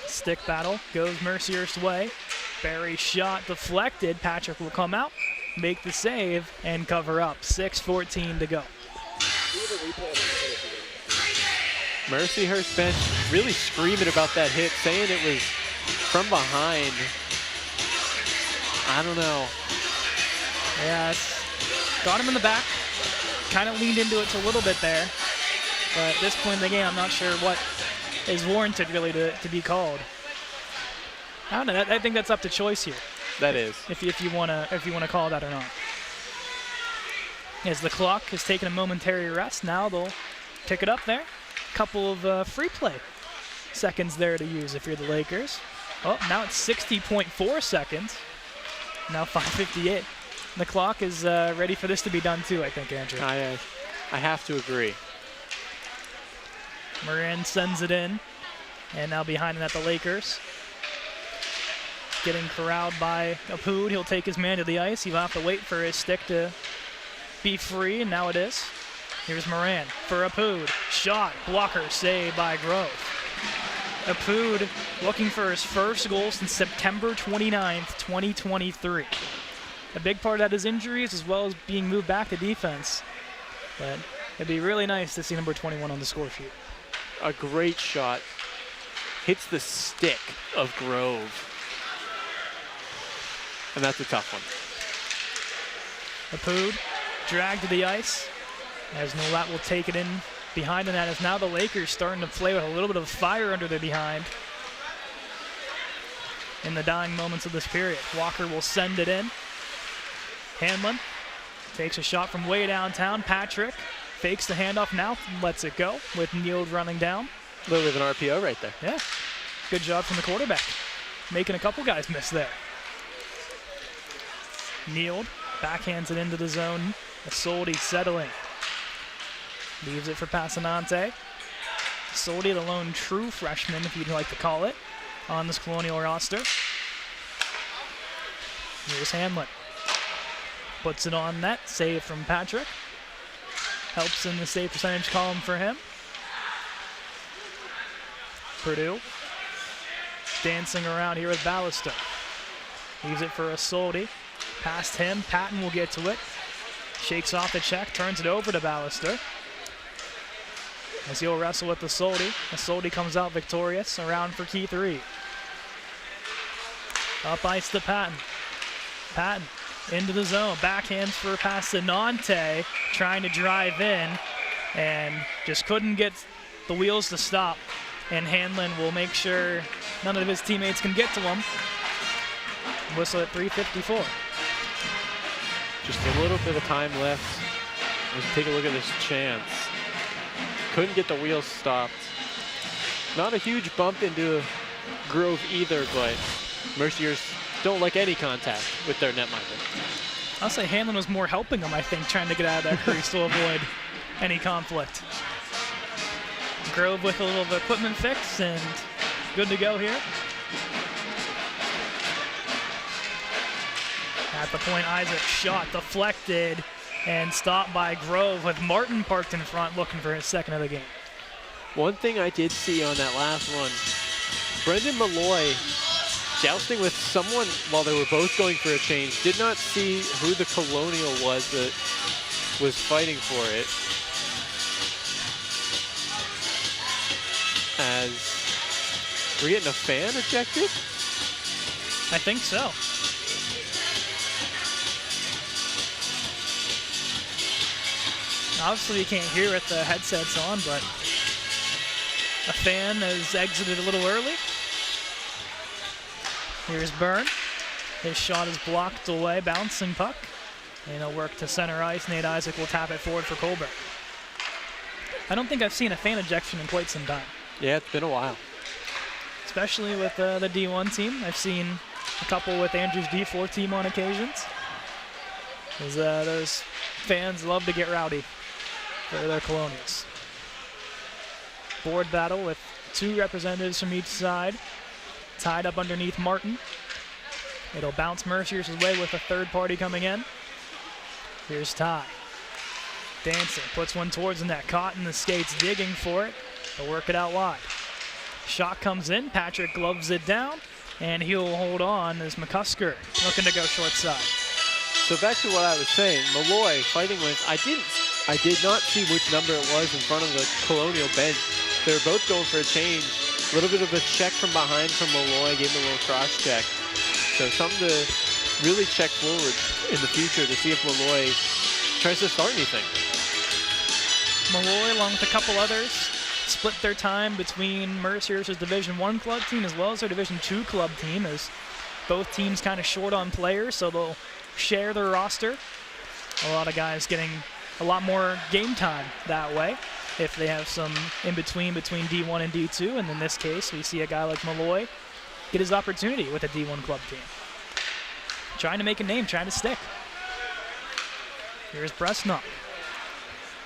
Stick battle goes Mercyhurst's way. Barry's shot deflected. Patrick will come out, make the save, and cover up. 6:14 to go. Mercyhurst bench really screaming about that hit, saying it was from behind. I don't know. Yeah, it's got him in the back. Kind of leaned into it a little bit there. But at this point in the game, I'm not sure what is warranted really to be called. I don't know. I think that's up to choice here. That is. If you wanna call that or not. As the clock has taken a momentary rest, now they'll pick it up there. Couple of free play seconds there to use if you're the Lakers. Oh, now it's 60.4 seconds. Now 5:58. The clock is ready for this to be done too, I think, Andrew. I have to agree. Moran sends it in, and now behind him at the Lakers. Getting corralled by Apud. He'll take his man to the ice. He'll have to wait for his stick to be free, and now it is. Here's Moran for Apud. Shot, blocker, save by Grove. Apud looking for his first goal since September 29th, 2023. A big part of that is injuries as well as being moved back to defense. But it'd be really nice to see number 21 on the score sheet. A great shot. Hits the stick of Grove. And that's a tough one. Apud dragged to the ice as Nolat will take it in behind the net. As now the Lakers starting to play with a little bit of fire under their behind in the dying moments of this period. Walker will send it in. Hanlon takes a shot from way downtown. Patrick fakes the handoff now, lets it go with Neal running down. A little bit of an RPO right there. Yeah, good job from the quarterback. Making a couple guys miss there. Neal backhands it into the zone. Isolde settling. Leaves it for Passanante. Isolde, the lone true freshman, if you'd like to call it, on this Colonial roster. Here's Hanlon. Puts it on net. Save from Patrick. Helps in the save percentage column for him. Purdue dancing around here with Ballister. Leaves it for Isolde. Past him. Patton will get to it. Shakes off the check. Turns it over to Ballister. As he'll wrestle with Isolde. Isolde comes out victorious. Around for Keith Reed. Up ice to Patton. Patton into the zone. Backhands for Passanante. Trying to drive in. And just couldn't get the wheels to stop. And Hanlon will make sure none of his teammates can get to him. Whistle at 3:54. Just a little bit of time left. Let's take a look at this chance. Couldn't get the wheels stopped. Not a huge bump into Grove either, but Mercyhurst don't like any contact with their netminder. I'll say Hanlon was more helping him, I think, trying to get out of that crease to avoid any conflict. Grove with a little equipment fix and good to go here. At the point, Isaac shot deflected and stopped by Grove with Martin parked in front looking for his second of the game. One thing I did see on that last one, Brendan Malloy jousting with someone while they were both going for a change. Did not see who the Colonial was that was fighting for it. As we're getting a fan ejected? I think so. Obviously you can't hear it, the headset's on, but a fan has exited a little early. Here's Byrne. His shot is blocked away, bouncing puck. And he'll work to center ice. Nate Isaac will tap it forward for Colbert. I don't think I've seen a fan ejection in quite some time. Yeah, it's been a while. Especially with the D1 team. I've seen a couple with Andrew's D4 team on occasions. Those fans love to get rowdy for their Colonials. Board battle with two representatives from each side. Tied up underneath Martin. It'll bounce Mercyhurst's way with a third party coming in. Here's Ty. Dancing, puts one towards the net. Caught in the skates, digging for it. They'll work it out wide. Shot comes in, Patrick gloves it down, and he'll hold on as McCusker looking to go short side. So back to what I was saying, Malloy fighting with, I did not see which number it was in front of the Colonial bench. They were both going for a change. A little bit of a check from behind from Malloy, gave him a little cross check. So something to really check forward in the future to see if Malloy tries to start anything. Malloy, along with a couple others, split their time between Mercyhurst's Division I club team as well as their Division II club team, as both teams kind of short on players, so they'll share their roster. A lot of guys getting a lot more game time that way if they have some in between D1 and D2, and in this case we see a guy like Malloy get his opportunity with a D1 club team. Trying to make a name, trying to stick. Here's Bresnok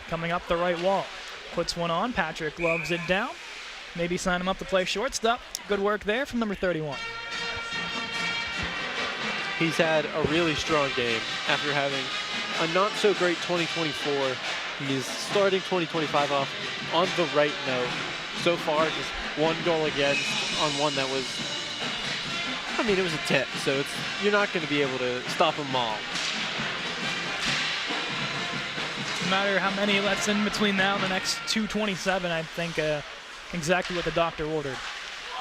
coming up the right wall. Puts one on, Patrick gloves it down. Maybe sign him up to play shortstop. Good work there from number 31. He's had a really strong game after having a not so great 2024. He's starting 2025 off on the right note. So far, just one goal against on one that was, I mean, it was a tip, so you're not going to be able to stop them all. No matter how many lets in between now and the next 2:27, I think exactly what the doctor ordered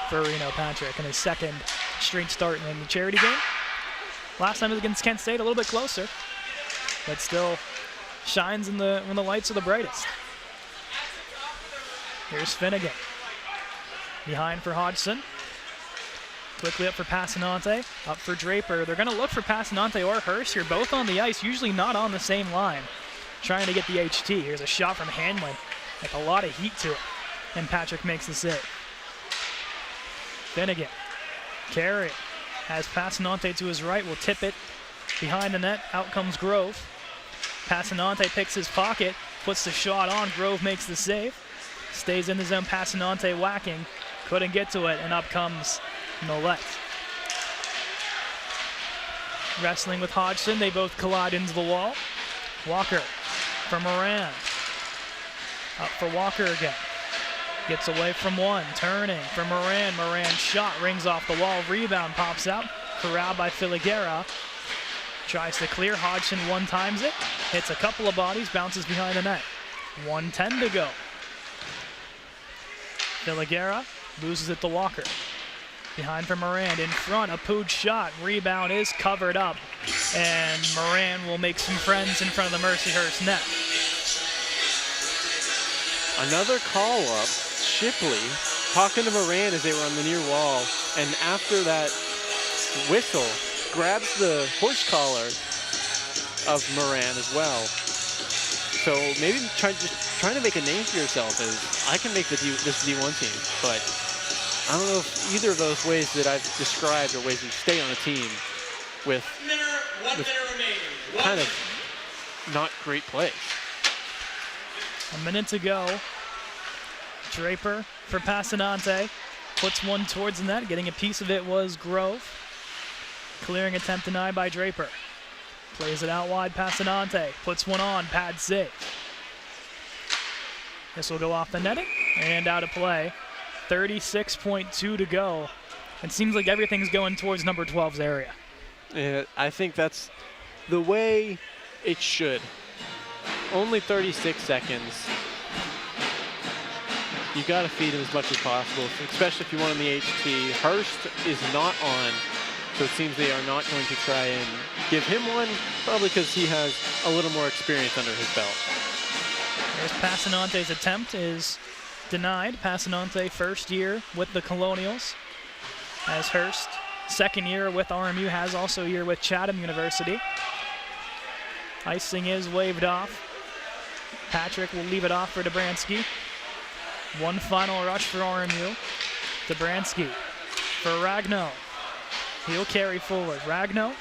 for Reno Patrick in his second straight start in the charity game. Last time it was against Kent State, a little bit closer, but still shines when the lights are the brightest. Here's Finnegan. Behind for Hodgson. Quickly up for Passanante, up for Draper. They're going to look for Passanante or Hurst here, both on the ice, usually not on the same line. Trying to get the HT. Here's a shot from Hanlon, like a lot of heat to it, and Patrick makes the save. Finnegan, carry, has Passanante to his right, will tip it behind the net, out comes Grove. Passanante picks his pocket, puts the shot on, Grove makes the save. Stays in the zone, Passanante whacking, couldn't get to it, and up comes Nolet. Wrestling with Hodgson, they both collide into the wall. Walker for Moran. Up for Walker again. Gets away from one, turning for Moran. Moran's shot rings off the wall, rebound pops out. Corralled by Filiguera. Tries to clear, Hodgson one-times it. Hits a couple of bodies, bounces behind the net. 1:10 to go. Filiguera loses it to Walker. Behind for Moran, in front, a Pooj shot. Rebound is covered up, and Moran will make some friends in front of the Mercyhurst net. Another call-up, Shipley talking to Moran as they were on the near wall, and after that whistle, grabs the horse collar of Moran as well. So maybe trying to make a name for yourself as I can make this D1 team, but I don't know if either of those ways that I've described are ways to stay on a team with kind of not great play. A minute to go. Draper for Passanante. Puts one towards the net. Getting a piece of it was Grove. Clearing attempt denied by Draper. Plays it out wide, Passanante. Puts one on, pad save. This will go off the netting and out of play. 36.2 to go. It seems like everything's going towards number 12's area. Yeah, I think that's the way it should. Only 36 seconds. You got to feed him as much as possible, especially if you want him the HT. Hurst is not on, so it seems they are not going to try and give him one, probably because he has a little more experience under his belt. There's Passanante's attempt is denied. Passanante first year with the Colonials, as Hurst second year with RMU, has also a year with Chatham University. Icing is waved off. Patrick will leave it off for Dobransky. One final rush for RMU. Dobransky for Ragno. He'll carry forward. Ragno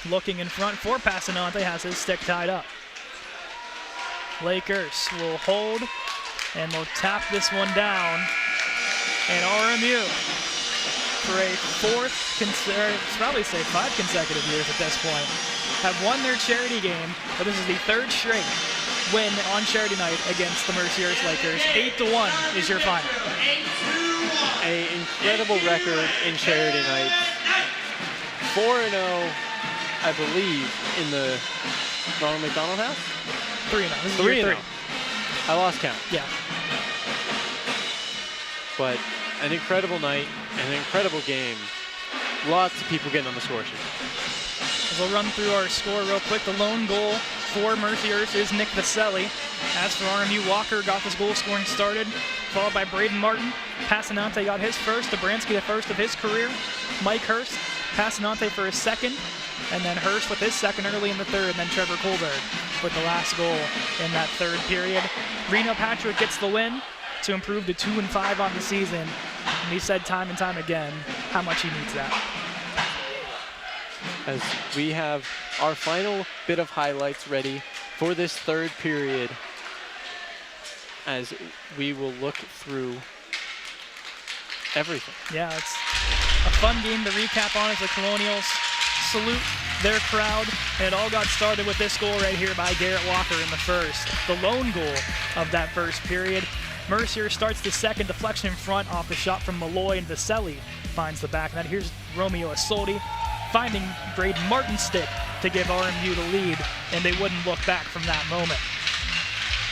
looking in front for Passanante, has his stick tied up. Lakers will hold and they'll tap this one down. And RMU for a probably say 5 consecutive years at this point, have won their charity game, but this is the 3rd straight win on charity night against the Mercyhurst Lakers. 8-1 is your final. An incredible record in charity nights. 4-0, I believe, in the Ronald McDonald House? 3-0. This is year 3. I lost count. Yeah. But an incredible night, an incredible game. Lots of people getting on the score sheet. We'll run through our score real quick. The lone goal for Mercyhurst is Nick Vaselli. As for RMU, Walker got this goal scoring started, followed by Braden Martin. Passanante got his first, Dobransky the first of his career. Mike Hurst, Passanante for his second, and then Hurst with his second early in the third, and then Trevor Kohlberg with the last goal in that 3rd period. Reno Patrick gets the win to improve to 2-5 on the season, and he said time and time again how much he needs that. As we have our final bit of highlights ready for this 3rd period, as we will look through everything. Yeah, it's a fun game to recap on as the Colonials salute their crowd, and it all got started with this goal right here by Garrett Walker in the first, the lone goal of that 1st period. Mercier starts the 2nd, deflection in front off the shot from Malloy, and Vaselli finds the back net. Here's Romeo Isolde finding Braden Martin's stick to give RMU the lead, and they wouldn't look back from that moment.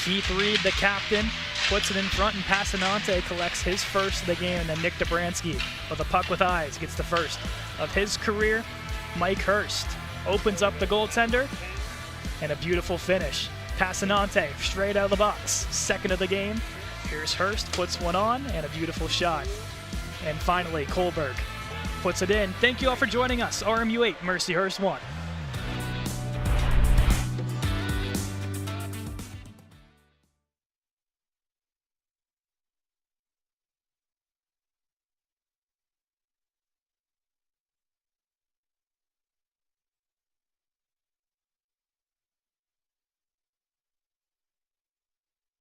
Keith Reed, the captain, puts it in front, and Passanante collects his first of the game, and then Nick Dobransky with a puck with eyes gets the first of his career. Mike Hurst opens up the goaltender, and a beautiful finish. Passanante straight out of the box, 2nd of the game. Here's Hurst, puts one on, and a beautiful shot. And finally, Kohlberg puts it in. Thank you all for joining us. RMU 8, Mercyhurst 1.